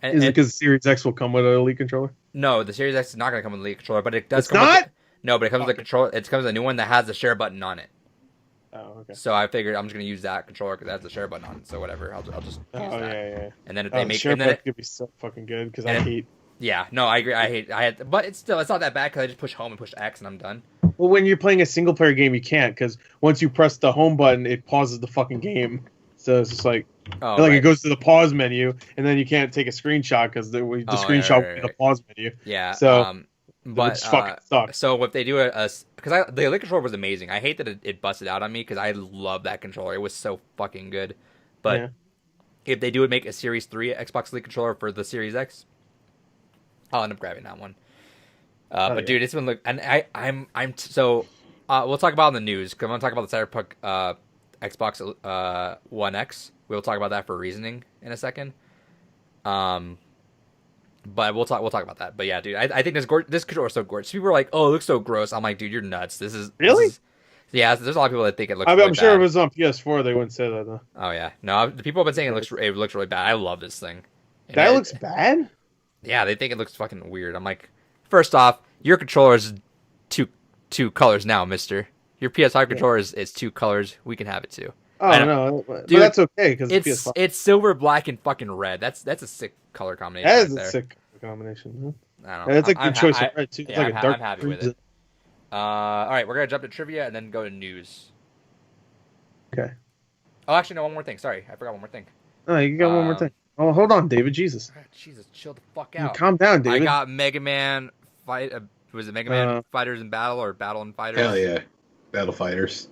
Is it because the Series X will come with an Elite controller? No, the Series X is not gonna come with a Elite controller, but it does. It's come not? With no, but it comes with a controller. It comes with a new one that has the share button on it. Oh, okay. So I figured I'm just gonna use that controller because it has the share button on it. So whatever, I'll just use Oh, that. yeah. And then if Oh, they the make, share and then button could be so fucking good because I and it- hate. yeah, no, I agree. I had, but it's not that bad because I just push home and push X and I'm done. Well, when you're playing a single player game, you can't because once you press the home button, it pauses the fucking game. So it's just like Oh, like right. it goes to the pause menu, and then you can't take a screenshot because the screenshot would be the pause menu. Yeah. So but just fucking sucks. so if they do because the Elite controller was amazing. I hate that it busted out on me because I love that controller. It was so fucking good. But Yeah. if they do make a Series 3 Xbox Elite controller for the Series X, I'll end up grabbing that one. But yeah. dude, it's been we'll talk about it in the news because I'm gonna talk about the Cyberpunk Xbox One X. We'll talk about that for reasoning in a second. But we'll talk about that. But yeah, dude, I think this controller is so gorgeous. People are like, "Oh, it looks so gross." I'm like, dude, you're nuts. Really? Yeah, there's a lot of people that think it looks. I'm really sure bad. if it was on PS4, they wouldn't say that though. Oh yeah, no, the people have been saying it looks really bad. I love this thing. And That looks bad. Yeah, they think it looks fucking weird. I'm like, first off, your controller is two colors now, Mister. Your PS5 controller is 2 colors. We can have it too. Oh no, but Dude, that's okay because it's It's PS5. it's silver, black, and fucking red. That's a sick color combination. That is right a there. sick combination. I Huh? don't know. Yeah, that's a I'm- good choice I- of red too. It's yeah, like a dark I'm happy with crimson. it. All right, we're gonna jump to trivia and then go to news. Okay. Oh, actually, no, one more thing. Sorry, I forgot one more thing. Oh, you got one more thing. Oh, hold on, David. Jesus. Jesus, chill the fuck out. Calm down, David. I got Mega Man fight. Was it Mega Man Fighters in Battle or Battle and Fighters? Hell yeah. Battle Fighters.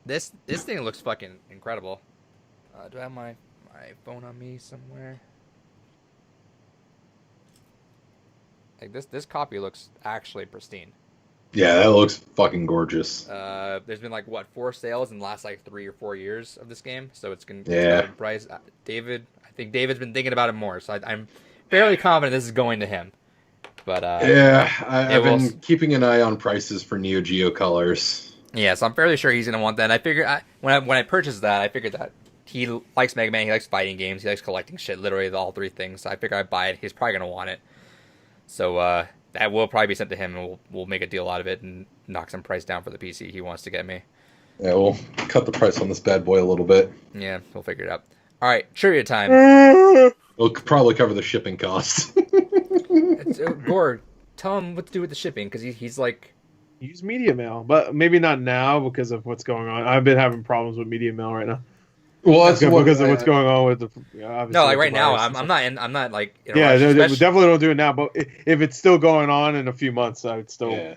This thing looks fucking incredible. Do I have my phone on me somewhere? Like this copy looks actually pristine. Yeah, that looks fucking gorgeous. There's been like 4 sales in the last 3 or 4 years of this game, so it's gonna Yeah. go in price. I think David's been thinking about it more, so I'm fairly confident this is going to him. But Yeah, I've will- been keeping an eye on prices for Neo Geo colors. yeah, so I'm fairly sure he's gonna want that. And I figured when I purchased that, I figured that he likes Mega Man, he likes fighting games, he likes collecting shit, literally all 3 things. So I figured I'd buy it. He's probably gonna want it. So that will probably be sent to him, and we'll make a deal out of it and knock some price down for the PC he wants to get me. Yeah, we'll cut the price on this bad boy a little bit. Yeah, we'll figure it out. All right, trivia time. We'll probably cover the shipping costs. Gore, tell him what to do with the shipping because he's like, Use Media Mail, but maybe not now because of what's going on. I've been having problems with Media Mail right now. Well, that's Because of what's going on with the. Obviously no, like with right the now, virus and I'm stuff. not like in a Yeah, rush, we especially- definitely don't do it now. But if it's still going on in a few months, I would still Yeah.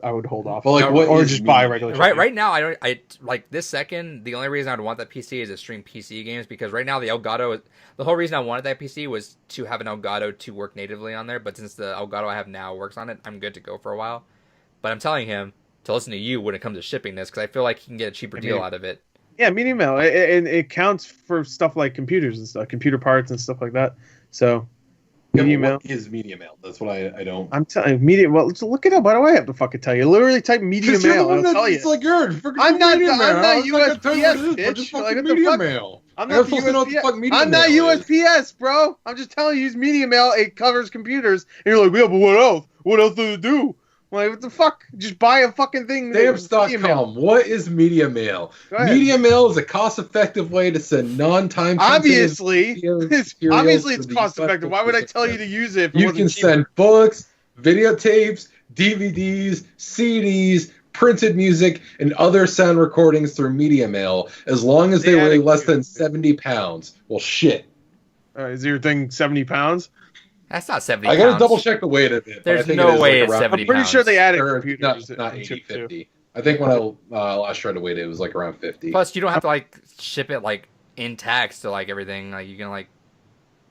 I would hold off. Well, like, what or is just buy Media regular. Mail? shipping. Right now, I like this second. The only reason I'd want that PC is to stream PC games because right now the Elgato. The whole reason I wanted that PC was to have an Elgato to work natively on there. But since the Elgato I have now works on it, I'm good to go for a while. But I'm telling him to listen to you when it comes to shipping this because I feel like he can get a cheaper deal out of it. Yeah, Media Mail, and it counts for stuff like computers and stuff, computer parts and stuff like that. So, Media Mail. What is Media Mail? That's what I don't. I'm telling you, Media. Well, just look it up. Why do I have to fucking tell you? Literally type Media Because you're the Mail. one And I'll that- tell you. It's like you're. I'm not I was gonna tell you what it USPS, is, but bitch. just Like, fucking what the Media fuck? Mail. I'm I not was supposed to know what the USPS. fuck Media I'm not Mail is. USPS, bro. I'm just telling you, use Media Mail. It covers computers. And you're like, yeah, but what else? What else does it do? I'm like, what the fuck? Just buy a fucking thing. Media Mail. Stamps.com. What is Media Mail? Go ahead. Media Mail is a cost-effective way to send non-time. Obviously, materials obviously to it's the cost effective. Why would I tell you to use it? If it You wasn't can cheaper? send books, videotapes, DVDs, CDs, printed music, and other sound recordings through media mail, as long as they weigh less than 70 pounds. Well, shit. Is your thing 70 pounds? That's not 70 I pounds. gotta double check the weight of it. There's I think no it is way like it's around, 70 I'm pretty pounds. sure they added or computers. not in 80, chip too. 50. I think when I last tried to weight it, it was like around 50. Plus, you don't have to like ship it like intact to like everything. Like you can like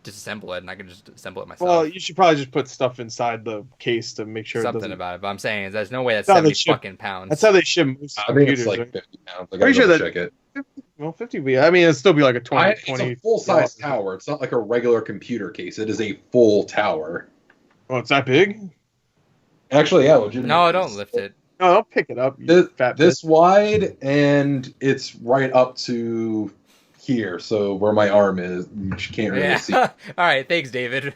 disassemble it, and I can just assemble it myself. Well, you should probably just put stuff inside the case to make sure Something it doesn't. about it. But I'm saying is there's no way that's That's how they 70 ship- fucking pounds. That's how they ship most I think computers. it's like right? 50 pounds. I Pretty sure gotta that- check it. Well, 50 would be. I mean, it'd still be like a 20. It's a full-size tower. It's not like a regular computer case. It is a full tower. Oh, it's that big? Actually, yeah, legitimately. No, don't lift it. No, I'll pick it up. You This, fat this wide, and it's right up to here, so where my arm is, you can't really Yeah. see. All right. Thanks, David.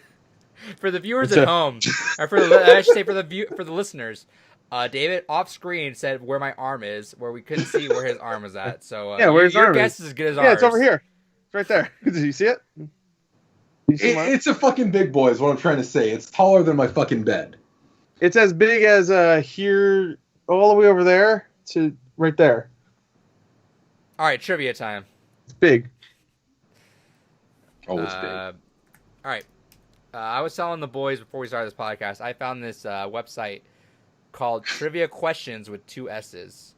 For the viewers It's at a- home, or for the, I should say for the listeners, David off screen said where my arm is, where we couldn't see where his arm was at. So Yeah, where his your arm guess is. is as good as ours. Yeah, it's over here. It's right there. Did you see it? You see mine? It's a fucking big boy, is what I'm trying to say. It's taller than my fucking bed. It's as big as here, all the way over there to right there. All right, trivia time. It's big. Always big. All right. I was telling the boys before we started this podcast, I found this website called Trivia Questions with 2 S's.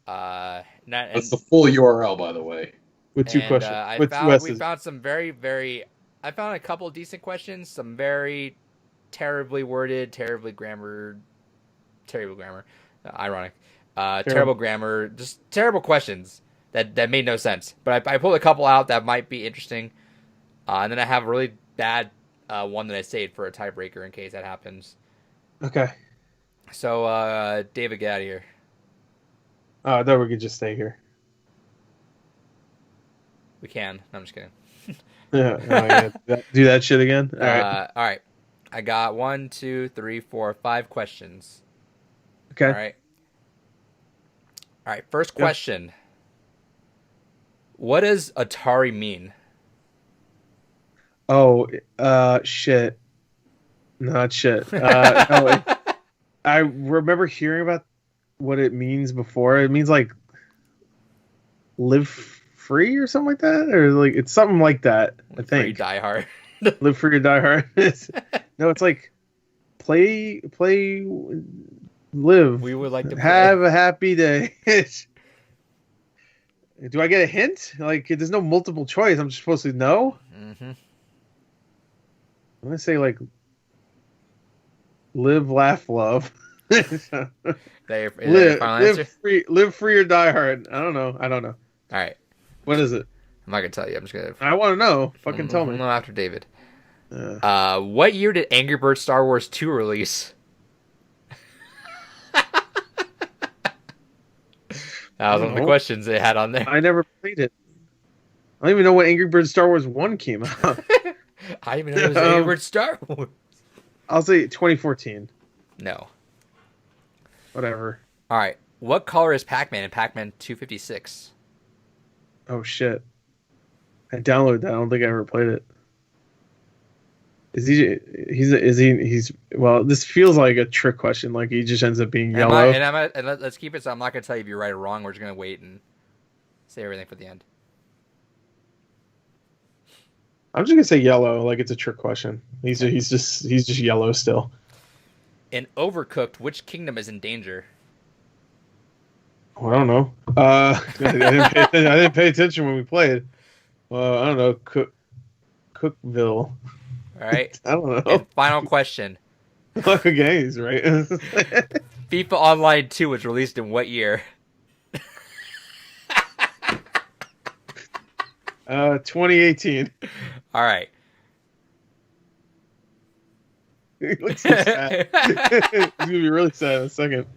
That's the full URL, by the way. With two questions. With two we S's. found some very. I found a couple of decent questions. Some very terribly worded, terrible grammar. Ironic. Terrible grammar. Just terrible questions that made no sense. But I pulled a couple out that might be interesting. And then I have a really bad one that I saved for a tiebreaker in case that happens. Okay. So, David, get out of here. Oh, I thought we could just stay here. We can. No, I'm just kidding. Yeah. Do that shit again? All right. All right. I got 1, 2, 3, 4, 5 questions. Okay. All right. All right. First question. What does Atari mean? Oh, shit. Not shit. No, I remember hearing about what it means before. It means like live free or something like that, or like it's something like that. I think. Free Die Hard. Live free or die hard. No, it's like play, live. We would like to have a happy day. Do I get a hint? Like, there's no multiple choice. I'm just supposed to know. Mm-hmm. I'm gonna say like live, laugh, love. Live free or die hard. I don't know. All right. What is it? I'm not gonna tell you. I'm just gonna. I want to know. Fucking tell me. No, after David. What year did Angry Birds Star Wars 2 release? That was one of the questions they had on there. I never played it. I don't even know when Angry Birds Star Wars 1 came out. I didn't even know it was Angry Birds Star Wars. I'll say 2014. No. Whatever. All right. What color is Pac-Man in Pac-Man 256? Oh shit! I downloaded that. I don't think I ever played it. Is he? He's. Well, this feels like a trick question. Like he just ends up being yellow. And let's keep it. So I'm not gonna tell you if you're right or wrong. We're just gonna wait and say everything for the end. I'm just gonna say yellow. Like it's a trick question. He's just yellow still. In Overcooked, which kingdom is in danger? Well, I don't know. I didn't pay attention when we played. I don't know. Cookville. All right. I don't know. And final question. Okay, he's right. FIFA Online 2 was released in what year? 2018. All right. He looks so sad. He's gonna be really sad in a second.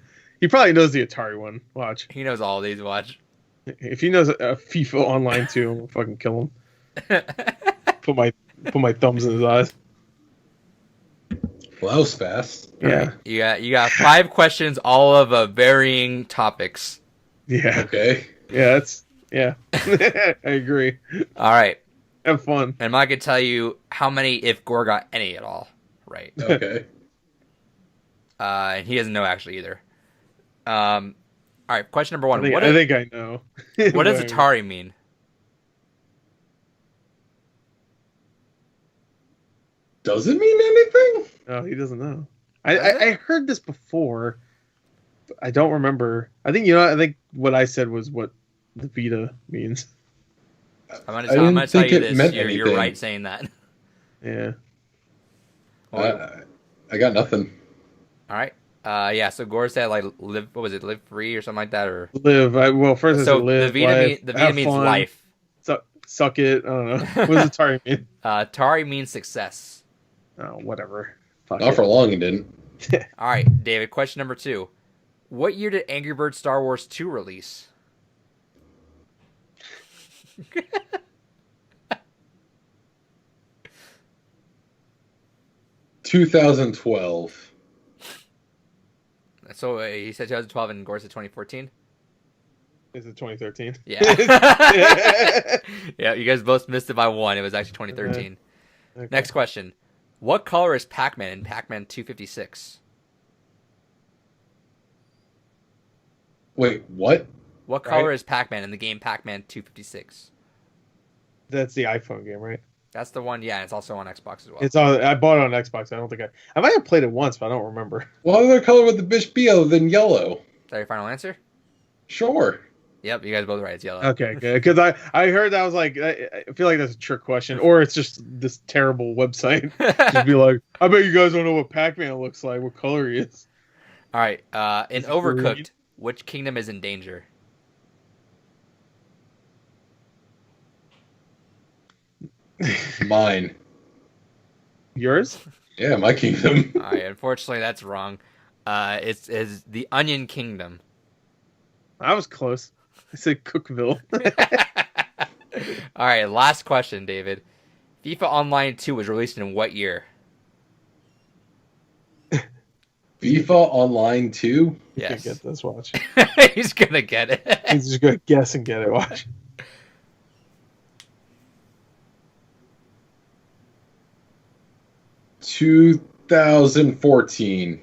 He probably knows the Atari one. Watch. He knows all these. Watch. If he knows FIFA Online 2, I'm gonna fucking kill him. Put my thumbs in his eyes. Well, that was fast. Yeah. You got 5 questions, all of varying topics. Yeah. Okay. Yeah. I agree. All right. Have fun. And I'm not gonna tell you how many if Gore got any at all. Right. Okay. And he doesn't know actually either. All right, question number one. I think I know. What does Atari mean? Does it mean anything? Oh, he doesn't know. I heard this before. But I don't remember. I think I think what I said was what the Vita means. I'm gonna tell you this. You're right saying that. Yeah. I got nothing. All right. Yeah. So Gore said like live. What was it? Live free or something like that, or live. First I said live. The Vita means fun, life. Suck it. I don't know. What does Atari mean? Atari means success. Oh, whatever. Fuck Not it. for long, it didn't. All right, David. Question number 2. What year did Angry Birds Star Wars 2 release? 2012. So he said 2012 and Gore said 2014? Is it 2013? Yeah. Yeah, you guys both missed it by 1. It was actually 2013. Okay. Next question. What color is Pac-Man in Pac-Man 256? Wait, what? What color is Pac-Man in the game Pac-Man 256? That's the iPhone game, right? That's the one, yeah, and it's also on Xbox as well. I bought it on Xbox. I don't think I might have played it once, but I don't remember. What other color would the bitch be other than yellow? Is that your final answer? Sure. Yep, you guys both right. It's yellow. Okay, good. Because I heard that, I was like, I feel like that's a trick question, or it's just this terrible website. Just be like, I bet you guys don't know what Pac-Man looks like, what color he is. All right. In Is it Overcooked, green? which kingdom is in danger? Mine. Yours? Yeah, my kingdom. All right. Unfortunately, that's wrong. It's the Onion Kingdom. I was close. I said Cookville. All right. Last question, David. FIFA Online 2 was released in what year? FIFA Online 2? Can't Yes. get this. Watch. He's gonna get it. He's just gonna guess and get it. Watch. Two 2014.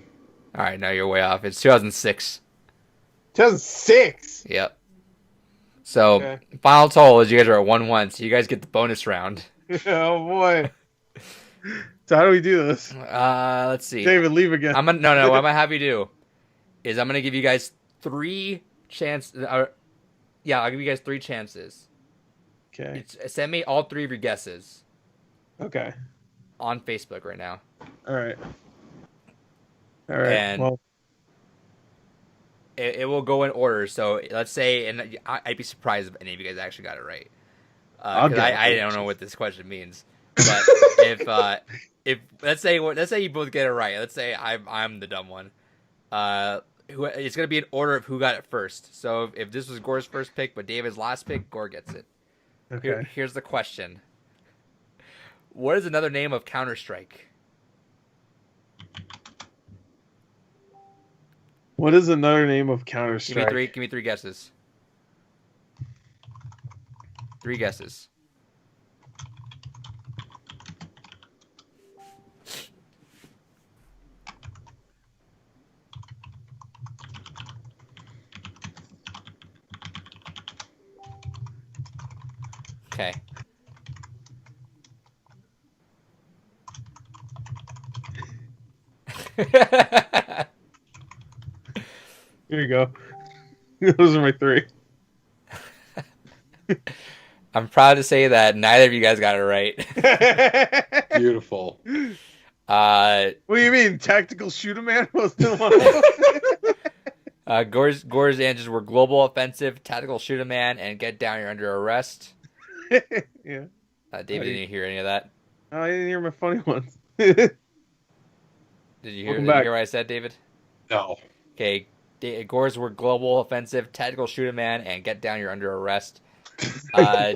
All right. Now you're way off. It's 2006. 2006. Yep. So Okay. final total is you guys are at 1-1. So you guys get the bonus round. Oh boy. So how do we do this? Let's see. David, leave again. What I'm gonna have you do is I'm gonna give you guys 3 chances. Yeah, I'll give you guys 3 chances. Okay. Send me all 3 of your guesses Okay. on Facebook right now. All right. All right. And- well, It will go in order. So let's say, and I'd be surprised if any of you guys actually got it right. I'll Because get it. I don't know what this question means. But if let's say you both get it right. Let's say I'm the dumb one. It's gonna be an order of who got it first. So if this was Gore's first pick, but David's last pick, Gore gets it. okay. Here's the question. What is another name of Counter-Strike? What is another name of Counter Give me Strike? 3 guesses. 3 guesses. Okay. Here you go. Those are my 3. I'm proud to say that neither of you guys got it right. Beautiful. What do you mean? Tactical shoot 'em man was the one. Gore's answers were global offensive, tactical shoot a man, and get down, you're under arrest. Yeah. David didn't hear any of that. Oh, I didn't hear my funny ones. Did you Welcome hear back. what I said, David? No. Okay. Gore's were global offensive, tactical shoot a man, and get down, you're under arrest.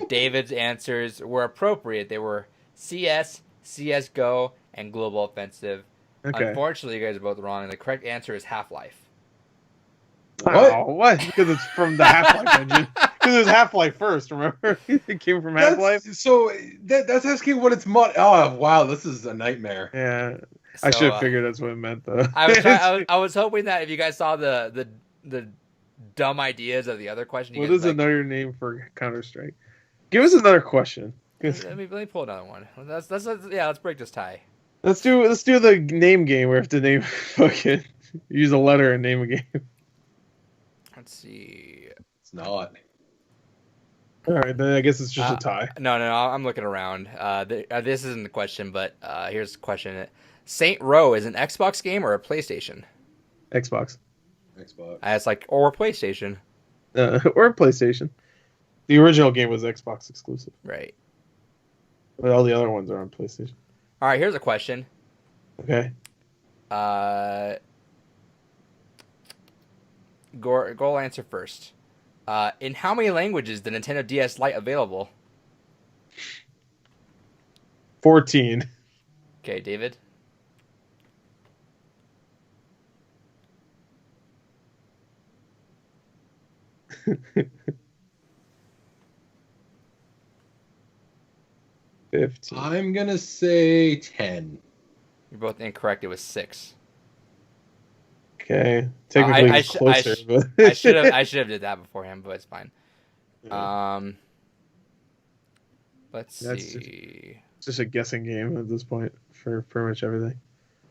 David's answers were appropriate. They were CS, CSGO, and global offensive. Okay. Unfortunately, you guys are both wrong, and the correct answer is Half-Life. What? Oh, what? Because it's from the Half-Life engine. Because it was Half-Life first, remember? It came from Half-Life. So that's asking what it's mod. Oh wow, this is a nightmare. Yeah. I So, should have figured that's what it meant, though. I was hoping that if you guys saw the dumb ideas of the other question, you What guys is like, another name for Counter-Strike? Give us another question. let me pull another one. Let's break this tie. Let's do the name game where we have to name fucking use a letter and name a game. Let's see. It's not. All right, then I guess it's just a tie. No, I'm looking around. This isn't the question, but here's the question. Saint Row is an Xbox game or a PlayStation? Xbox. It's like, or PlayStation. Or PlayStation. The original game was Xbox exclusive. Right. But all the other ones are on PlayStation. All right, here's a question. Okay. Gore will answer first. In how many languages is the Nintendo DS Lite available? 14. Okay, David. I'm gonna say 10. You're both incorrect. It was 6. Okay. Technically, it's closer. But I should have did that beforehand, but it's fine. Let's see. It's just a guessing game at this point for pretty much everything.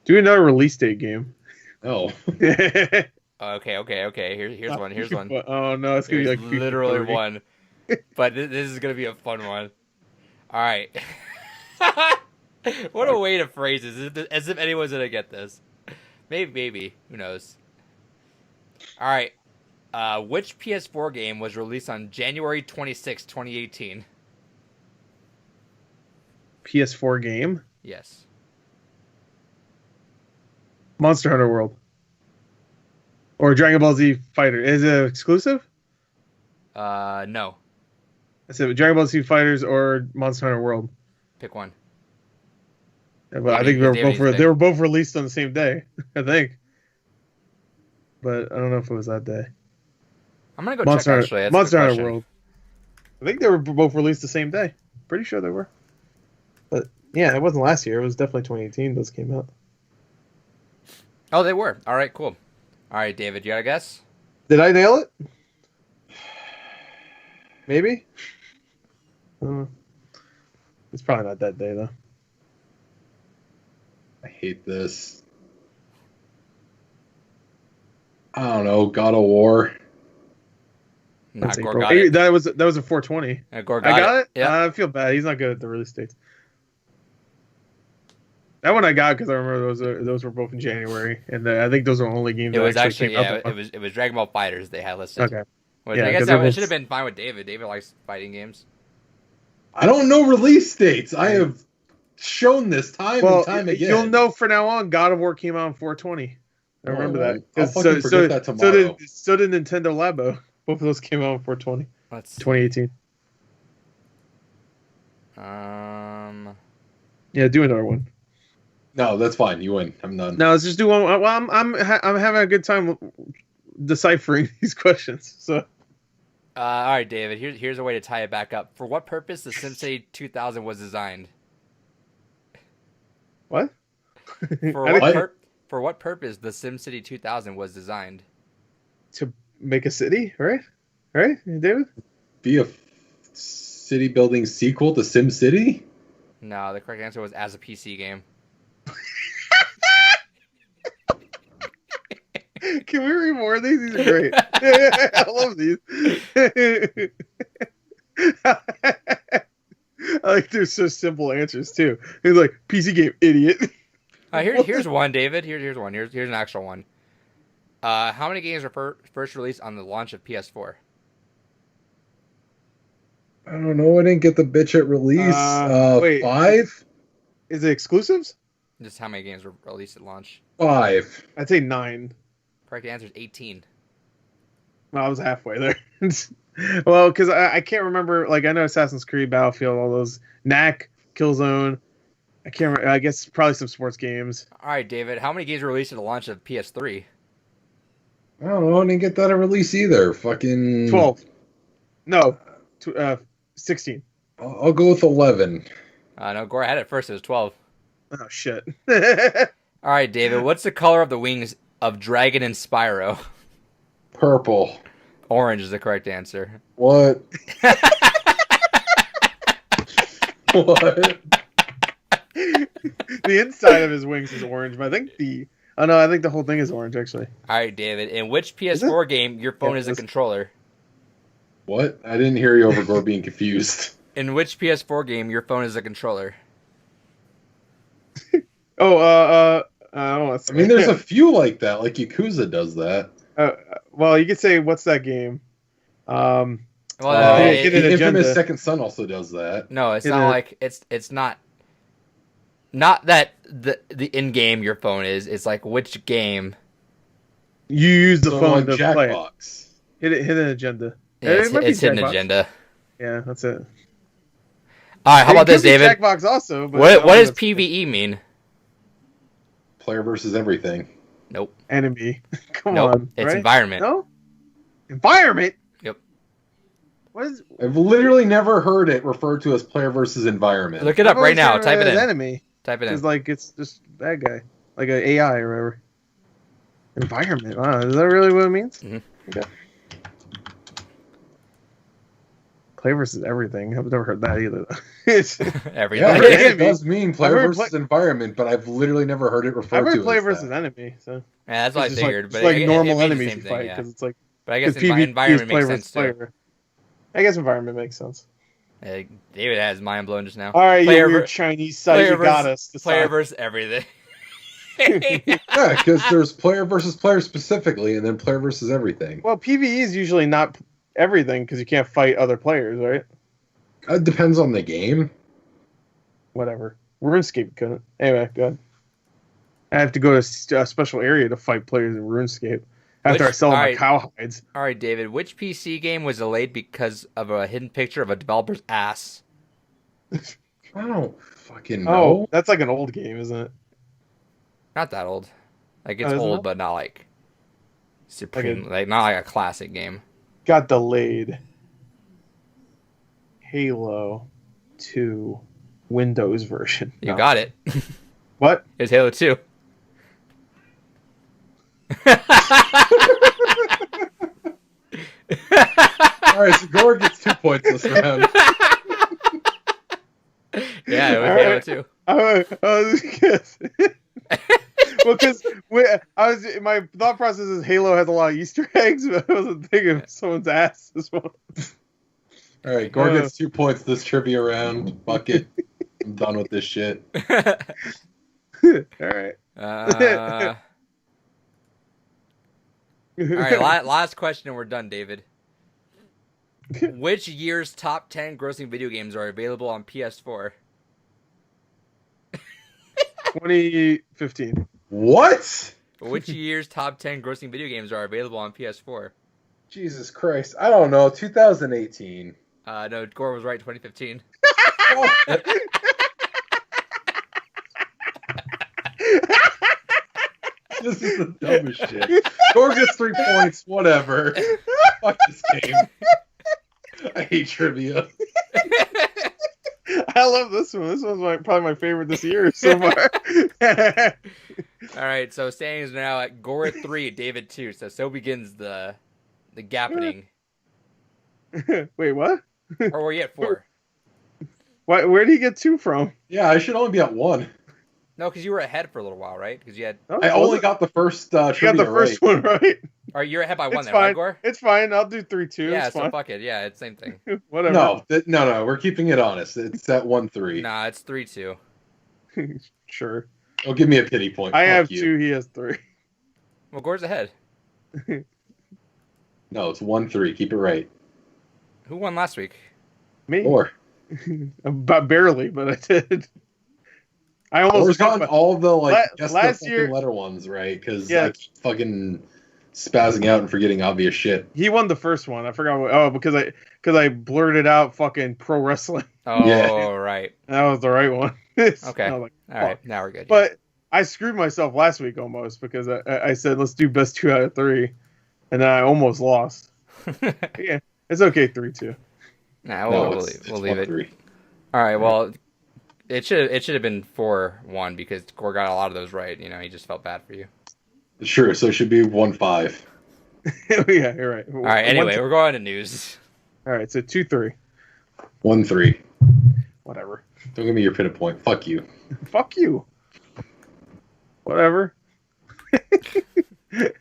Do another release date game. Oh. Okay. Here's one. Oh no, it's gonna be like literally one. But this is gonna be a fun one. All right. What a way to phrase this, as if anyone's gonna get this. Maybe. Who knows? All right. Which PS4 game was released on January 26, 2018? PS4 game? Yes. Monster Hunter World. Or Dragon Ball Z Fighter. Is it exclusive? No. I said Dragon Ball Z Fighters or Monster Hunter World. Pick one. Yeah, but I think they were both released on the same day. I think. But I don't know if it was that day. I'm gonna go check actually. That's Monster Hunter World. I think they were both released the same day. Pretty sure they were. But yeah, it wasn't last year. It was definitely 2018. Those came out. Oh, they were. All right, cool. All right, David, you got a guess? Did I nail it? Maybe. It's probably not that day though. I hate this. I don't know. God of War. Nah, Gore got it. That was a 420. Gore I got it. Yeah. I feel bad. He's not good at the release dates. That one I got because I remember those were both in January, and I think those are only games. It was that actually came out. it was Dragon Ball Fighters they had listed. Okay. Which Yeah, I guess 'cause that should have been fine with David. David likes fighting games. I don't know release dates. I have shown this time and time again. You'll know from now on. God of War came out on 420. I remember that. I'll fucking forget that tomorrow. So did Nintendo Labo. Both of those came out on 420. Let's see. 2018. Yeah, do another one. No, that's fine. You win. I'm done. No, let's just do one. Well, I'm having a good time deciphering these questions. So. All right, David. Here's a way to tie it back up. For what purpose the SimCity 2000 was designed? What? For what purpose the SimCity 2000 was designed? To make a city, right? Right, David? Be a city building sequel to SimCity? No, the correct answer was as a PC game. Can we read more of these? These are great. I love these. I like there's so simple answers too. He's like PC game, idiot. Here's one, David. Here's one. Here's an actual one. How many games were first released on the launch of PS4? I don't know. I didn't get the bitch at release. Wait, 5? Is it exclusives? Just how many games were released at launch? 5. I'd say 9. Correct answer is 18. Well, I was halfway there. Well, because I can't remember. Like I know Assassin's Creed, Battlefield, all those. Knack, Killzone. I can't remember. I guess probably some sports games. All right, David. How many games were released at the launch of PS3? I don't know. I didn't get that at release either. Fucking 12. No, 16. I'll go with 11. No, Gore had it first. It was 12. Oh shit. All All right, David. What's the color of the wings of Dragon and Spyro? Purple. Orange is the correct answer. What? What? The inside of his wings is orange, but I think the whole thing is orange actually. All right, David. In which PS4 game your phone is a controller? What? I didn't hear you over Gore being confused. In which PS4 game your phone is a controller? I don't want to say. I mean, there's a few like that. Like Yakuza does that. Well, you could say, what's that game? Well, Hidden Infamous Agenda. Second Son also does that. no, it's not like it's not that the in game your phone is. It's like which game. You use the So, phone like to play. Jackbox. Hidden Agenda. Yeah, It might be it's Hidden Jackbox. Agenda. Yeah, that's it. All right, how It about could this, be David? Jackbox also. But What does PVE mean? Player versus everything. Nope. Enemy. Come Nope. on. It's right? environment. No? Environment? Yep. What is... I've literally never heard it referred to as player versus environment. Look it up right now. Type it in. Enemy. Type it It's in. like, it's just bad guy. Like an AI or whatever. Environment. Wow, is that really what it means? Mhm. Okay. Play versus everything. I've never heard that either. It's, Everything. Yeah, Like it enemy. does mean player I've heard versus environment, but I've literally never heard it I've referred to heard as play that. versus enemy, so Yeah, that's what I it's just figured. like, But it's like it normal means the enemies same you thing, fight yeah. because it's like But I guess because PvP environment play makes versus sense too. player. I guess environment makes sense. David has mind blown just now. All right, Player you weird ver- Chinese site, player you got versus- us. Player versus everything. Yeah, because there's player versus player specifically, and then player versus everything. Well, PvE is usually not everything because you can't fight other players, right? It depends on the game. Whatever. RuneScape couldn't. Anyway, go ahead. I have to go to a special area to fight players in RuneScape after I sell my cow hides. All right, David. Which PC game was delayed because of a hidden picture of a developer's ass? I don't fucking know. Oh, that's like an old game, isn't it? Not that old. Like it's Oh, isn't old, it? but not like supreme. Like not like a classic game. Got delayed. Halo 2 Windows version. You No. got it. What? It's Halo 2. All right, so Gore gets 2 points this round. Yeah, it was All Halo right. 2. Well, because my thought process is Halo has a lot of Easter eggs, but I wasn't thinking of someone's ass as well. All right, Gore gets 2 points this trivia round. Fuck it. I'm done with this shit. All right. All right, last question and we're done, David. Which year's top 10 grossing video games are available on PS4? 2015. What? Which year's top 10 grossing video games are available on PS4? Jesus Christ. I don't know. 2018. No, Gore was right, 2015. This is the dumbest shit. Gore gets 3 points. Whatever. Fuck this game. I hate trivia. I love this one. This one's probably my favorite this year so far. All right, so standings now at Gore at 3, David 2. So begins the gappening. Wait, what? Or were you at 4? Where did he get 2 from? Yeah, I should only be at 1. No, because you were ahead for a little while, right? Because you had. Oh, I only got the first you trivia got the first right. one right. Or you're ahead by 1 It's then, right, fine. Gore? It's fine. I'll do 3-2. Yeah, It's so fine. fuck it. Yeah, it's the same thing. Whatever. No, we're keeping it honest. It's at 1-3. Nah, it's 3-2. Sure. Oh, give me a pity point. I Fuck have you. 2. He has 3. Well, Gore's ahead. No, it's 1-3. Keep it right. Who won last week? Me? Or But barely, but I did. I almost Gore's gotten all the guess the last fucking year- letter ones right because Yeah. I keep fucking spazzing out and forgetting obvious shit. He won the first one. I forgot what. Oh, because I blurted out fucking pro wrestling. Oh, Yeah. right. That was the right one. Okay. I was like, All right, fuck. now we're good. But I screwed myself last week almost because I said let's do best 2 out of 3, and then I almost lost. Yeah, it's okay 3-2. Nah, No, we'll it's leave it. 1-3. All right, well, It should have been 4-1 because Core got a lot of those right. You know, he just felt bad for you. Sure, so it should be 1-5. Yeah, you're right. All right. Anyway, we're going to news. All right, so 2-3. 1-3. Whatever. Don't give me your pin point. Fuck you. Fuck you. Whatever. I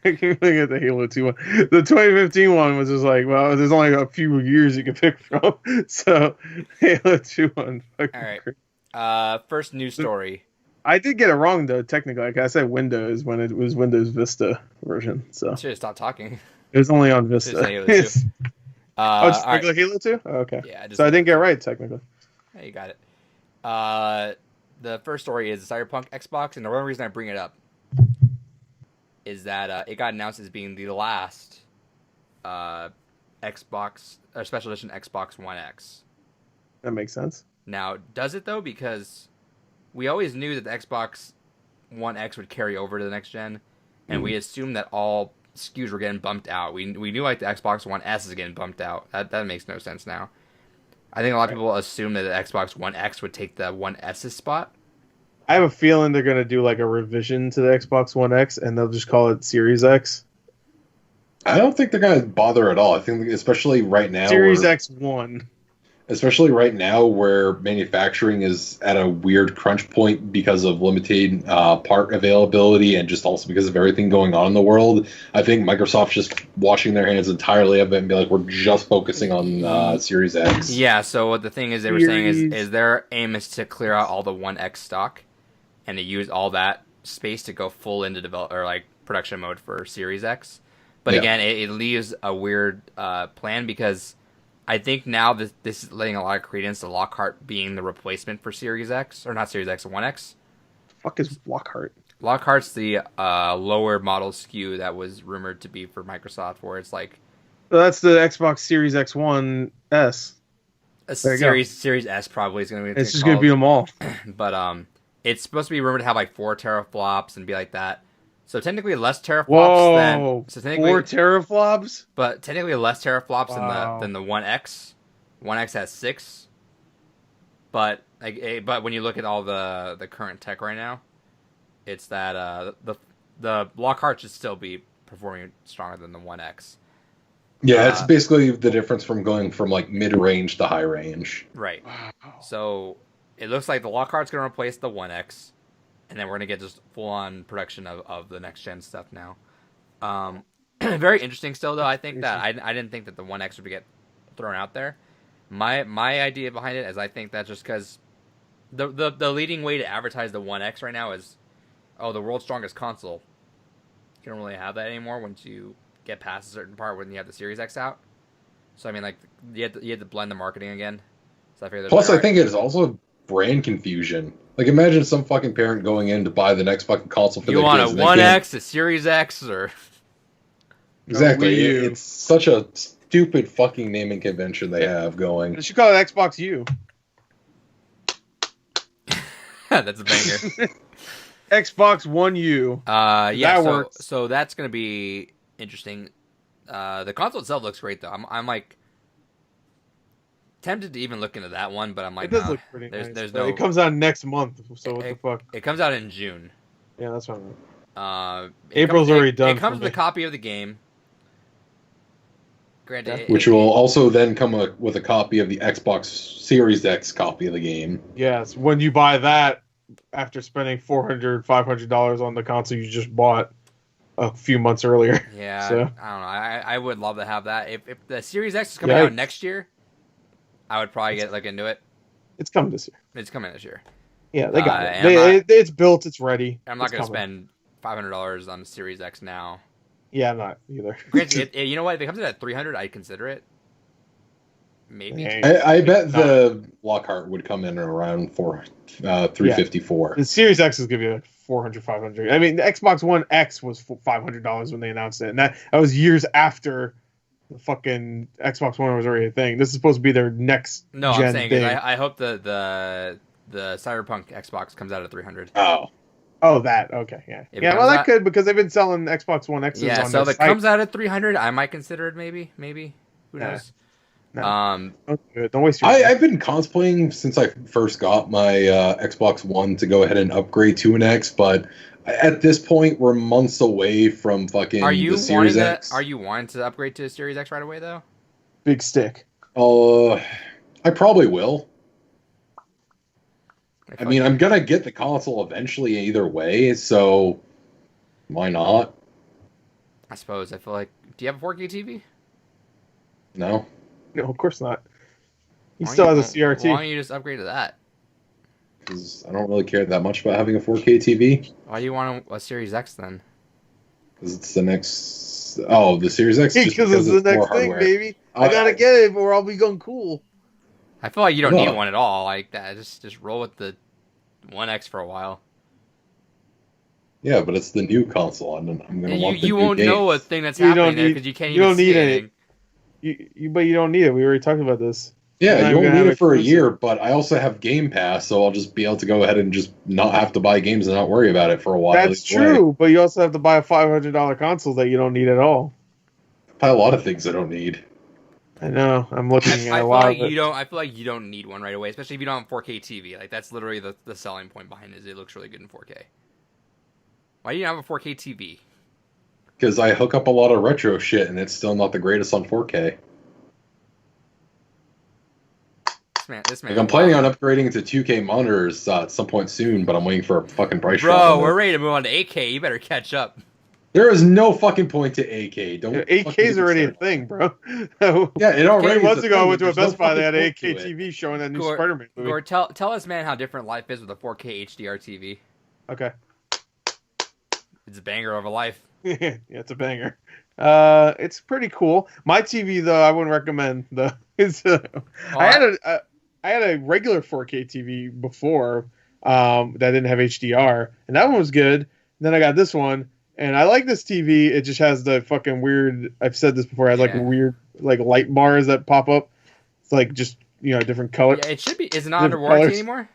can't think of the Halo 2 one. The 2015 one was just like, well, there's only a few years you can pick from. So, Halo 2 one. All right. First news story. I did get it wrong, though, technically. Like I said Windows when it was Windows Vista version. So Should have stopped talking. it was only on Vista. Halo 2. Oh, it's all regular Halo 2? Oh, okay. Yeah, so I didn't get it right, technically. Yeah, you got it. The first story is Cyberpunk Xbox, and the only reason I bring it up is that it got announced as being the last Xbox or special edition Xbox One X. That makes sense. Now, does it though? Because we always knew that the Xbox One X would carry over to the next gen, and we assumed that all SKUs were getting bumped out. We knew like the Xbox One S is getting bumped out. That makes no sense now. I think a lot of people assume that the Xbox One X would take the One S's spot. I have a feeling they're going to do like a revision to the Xbox One X, and they'll just call it Series X. I don't think they're going to bother at all. I think especially right now. Series X1. Especially right now where manufacturing is at a weird crunch point because of limited part availability and just also because of everything going on in the world. I think Microsoft's just washing their hands entirely of it and be like, we're just focusing on Series X. Yeah, so what the thing is they were saying is their aim is to clear out all the One X stock and to use all that space to go full into production mode for Series X. But again, it leaves a weird plan because I think now this is letting a lot of credence to Lockhart being the replacement for Series X, or not Series X, One X. The fuck is Lockhart? Lockhart's the lower model SKU that was rumored to be for Microsoft, where it's like... So that's the Xbox Series X1 S. Series S probably is going to be... It's just going to be them all. But it's supposed to be rumored to have like 4 teraflops and be like that. So technically less teraflops Whoa, than... 4 teraflops? But technically less teraflops than the One X. One X has 6. But when you look at all the current tech right now, it's that the Lockhart should still be performing stronger than the One X. Yeah, it's basically the difference from going from like mid-range to high-range. Right. So it looks like the Lockhart's going to replace the One X. And then we're going to get just full-on production of the next-gen stuff now. Very interesting still, though. I think that I didn't think that the One X would get thrown out there. My idea behind it is I think that just because the leading way to advertise the One X right now is, the world's strongest console. You don't really have that anymore once you get past a certain part when you have the Series X out. So, I mean, like, you have to blend the marketing again. So I think it is also brand confusion. Like, imagine some fucking parent going in to buy the next fucking console for their kids. You want a One X, a Series X, or... Exactly. It's such a stupid fucking naming convention they have going. They should call it Xbox U. That's a banger. Xbox One U. Yeah, that works. So that's going to be interesting. The console itself looks great, though. I'm like... tempted to even look into that one, but I'm like, it does look pretty nice. There's no. It comes out next month, so what the fuck? It comes out in June. Yeah, that's what I meant. April's already done. It comes with a copy of the game. Granted, which will also then come with a copy of the Xbox Series X copy of the game. Yes, when you buy that after spending $400-$500 on the console you just bought a few months earlier. Yeah, so. I don't know. I would love to have that. If the Series X is coming out next year, I would probably get into it. It's coming this year. It's coming this year. Yeah, they got it. It's built. It's ready. I'm not going to spend $500 on the Series X now. Yeah, I'm not either. Granted, you know what? If it comes in at $300, I'd consider it. Maybe. I bet the Lockhart would come in around $354. The Series X is going to be like $400, $500. I mean, the Xbox One X was $500 when they announced it, and that was years after the fucking Xbox One was already a thing. This is supposed to be their next gen I'm saying thing. I hope the Cyberpunk Xbox comes out at $300. Oh, that okay, yeah, yeah. Well, that could because they've been selling Xbox One X's. Yeah, on so if it site. comes out at $300, I might consider it. Maybe. Who knows? Um, Don't do it. Don't waste your I've been cosplaying since I first got my Xbox One to go ahead and upgrade to an X, but at this point, we're months away from fucking the Series X. Are you wanting to upgrade to Series X right away though? big stick. I probably will. I mean, like I'm gonna get the console eventually either way, so why not? I suppose. I feel like. Do you have a 4K TV? No. No, of course not. He Why still don't has a you- CRT. Why don't you just upgrade to that? Because I don't really care that much about having a 4K TV. Why do you want a Series X then? Because it's the next. Oh, the Series X. Just Because it's the more next thing, hardware. baby. I gotta get it, or I'll be going cool. I feel like you don't No. need one at all. Like that, just roll with the One X for a while. Yeah, but it's the new console, and I'm gonna want the You new won't games. know a thing that's You don't happening there need- because you can't you even don't see need any- anything. But you don't need it. We already talked about this. Yeah, I'm you won't gonna need have it for a exclusive. year, but I also have Game Pass, so I'll just be able to go ahead and just not have to buy games and not worry about it for a while. That's either way. true, but you also have to buy a $500 console that you don't need at all. Buy a lot of things I don't need. I know. I'm looking I at a feel lot like of it. you don't. I feel like you don't need one right away, especially if you don't have a 4K TV. Like that's literally the selling point behind it. Is it looks really good in 4K. Why do you not have a 4K TV? Because I hook up a lot of retro shit, and it's still not the greatest on 4K. This man. Like, I'm planning on upgrading to 2K monitors at some point soon, but I'm waiting for a fucking price drop. Bro, on we're it. ready to move on to 8K. You better catch up. There is no fucking point to 8K. Don't. 8K is already a thing, bro. Yeah, it already. 3 months is a ago, I thing, went to a there's no Best Buy. They fucking had an point 8K to it. TV showing that new Gore, Spider-Man movie. Gore, tell us, man, how different life is with a 4K HDR TV. Okay. It's a banger of a life. Yeah, it's a banger. It's pretty cool. My TV though, I wouldn't recommend though. I had a regular 4K TV before that didn't have HDR, and that one was good. And then I got this one, and I like this TV. It just has the fucking weird. I've said this before. It has like Yeah. weird like light bars that pop up. It's like just different color. Yeah, it should be. Is it not under Different warranty colors. anymore?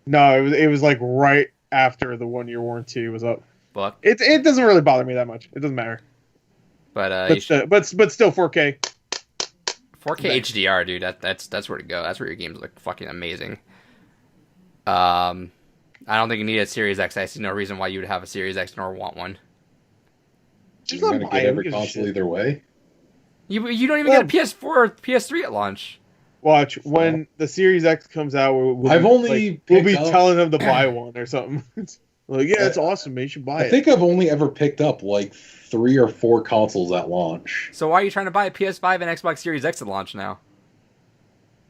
No, it was like right after the 1 year warranty was up. But It doesn't really bother me that much. It doesn't matter. But still 4K. 4K HDR, dude. That's where to go. That's where your games look fucking amazing. I don't think you need a Series X. I see no reason why you would have a Series X nor want one. Just You're not gonna buy get it. every Who gives a console shit? either way. You don't even Well- get a PS4 or PS3 at launch. Watch when the Series X comes out. I've only we'll be picked up- telling them to buy one or something. Like, yeah, it's awesome, man. You should buy I it. think I've only ever picked up like 3 or 4 consoles at launch. So why are you trying to buy a PS5 and Xbox Series X at launch now?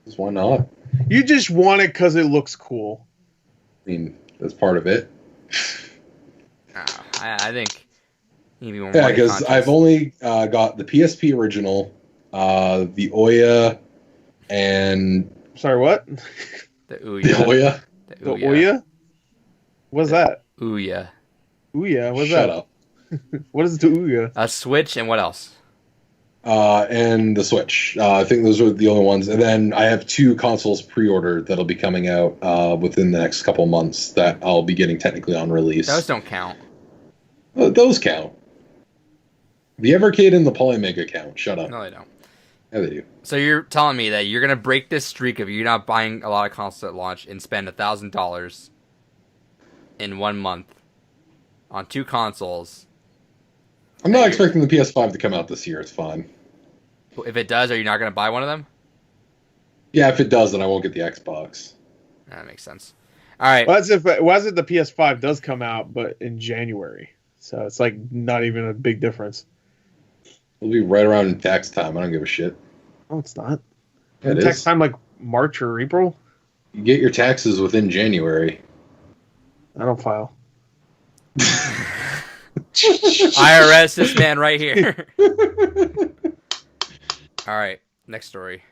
Just why not? You just want it because it looks cool. I mean, that's part of it. I think you need to be more Yeah, money because conscious. I've only got the PSP original, the Ouya, and the Sorry, what? the Ouya. Ouya. The The Ouya? What's that? Ouya. Ouya? What's Shut that? up. What is the Ouya? A Switch and what else? And the Switch. I think those are the only ones. And then I have 2 consoles pre-ordered that'll be coming out within the next couple months that I'll be getting technically on release. Those don't count. Those count. The Evercade and the Polymega count. Shut up. No, they don't. Yeah, they do. So you're telling me that you're gonna break this streak of you not buying a lot of consoles at launch and spend $1,000 in 1 month on 2 consoles? I'm not expecting the PS5 to come out this year. It's fine. If it does, are you not gonna buy one of them? Yeah, if it does, then I won't get the Xbox. That makes sense. All right. Well, that's if the PS5 does come out, but in January. So it's like not even a big difference. It'll be right around tax time. I don't give a shit. Oh, it's not. Yeah, it Tax is. time like March or April. You get your taxes within January. I don't file. IRS, this man right here. All right. Next story.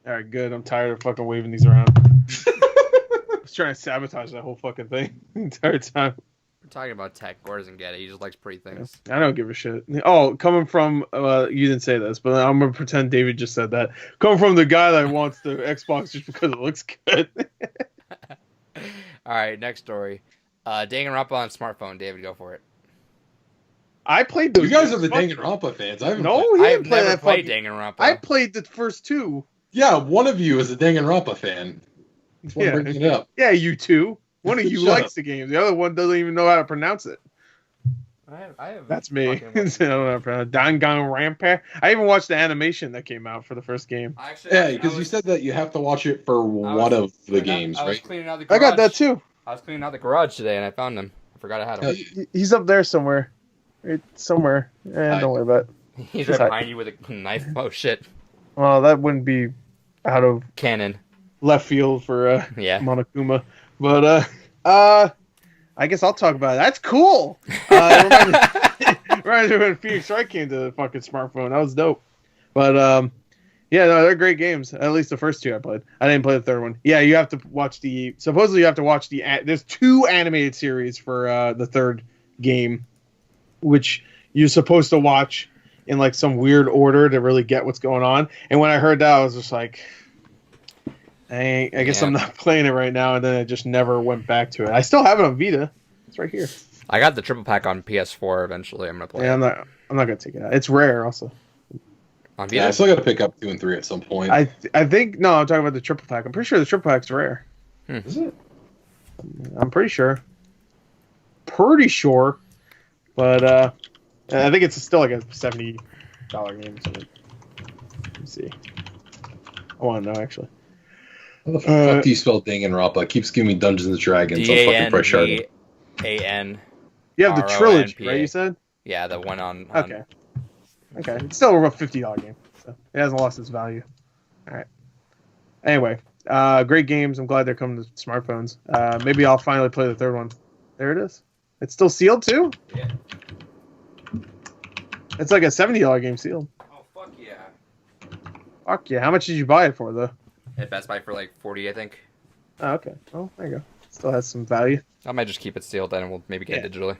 All right, good. I'm tired of fucking waving these around. I was trying to sabotage that whole fucking thing the entire time. We're talking about tech. Gore doesn't get it. He just likes pretty things. I don't give a shit. Oh, coming from you didn't say this, but I'm gonna pretend David just said that. Coming from the guy that wants the Xbox just because it looks good. All right. Next story. Danganronpa on smartphone. David, go for it. I played those. You guys are the Fuck. Danganronpa fans. I haven't No, played. he I've didn't play never that played fucking. Danganronpa. I played the first two. Yeah, one of you is a Danganronpa fan. That's why I'm bringing it up. Yeah, you two. One of you Shut likes up. the games. The other one doesn't even know how to pronounce it. I have That's me. I fucking- don't know how to pronounce it. Danganronpa. I even watched the animation that came out for the first game. Yeah, because you said that you have to watch it for one of the games, I was right? cleaning out the garage. I got that too. I was cleaning out the garage today and I found him. I forgot I had him. He's up there somewhere. Right somewhere. Don't worry about it. He's right behind you with a knife. Oh shit. Well, that wouldn't be out of Cannon. left field for Yeah. Monokuma. But I guess I'll talk about it. That's cool. It reminds me when Phoenix Wright came to the fucking smartphone. That was dope. But yeah, no, they're great games. At least the first two I played. I didn't play the third one. Yeah, you have to watch supposedly you have to watch there's 2 animated series for the third game, which you're supposed to watch in like some weird order to really get what's going on. And when I heard that, I was just like, I guess Yeah. I'm not playing it right now. And then I just never went back to it. I still have it on Vita. It's right here. I got the triple pack on PS4 eventually. I'm gonna play Yeah, it. I'm not gonna take it out. It's rare also. On Yeah, I Vita? still got to pick up 2 and 3 at some point. I think no, I'm talking about the triple pack. I'm pretty sure the triple pack's rare. Is it? I'm pretty sure. But I think it's still like a $70 game. So let me see. I want to know actually. How the fuck do you spell Danganronpa? It keeps giving me Dungeons and Dragons. So I'm fucking press charting. DANGAN. You have the trilogy, RONPA. right? You said. Yeah, the one on. Okay. Okay. It's still a $50 game, so it hasn't lost its value. All right. Anyway, great games. I'm glad they're coming to smartphones. Maybe I'll finally play the third one. There it is. It's still sealed too. Yeah. It's like a $70 game sealed. Oh fuck yeah. Fuck yeah! How much did you buy it for though? At Best Buy for like 40, I think. Oh, okay. Well, there you go. Still has some value. I might just keep it sealed then and we'll maybe get it digitally.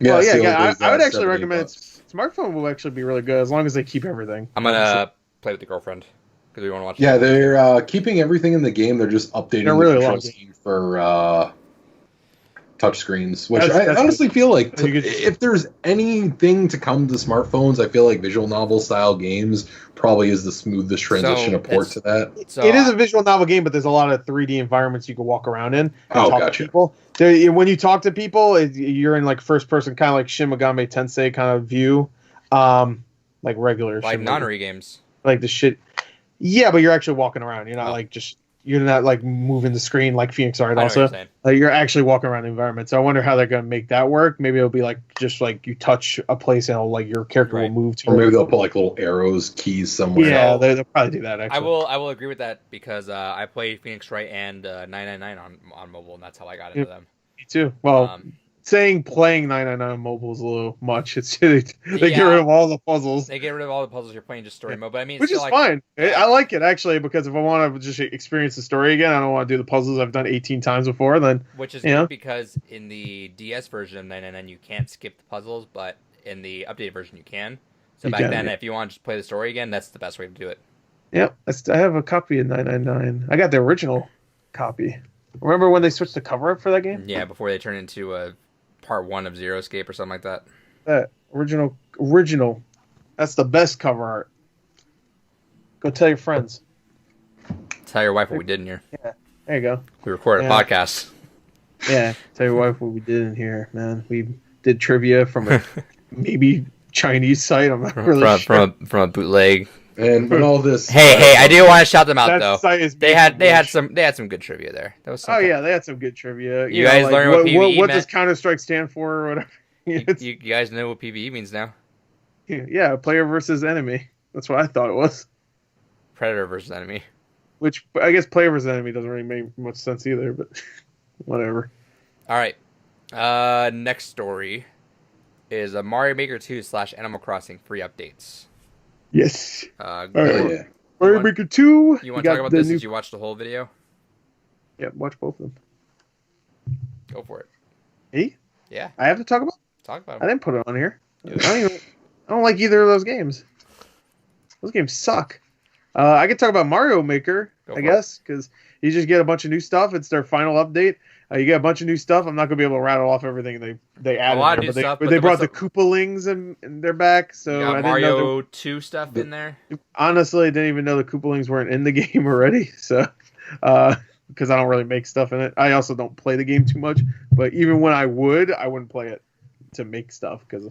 Well, yeah, sealed yeah, is, I would actually 70 recommend bucks. smartphone will actually be really good as long as they keep everything. I'm gonna play with the girlfriend because we want to watch. Yeah, it. they're keeping everything in the game. They're just updating They're really the control long. scheme for touch screens, which That's I honestly feel like You could- if there's anything to come to smartphones, I feel like visual novel style games probably is the smoothest transition So, of port it's- to that. So It is a visual novel game, but there's a lot of 3D environments you can walk around in and Oh, talk gotcha. to people. When you talk to people, you're in like first person, kind of like Shin Megami Tensei kind of view, like regular like Shin Megami- non-re games. like the shit. Yeah, but you're actually walking around. You're not Oh. like just you're not like moving the screen like Phoenix Wright. I know what Also, you're saying. you're actually walking around the environment. So I wonder how they're gonna make that work. Maybe it'll be like just like you touch a place and it'll, like your character Right. will move to. Or maybe it. they'll put like little arrows, keys somewhere. Yeah, So- they'll probably do that. Actually, I will agree with that because I play Phoenix Wright and 999 on mobile and that's how I got into them. Me too. Well, Um, saying playing 999 on mobile is a little much. It's they get Yeah. rid of all the puzzles, They get rid of all the puzzles you're playing just story mode, but I mean, it's which is still like, fine. I like it actually because if I want to just experience the story again, I don't want to do the puzzles I've done 18 times before. Then which is Yeah. good because in the DS version of 999 you can't skip the puzzles, but in the updated version you can. So You back can, then, yeah. if you want to just play the story again, that's the best way to do it. yeah, I have a copy of 999. I got the original copy. Remember when they switched the cover up for that game? Yeah, before they turn into a part 1 of Zero Escape or something like that. That original. That's the best cover art. Go tell your friends. Tell your wife what we did in here. There you go. We recorded Yeah. a podcast. Yeah, tell your wife what we did in here, man. We did trivia from a maybe Chinese site. I'm not really sure. From a bootleg. And when all this, Hey, I do want to shout them out That though. site is They had some. some good trivia there. That was Oh some yeah, they had some good trivia. You guys know, learn what PvE what meant? does Counter Strike stand for or whatever? It's- you guys know what PvE means now. yeah, player versus enemy. That's what I thought it was. Predator versus enemy. Which I guess player versus enemy doesn't really make much sense either, but whatever. All right. Next story is a Mario Maker 2 / Animal Crossing free updates. Yes. All All right. oh, yeah. Mario want- Maker 2. You want to talk about this since you watched the whole video? Yeah, watch both of them. Go for it. Me? Yeah, I have to talk about talk about I it. didn't put it on here. I don't like either of those games. Those games suck. I could talk about Mario Maker, Go I for guess, because you just get a bunch of new stuff. It's their final update. You get a bunch of new stuff. I'm not gonna be able to rattle off everything they added. lot of there, new but stuff, they, but they there brought was the Koopalings and they're back. So You I got didn't Mario 2 stuff in there. honestly, I didn't even know the Koopalings weren't in the game already. So, because I don't really make stuff in it. I also don't play the game too much. But even when I wouldn't play it to make stuff because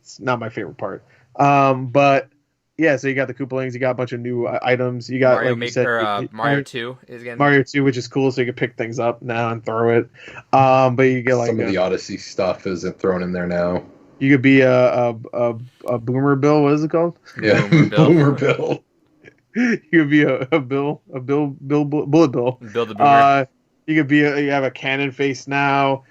it's not my favorite part. But yeah, so you got the Koopalings, you got a bunch of new items. You got Mario like you said, Mario 2 is again. Mario 2, which is cool, so you can pick things up now and throw it. But you get like some of the Odyssey stuff isn't thrown in there now. You could be a boomer bill. What is it called? Yeah, Boomer Bill. You could be a bullet bill. Build the boomer. You could be you have a cannon face now.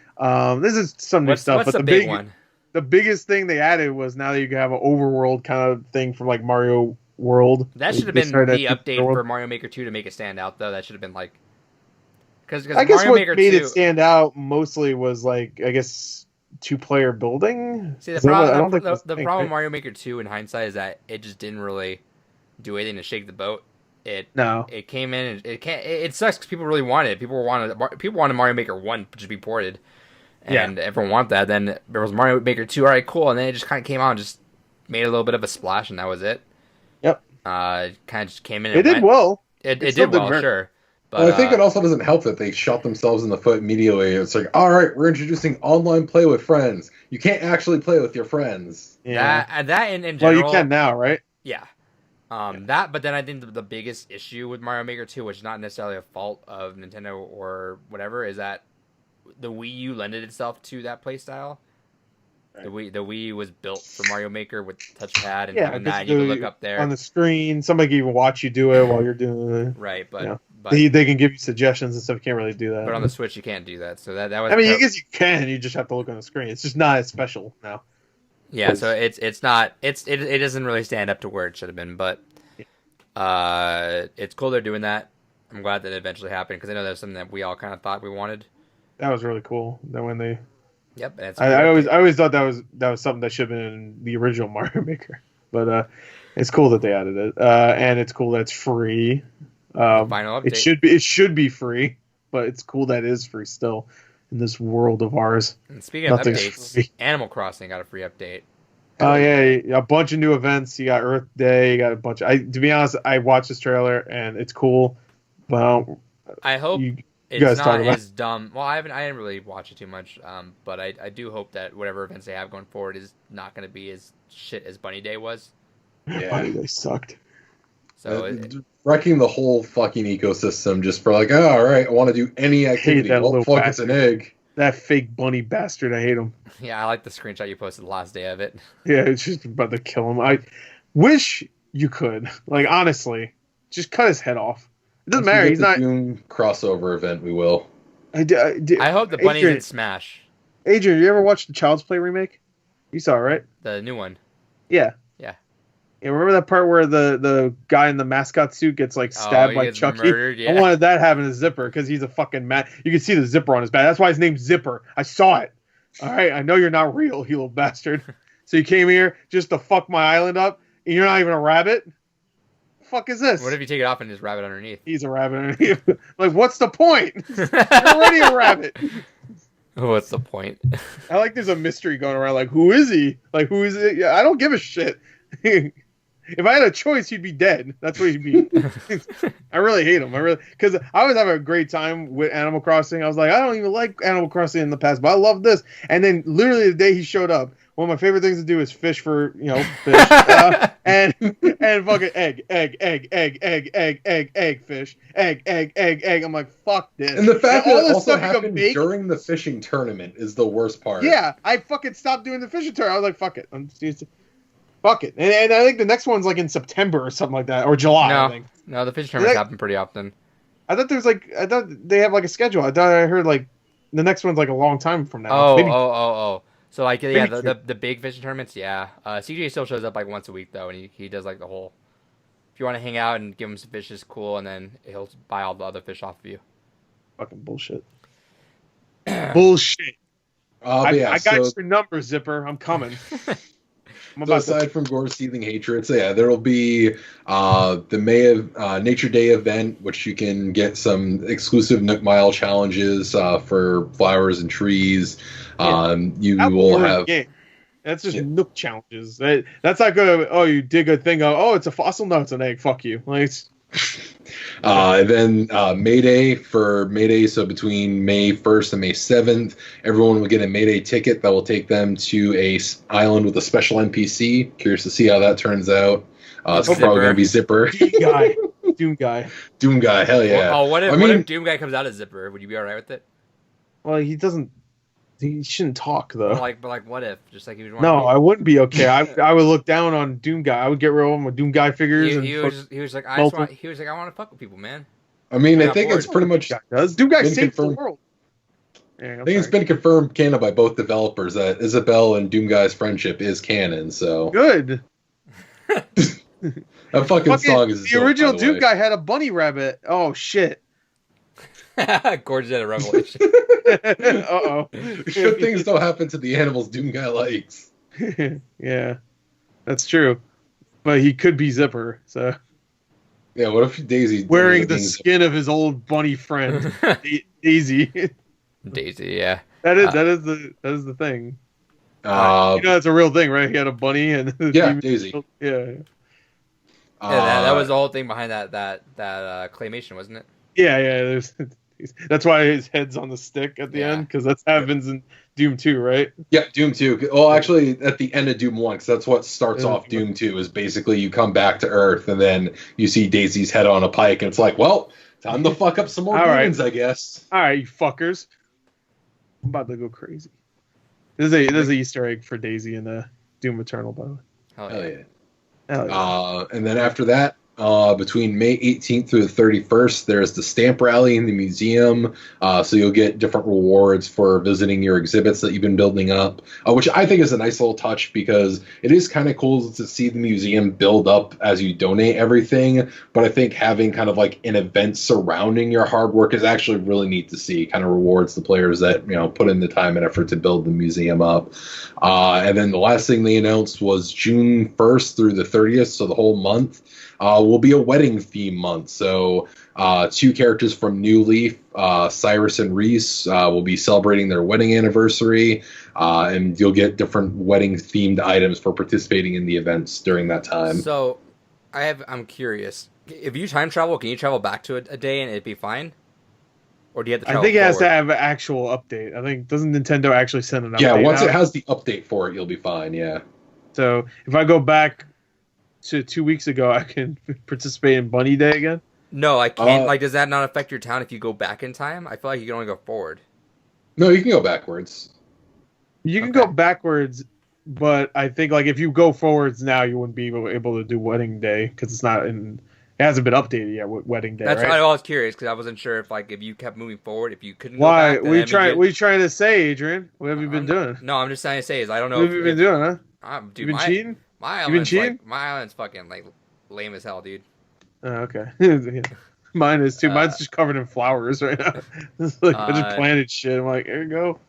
This is some new stuff. What's But the big one? The biggest thing they added was now that you can have an overworld kind of thing from like Mario World. That should have been the update for Mario Maker 2 to make it stand out, though. That should have been like, because I guess Mario what Maker made 2, it stand out mostly was like I guess 2-player building. See, the problem with Mario Maker 2 in hindsight is that it just didn't really do anything to shake the boat. It came in and it sucks because people really wanted it. People wanted Mario Maker 1 to be ported. And everyone wanted that. Then there was Mario Maker 2. All right, cool. And then it just kind of came out and just made a little bit of a splash, and that was it. Yep. It kind of just came in. It did well. It did well, sure. But well, I think it also doesn't help that they shot themselves in the foot immediately. It's like, all right, we're introducing online play with friends. You can't actually play with your friends. Yeah. That in general. Well, you can now, right? Yeah. But then I think the biggest issue with Mario Maker 2, which is not necessarily a fault of Nintendo or whatever, is that the Wii U lended itself to that playstyle. Right. The Wii was built for Mario Maker with touchpad and having that. You can look up there on the screen. Somebody can even watch you do it while you're doing it. Right, but, you know, but they can give you suggestions and stuff. You can't really do that. But on the Switch, you can't do that. So that was. I mean, I guess you can. You just have to look on the screen. It's just not as special now. Yeah, so it doesn't really stand up to where it should have been, but it's cool they're doing that. I'm glad that it eventually happened because I know that's something that we all kind of thought we wanted. That was really cool. That when they. Yep. I always thought that was something that should have been in the original Mario Maker, but it's cool that they added it, and it's cool that it's free. Final update. It should be free, but it's cool that it is free still in this world of ours. And speaking of updates, free. Animal Crossing got a free update. Oh yeah, a bunch of new events. You got Earth Day. You got a bunch. To be honest, I watched this trailer and it's cool, but I hope. It's not as dumb. Well, I didn't really watch it too much, but I do hope that whatever events they have going forward is not going to be as shit as Bunny Day was. Yeah, Bunny Day sucked. So wrecking the whole fucking ecosystem just for like, oh, all right, I want to do any activity. Well, fuck, it's an egg. That fake bunny bastard, I hate him. Yeah, I like the screenshot you posted the last day of it. Yeah, it's just about to kill him. I wish you could, like, honestly, just cut his head off. It doesn't matter. He's not. Crossover event. We will. I hope the bunny's in Smash. Adrian, you ever watched the Child's Play remake? You saw it, right? The new one. Yeah. Yeah. Yeah. Remember that part where the guy in the mascot suit gets like stabbed by Chucky? Murdered, yeah. I wanted that happen to Zipper because he's a fucking You can see the zipper on his back. That's why his name's Zipper. I saw it. All right. I know you're not real, you little bastard. So you came here just to fuck my island up, and you're not even a rabbit. Fuck is this? What if you take it off and just rabbit underneath? He's a rabbit underneath. Like, what's the point? You're already a rabbit. What's the point? I like there's a mystery going around. Like, who is he? Like, who is it? Yeah, I don't give a shit. If I had a choice, he'd be dead. That's what he'd be. I really hate him. Because I was having a great time with Animal Crossing. I was like, I don't even like Animal Crossing in the past, but I love this. And then literally the day he showed up, one of my favorite things to do is fish for, fish. And fucking egg, fish, egg. I'm like, fuck this. And the fact that it also happened during the fishing tournament is the worst part. Yeah, I fucking stopped doing the fishing tournament. I was like, fuck it. Fuck it. And I think the next one's like in September or something like that, or July, I think. No, the fishing tournaments happen pretty often. I thought they have like a schedule. I thought I heard like the next one's like a long time from now. Oh. So like the big fishing tournaments, yeah. CJ still shows up like once a week though, and he does like the whole. If you want to hang out and give him some fish, is cool, and then he'll buy all the other fish off of you. Fucking bullshit. Bullshit. I got your number, Zipper. I'm coming. So aside from gore seething hatred, so yeah, there'll be the May of Nature Day event, which you can get some exclusive Nook Mile challenges for flowers and trees. You will have. That's just Nook challenges. That's like you dig a thing. It's a fossil. No, it's an egg. Fuck you. Like, and then May Day for May Day. So between May 1st and May 7th, everyone will get a May Day ticket that will take them to a island with a special NPC. Curious to see how that turns out. It's probably going to be Zipper. Doom guy. Doom guy. Hell yeah. What if Doom guy comes out as Zipper? Would you be alright with it? Well, he doesn't. He shouldn't talk though. But what if? Just like he was. No, I wouldn't be okay. I would look down on Doom guy. I would get rid of him with Doom guy figures. He was like, I want to fuck with people, man. I mean, I think it's pretty much Doom guy saves the world. Yeah, I think it's been confirmed canon by both developers that Isabel and Doom guy's friendship is canon. So good. That fucking song is the original Doom guy had a bunny rabbit. Oh shit. Gorgeous at a revelation. Uh-oh. Good things don't happen to the animals Doom guy likes. Yeah, that's true. But he could be Zipper, so. Yeah, what if Daisy wearing the skin of his old bunny friend, Daisy? Daisy, yeah. That is the thing. It's a real thing, right? He had a bunny and Daisy. Yeah. That was the whole thing behind that claymation, wasn't it? Yeah. That's why his head's on the stick at the end, because that happens in Doom 2, right? Yeah, Doom 2. Well, actually, at the end of Doom 1, because that's what starts off Doom 2, is basically you come back to Earth, and then you see Daisy's head on a pike, and it's like, well, time to fuck up some more demons, I guess. All right, you fuckers. I'm about to go crazy. There's an Easter egg for Daisy in Doom Eternal, by the way. Hell yeah. And then after that, between May 18th through the 31st, there's the stamp rally in the museum. So you'll get different rewards for visiting your exhibits that you've been building up, which I think is a nice little touch because it is kind of cool to see the museum build up as you donate everything. But I think having kind of like an event surrounding your hard work is actually really neat to see. Kind of rewards the players that, put in the time and effort to build the museum up. And then the last thing they announced was June 1st through the 30th, so the whole month. Will be a wedding theme month. So 2 characters from New Leaf, Cyrus and Reese, will be celebrating their wedding anniversary, and you'll get different wedding themed items for participating in the events during that time. So I'm curious. If you time travel, can you travel back to a day and it'd be fine? Or do you have to travel I think it has forward? to have an actual update. I think, doesn't Nintendo actually send an update? Yeah, once it has the update for it, you'll be fine, yeah. So if I go back to 2 weeks ago, I can participate in Bunny Day again? No, I can't. Does that not affect your town if you go back in time? I feel like you can only go forward. No, you can go backwards. You can go backwards, but I think if you go forwards now, you wouldn't be able to do Wedding Day because it hasn't been updated yet with Wedding Day. That's right? why I was curious because I wasn't sure if you kept moving forward, if you couldn't. Why? Go back, what are you trying to say, Adrian? What have you been doing? No, I'm just trying to say is I don't know. What have you been doing, huh? Dude, you been cheating? My island's fucking lame as hell, dude. Oh, okay. Mine is too. Mine's just covered in flowers right now. I just planted shit. I'm like, here you go.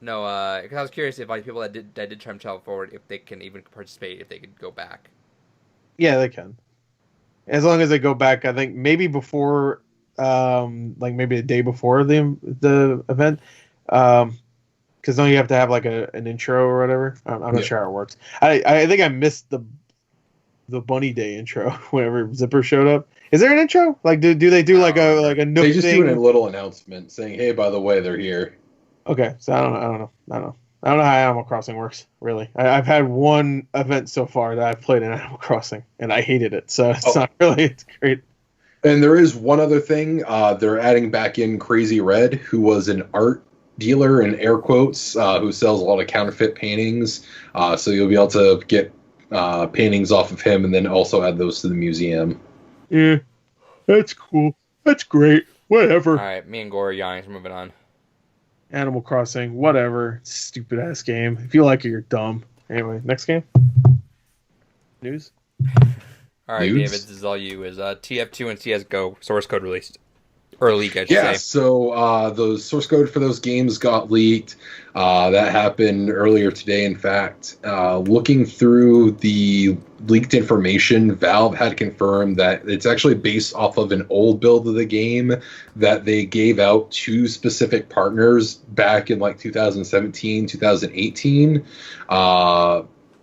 No, because I was curious if people that did time travel forward, if they can even participate, if they could go back. Yeah, they can. As long as they go back, I think maybe before, maybe a day before the event. Because don't you have to have an intro or whatever? I'm not sure how it works. I think I missed the Bunny Day intro whenever Zipper showed up. Is there an intro? Do they do a Nook They just thing? do a little announcement saying, "Hey, by the way, they're here." Okay, so I don't know how Animal Crossing works. Really, I've had one event so far that I've played in Animal Crossing, and I hated it. So it's not really. It's great. And there is one other thing. They're adding back in Crazy Red, who was an art dealer in air quotes, who sells a lot of counterfeit paintings. So you'll be able to get paintings off of him and then also add those to the museum. Yeah, that's cool. That's great. Whatever. All right, me and Gore are yawning, so moving on. Animal Crossing, whatever. Stupid ass game. If you like it, you're dumb. Anyway, next game. News. All right, David, this is all you. Is TF2 and CS GO source code released? Or leak, I should Yeah, say. so the source code for those games got leaked. That happened earlier today, in fact. Looking through the leaked information, Valve had confirmed that it's actually based off of an old build of the game that they gave out to specific partners back in like 2017, 2018.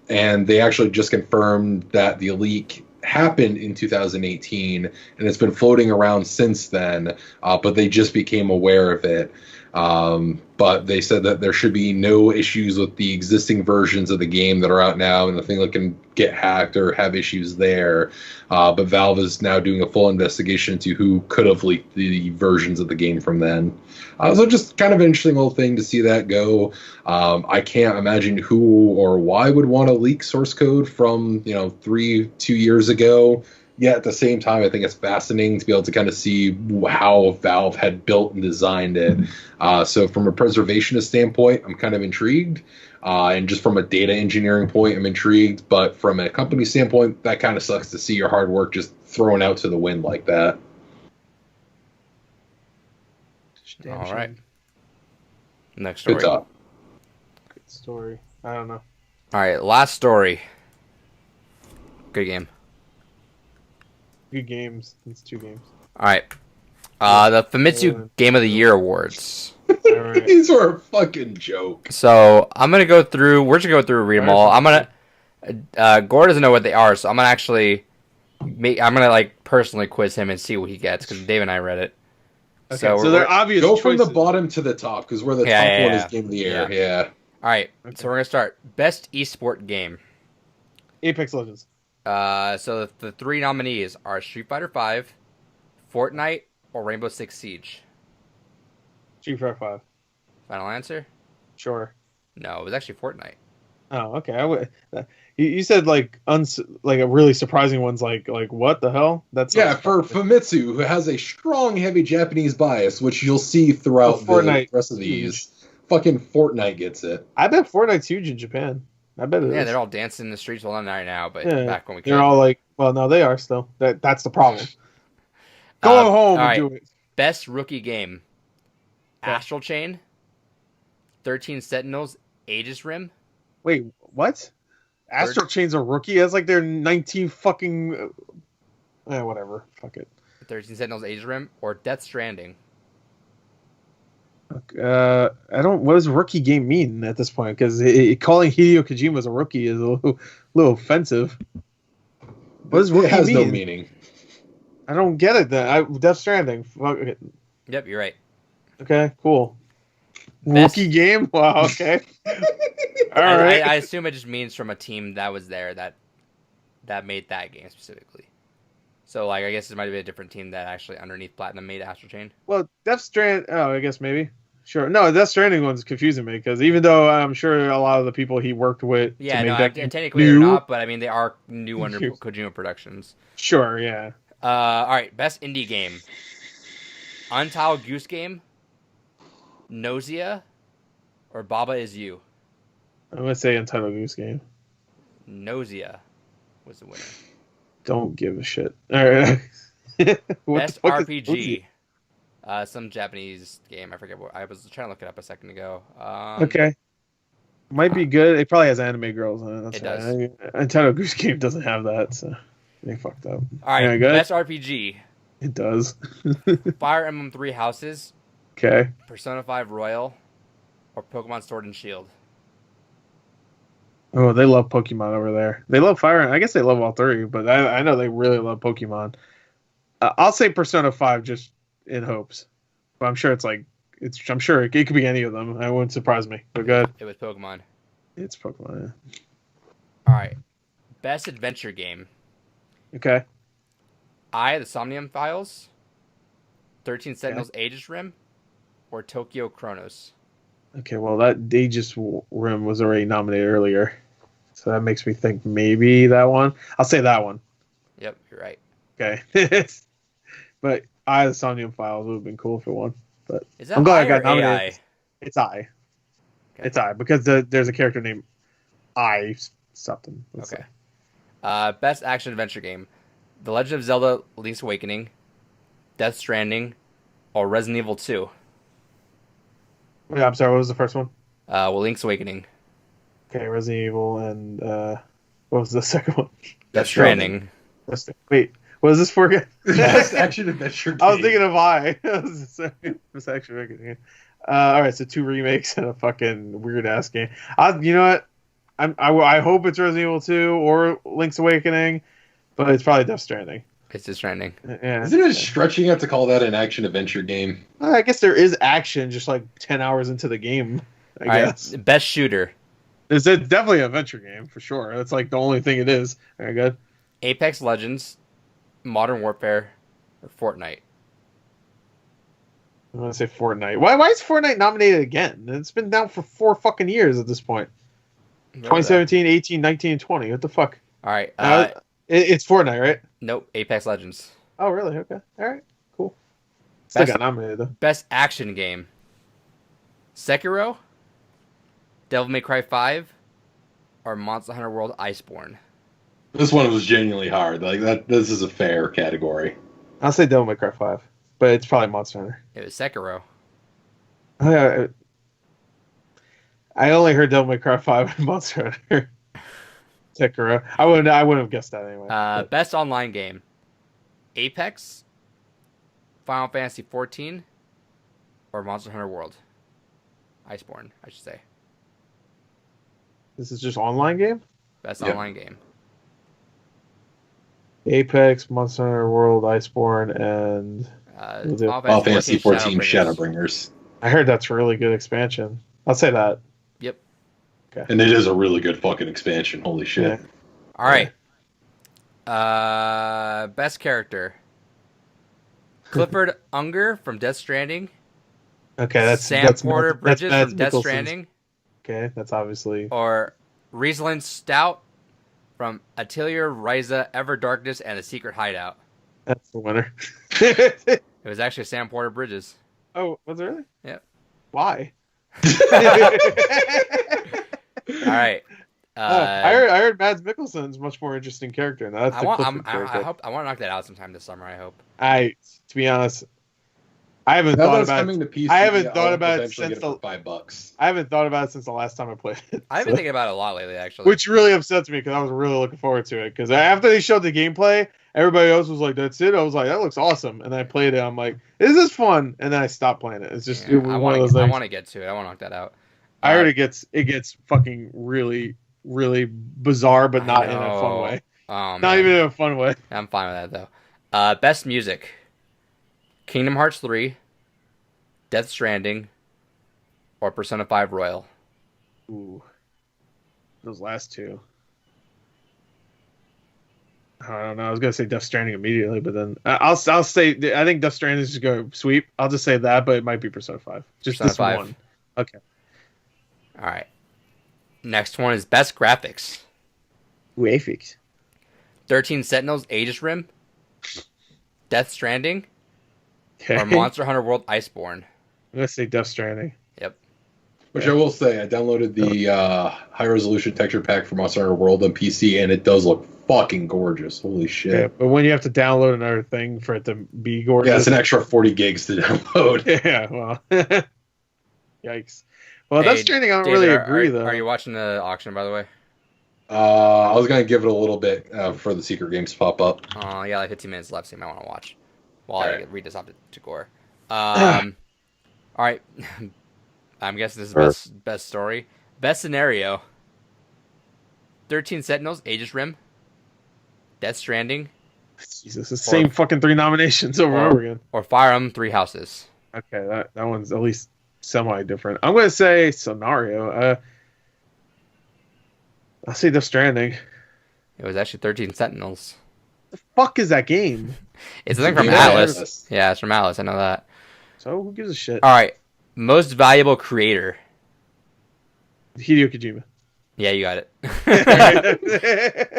And they actually just confirmed that the leak happened in 2018, and it's been floating around since then, but they just became aware of it. But they said that there should be no issues with the existing versions of the game that are out now, and nothing that can get hacked or have issues there. But Valve is now doing a full investigation into who could have leaked the versions of the game from then. So just kind of an interesting little thing to see that go. I can't imagine who or why would want to leak source code from 2 years ago. Yet at the same time, I think it's fascinating to be able to kind of see how Valve had built and designed it. So from a preservationist standpoint, I'm kind of intrigued. And just from a data engineering point, I'm intrigued. But from a company standpoint, that kind of sucks to see your hard work just thrown out to the wind like that. Damn All shame. right. Next story. Good talk. Good story. I don't know. All right, last story. Good game. Good games. It's 2 games. All right. The Famitsu Game of the Year awards. All right. These were a fucking joke. So I'm gonna go through. We're just gonna go through and read them all. I'm gonna. Gore doesn't know what they are, so I'm gonna actually. I'm gonna like personally quiz him and see what he gets because Dave and I read it. Okay, So so they're obvious. Go from the choices. bottom to the top, because where the top one is Game of the Year. Yeah. All right. Okay. So we're gonna start best esport game. Apex Legends. So the 3 nominees are Street Fighter V, Fortnite, or Rainbow Six Siege. Street Fighter 5. Final answer? Sure. No, it was actually Fortnite. Oh, okay. You said like a really surprising one's like what the hell? That's For Famitsu, who has a strong, heavy Japanese bias, which you'll see throughout the rest of these. Fucking Fortnite gets it. I bet Fortnite's huge in Japan. I bet it is. Yeah, they're all dancing in the streets. Well, not right now, but Yeah, back when we they're could. all like, well, no, they are still. That's the problem. Go home and do it. Best rookie game. Okay. Astral Chain, 13 Sentinels, Aegis Rim. Wait, what? Astral Chain's a rookie? That's like they're 19 fucking. Whatever. Fuck it. 13 Sentinels, Aegis Rim, or Death Stranding. I don't. What does rookie game mean at this point? Because calling Hideo Kojima a rookie is a little offensive. What does rookie It has mean? no meaning. I don't get it. Then Death Stranding. Fuck it. Yep, you're right. Okay, cool. Best- Rookie game. Wow. Okay. All I, right. I assume it just means from a team that was there that made that game specifically. So, like, I guess it might have been a different team that actually underneath Platinum made Astral Chain. Well, Death Strand. Oh, I guess maybe. Sure. No, Death Stranding one's confusing me because even though I'm sure a lot of the people he worked with, Yeah, to no, make that technically they're not, but I mean they are new under Kojima Productions. Sure. Yeah. All right, best indie game: Untitled Goose Game, Nausea, or Baba Is You. I'm gonna say Untitled Goose Game. Nausea was the winner. Don't give a shit. All right. What Best the fuck is RPG. Some Japanese game. I forget what. I was trying to look it up a second ago. Okay. Might be good. It probably has anime girls in it. That's It right. does. Untitled Goose Game doesn't have that, so they fucked up. All right, Yeah, good. best RPG. It does. Fire Emblem 3 Houses, Okay. Persona 5 Royal, or Pokemon Sword and Shield. Oh, they love Pokemon over there. They love Fire. I guess they love all 3, but I know they really love Pokemon. I'll say Persona 5 just in hopes, but I'm sure I'm sure it could be any of them. It wouldn't surprise me. But good. It was Pokemon. It's Pokemon. All right, best adventure game. Yeah. Okay. The Somnium Files, 13 Sentinels Aegis Rim, or Tokyo Chronos. Okay. Well, that Aegis Rim was already nominated earlier, so that makes me think maybe that one. I'll say that one. Yep, you're right. Okay. But the Somnium Files would have been cool if it won. But Is that I'm glad I I got or nominated. AI? It's I. Okay. It's I because there's a character named I something. Let's Okay. say. Best action adventure game: The Legend of Zelda: Link's Awakening, Death Stranding, or Resident Evil 2? Yeah, I'm sorry. What was the first one? Well, Link's Awakening. Okay, Resident Evil, and what was the second one? Death Stranding. Wait, what is this for again? Best action adventure game. I was thinking of I. This actually making it. All right, so 2 remakes and a fucking weird ass game. You know what? I hope it's Resident Evil 2 or Link's Awakening, but it's probably Death Stranding. It's Death Stranding. Yeah. Isn't it stretching out to call that an action adventure game? I guess there is action, just like 10 hours into the game. I guess. Right, best shooter. It's definitely an adventure game for sure. That's like the only thing it is. All right, good. Apex Legends, Modern Warfare, or Fortnite. I'm gonna say Fortnite. Why is Fortnite nominated again? It's been down for 4 fucking years at this point. 2017, 18, 19, and 20. What the fuck? All right. It's Fortnite, right? Nope. Apex Legends. Oh, really? Okay. All right. Cool. Still got nominated though. Best action game. Sekiro, Devil May Cry 5, or Monster Hunter World Iceborne. This one was genuinely hard. Like that. This is a fair category. I'll say Devil May Cry 5, but it's probably Monster Hunter. It was Sekiro. I only heard Devil May Cry 5 and Monster Hunter. Sekiro. I wouldn't have guessed that anyway. Best online game. Apex, Final Fantasy 14, or Monster Hunter World. Iceborne, I should say. This is just online game? Best online game. Apex, Monster Hunter World, Iceborne, and Final Fantasy 14 Shadowbringers. I heard that's a really good expansion. I'll say that. Yep. Okay. And it is a really good fucking expansion. Holy shit. Yeah. All right. Best character. Clifford Unger from Death Stranding. Okay, that's Sam Porter Bridges from Death Stranding. Okay, that's obviously. Or Riesling Stout from Atelier Ryza, Ever Darkness, and The Secret Hideout. That's the winner. It was actually Sam Porter Bridges. Oh, was it really? Yep. Why? All right. I heard Mads Mikkelsen's much more interesting character. Now, that's I want to knock that out sometime this summer. I hope. To be honest, I haven't Now thought that it's about coming to PC, I haven't I'll thought about it eventually since get it for $5. I haven't thought about it since the last time I played it. I've been thinking about it a lot lately, actually. Which really upsets me because I was really looking forward to it. Because after they showed the gameplay, everybody else was like, "That's it." I was like, "That looks awesome," and then I played it. I'm like, "This is fun," and then I stopped playing it. It's just one of those things. I want to get to it. I want to knock that out. I heard it gets fucking really, really bizarre, but not in a fun way. Oh, not even in a fun way. I'm fine with that though. Best music: Kingdom Hearts 3, Death Stranding, or Persona 5 Royal. Ooh, those last two. I don't know. I was gonna say Death Stranding immediately, but then I'll say I think Death Stranding is just go sweep. I'll just say that, but it might be Persona 5. Just Persona this 5. one. Okay. All right. Next one is best graphics: Graphics. 13 Sentinels, Aegis Rim, Death Stranding, Okay. or Monster Hunter World Iceborne. I'm gonna say Death Stranding. Yep. Which I will say, I downloaded the high resolution texture pack for Monster Hunter World on PC, and it does look fucking gorgeous. Holy shit! Okay, but when you have to download another thing for it to be gorgeous, Yeah, it's an extra 40 gigs to download. Yeah, well, yikes. Well, Death Stranding, I don't really agree though. Are you watching the auction, by the way? I was gonna give it a little bit for the secret games to pop up. Yeah, like 15 minutes left, so you might want to watch while I read this off to Gore. All right. I'm guessing this is best story. Best scenario: 13 Sentinels, Aegis Rim, Death Stranding. Jesus, the same fucking 3 nominations over and over again. Or Fire Emblem Three Houses. Okay, that one's at least semi-different. I'm going to say scenario. I'll say Death Stranding. It was actually 13 Sentinels. The fuck is that game? It's something from Atlas. Yeah, it's from Atlas. I know that. So who gives a shit? All right. Most valuable creator. Hideo Kojima. Yeah, you got it.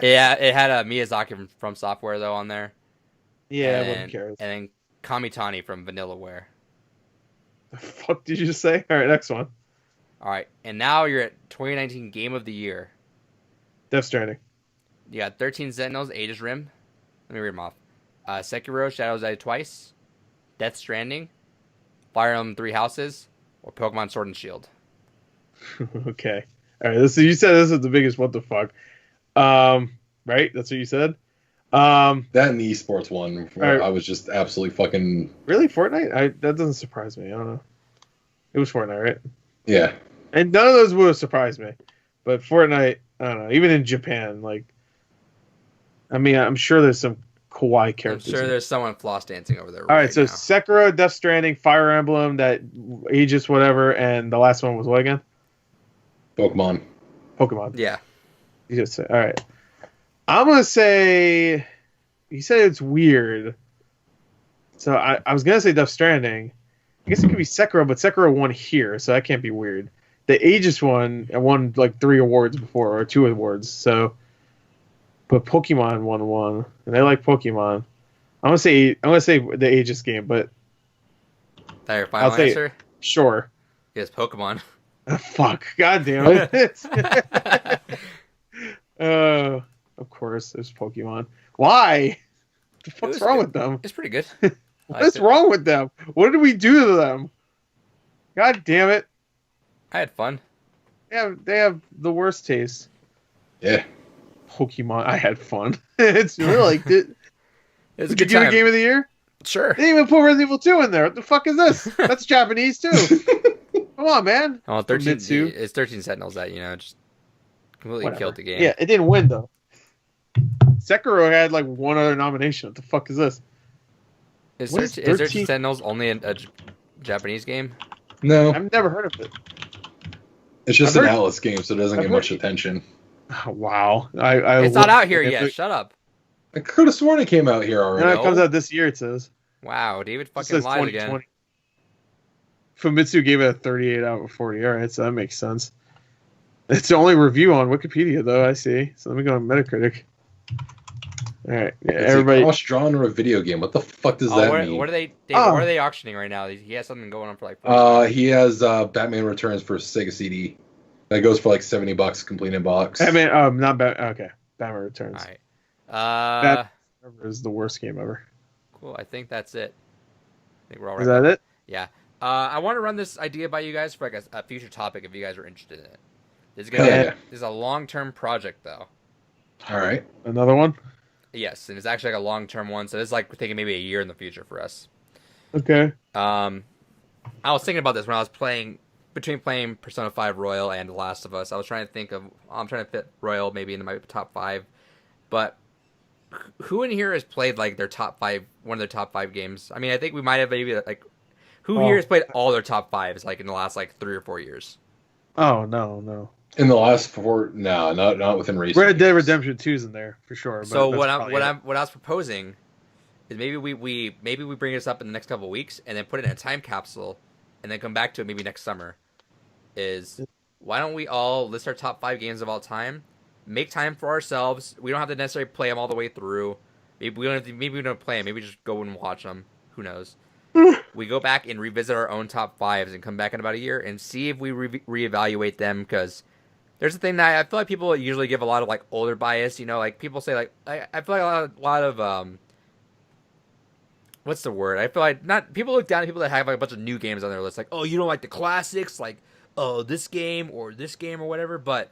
Yeah, it had Miyazaki from Software though on there. Yeah, who cares? And then Kamitani from Vanillaware. The fuck did you just say? All right, next one. All right, and now you're at 2019 Game of the Year. Death Stranding. You got 13 Sentinels, Aegis Rim. Let me read them off. Sekiro, Shadows Die Twice, Death Stranding, Fire Emblem Three Houses, or Pokemon Sword and Shield. Okay. All right. You said this is the biggest what the fuck. Right? That's what you said? That and the esports one, right. I was just absolutely fucking... Really? Fortnite? That doesn't surprise me. I don't know. It was Fortnite, right? Yeah. And none of those would have surprised me. But Fortnite, I don't know. Even in Japan, like... I mean, I'm sure there's some kawaii characters. I'm sure there's someone floss dancing over there. All right, so now. Sekiro, Death Stranding, Fire Emblem, that Aegis, whatever, and the last one was what again? Pokemon. Yeah. You just say, all right. I'm gonna say. You said it's weird, so I was gonna say Death Stranding. I guess it could be Sekiro, but Sekiro won here, so that can't be weird. The Aegis one won like 3 awards before, or 2 awards. So, but Pokemon won 1, and I like Pokemon. I'm gonna say the Aegis game, but that your final answer? Sure. Yes, Pokemon. Fuck! God damn it! Of course, there's Pokemon. Why? What the fuck's wrong with them? It's pretty good. What's wrong with them? What did we do to them? God damn it! I had fun. Yeah, they have the worst taste. Yeah. Pokemon. I had fun. It's really like it. It's a Did good you give time. it Game of the Year? Sure. They didn't even put Resident Evil 2 in there. What the fuck is this? That's Japanese too. Come on, man. Oh, 13. Famitsu. It's 13 Sentinels that just completely killed the game. Yeah, it didn't win though. Sekiro had like 1 other nomination. What the fuck is this? Is 13 Sentinels only a Japanese game? No. I've never heard of it. It's just an Atlas game, so it doesn't get much attention. Oh, wow. It's not out here yet. Shut up. I could have sworn it came out here already. No, it comes out this year, it says. Wow, David fucking lied again. Famitsu gave it a 38 out of 40. All right, so that makes sense. It's the only review on Wikipedia, though, I see. So let me go on Metacritic. All right, yeah, it's everybody. A cross-genre video game. What the fuck does that mean? What are they? What are they auctioning right now? He has something going on for like. He has Batman Returns for Sega CD. That goes for like $70, complete in box. Batman, not Batman. Okay, Batman Returns. All right. Batman is the worst game ever. Cool. I think that's it. I think we're all right. Is that it? Yeah. I want to run this idea by you guys for like a future topic if you guys are interested in it. This is a long-term project though. All right. Another one? Yes, and it's actually like a long-term one, so it's like we're thinking maybe a year in the future for us. Okay. I was thinking about this when I was playing Persona 5 Royal and The Last of Us. I'm trying to fit Royal maybe into my top 5, but who in here has played like one of their top 5 games? I mean, I think we might have maybe like who here has played all their top 5s like in the last like 3 or 4 years? Oh no. In the last 4, no, not within recent. Red Dead Redemption 2's in there for sure. But so what I was proposing is maybe we bring this up in the next couple of weeks and then put it in a time capsule and then come back to it maybe next summer. Is why don't we all list our top 5 games of all time? Make time for ourselves. We don't have to necessarily play them all the way through. Maybe we don't play them. Maybe just go and watch them. Who knows? We go back and revisit our own top 5s and come back in about a year and see if we reevaluate them, because there's a thing that I feel like people usually give a lot of like older bias. Like people say like I feel like a lot of what's the word? I feel like not people look down at people that have like a bunch of new games on their list. Like, oh, you don't like the classics, like this game or whatever. But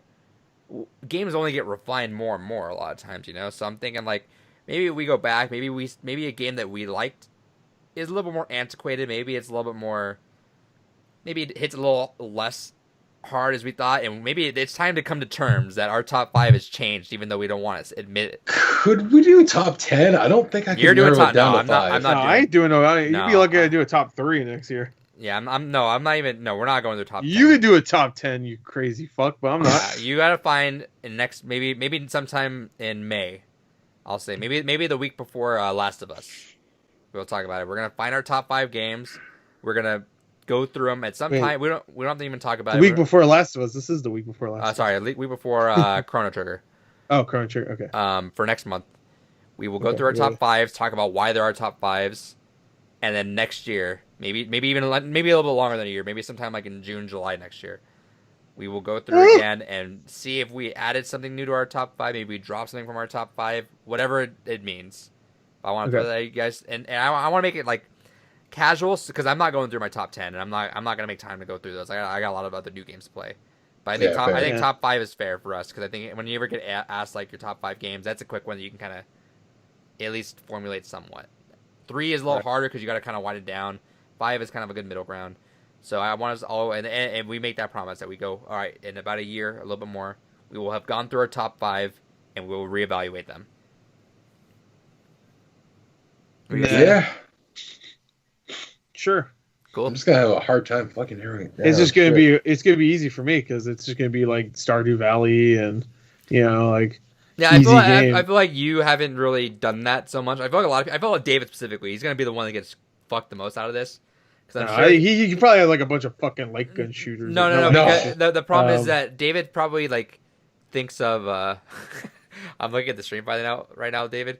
games only get refined more and more a lot of times, So I'm thinking like maybe we go back, maybe a game that we liked is a little bit more antiquated. Maybe it's a little bit more. Maybe it hits a little less hard as we thought, and maybe it's time to come to terms that our top 5 has changed, even though we don't want to admit it. Could we do top 10? I don't think I can. You're doing narrow top. it down No, to I'm not. 5. I'm not. I ain't doing no. You'd No, be lucky to do a top 3 next year. Yeah, I'm not even. No, we're not going to the top 10. You could do a top 10, you crazy fuck, but I'm not. You gotta find maybe sometime in May. I'll say maybe the week before Last of Us. We'll talk about it. We're gonna find our top 5 games. We're gonna go through them at some time. We don't have to even talk about the it. Week before Last of Us. This is the week before Last of Us. Sorry, week before Chrono Trigger. Oh, Chrono Trigger. Okay. For next month, we will go through our top 5s, talk about why there are top 5s, and then next year, maybe a little bit longer than a year, maybe sometime like in June, July next year, we will go through again and see if we added something new to our top 5. Maybe we dropped something from our top 5, whatever it means. I want to throw that at you guys, and I want to make it like casuals, because I'm not going through my top 10, and I'm not gonna make time to go through those. I got a lot of other new games to play. But I think top 5 is fair for us, because I think when you ever get asked like your top 5 games, that's a quick one that you can kind of at least formulate somewhat. 3 is a little harder because you got to kind of wind it down. 5 is kind of a good middle ground. So I want us all, and we make that promise that we go, all right, in about a year, a little bit more, we will have gone through our top 5, and we will reevaluate them. Yeah. Sure. Cool. I'm just gonna have a hard time fucking hearing it. It's just gonna be easy for me because it's just gonna be like Stardew Valley and like I feel like you haven't really done that so much. I feel like David specifically, he's gonna be the one that gets fucked the most out of this. Because I'm sure he probably has like a bunch of fucking light gun shooters. No. The problem is that David probably like thinks of. I'm looking at the stream right now, David.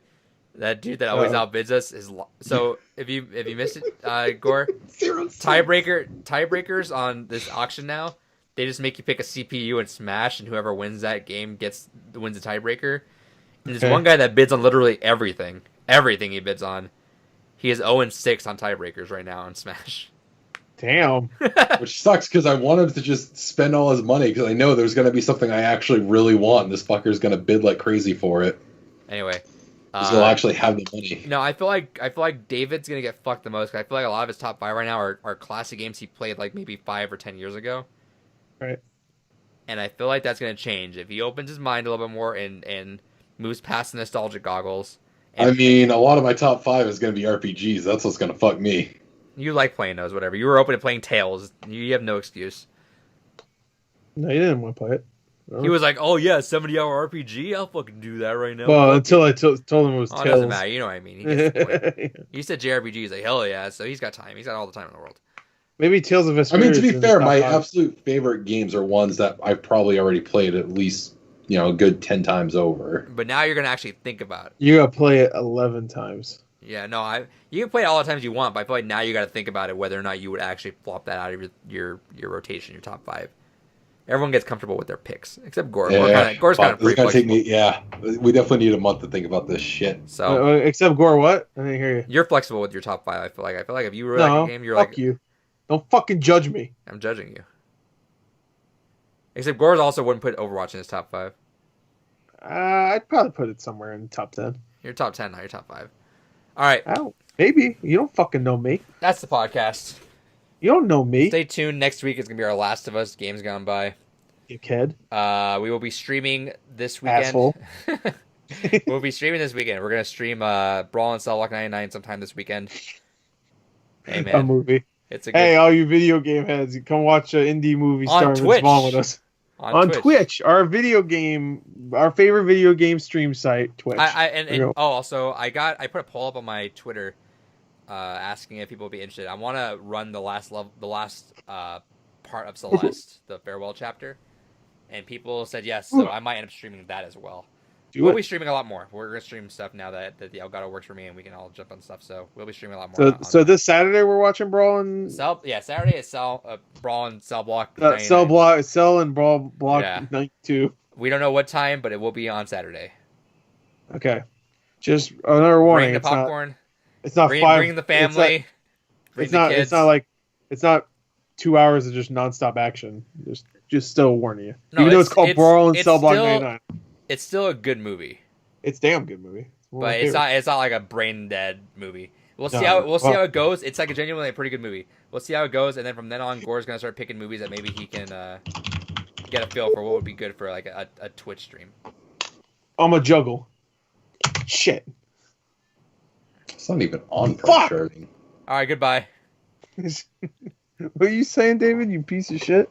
That dude that always outbids us is so. If you missed it, Gore, tiebreakers on this auction now. They just make you pick a CPU and smash, and whoever wins that game wins the tiebreaker. And there's one guy that bids on literally everything he bids on. He is 0-6 on tiebreakers right now on Smash. Damn. Which sucks because I wanted to just spend all his money because I know there's going to be something I actually really want. And this fucker's going to bid like crazy for it. Anyway. He'll actually have the money. No, I feel like David's going to get fucked the most. I feel like a lot of his top 5 right now are classic games he played like maybe 5 or 10 years ago. Right. And I feel like that's going to change if he opens his mind a little bit more and moves past the nostalgic goggles. A lot of my top 5 is going to be RPGs. That's what's going to fuck me. You like playing those, whatever. You were open to playing Tales. You have no excuse. No, you didn't want to play it. No. He was like, "Oh yeah, 70-hour RPG. I'll fucking do that right now." Well, until I told him it was Tales. It doesn't matter. You know what I mean. He gets the point. You said JRPG. He's like, hell yeah. So he's got time. He's got all the time in the world. Maybe Tales of Vesperia. To be fair, my absolute favorite games are ones that I've probably already played at least, a good 10 times over. But now you're going to actually think about it. You got to play it 11 times. Yeah, no, you can play it all the times you want, but I feel like now you got to think about it whether or not you would actually flop that out of your rotation, your top 5. Everyone gets comfortable with their picks, except Gore. Yeah, Gore's kind of pretty flexible. We definitely need a month to think about this shit. So, except Gore, what? I didn't hear you. You're flexible with your top 5. I feel like if you really like a game, you're fuck you. Don't fucking judge me. I'm judging you. Except Gore also wouldn't put Overwatch in his top 5. I'd probably put it somewhere in the top 10. Your top 10, not your top 5. All right. Maybe. You don't fucking know me. That's the podcast. You don't know me. Stay tuned. Next week is going to be our Last of Us Games Gone By. You kid. We will be streaming this weekend. Asshole. We'll be streaming this weekend. We're going to stream Brawl and Cellblock 99 sometime this weekend. Hey, man. A movie. Hey, all you video game heads, come watch an indie movie starring Spawn with us. On Twitch, our favorite video game stream site, Twitch. Also, I put a poll up on my Twitter, asking if people would be interested. I want to run the last part of Celeste, the farewell chapter, and people said yes. So I might end up streaming that as well. We'll be streaming a lot more. We're gonna stream stuff now that the Elgato works for me, and we can all jump on stuff. So we'll be streaming a lot more. So this Saturday we're watching Brawl and Saturday is Brawl and Cell Block. Cell and Brawl Block 92. We don't know what time, but it will be on Saturday. Okay, just another warning. Bring the popcorn. It's not 5. Bring the family. It's not 2 hours of just nonstop action. Just still warning you. Even though it's called Brawl and Cell Block 99. It's still a good movie. It's a damn good movie. But it's not like a brain dead movie. We'll see how it goes. It's like a genuinely pretty good movie. We'll see how it goes, and then from then on, Gore's gonna start picking movies that maybe he can get a feel for what would be good for like a Twitch stream. I'm a juggle. Shit. It's not even on pressure. All right, goodbye. What are you saying, David? You piece of shit.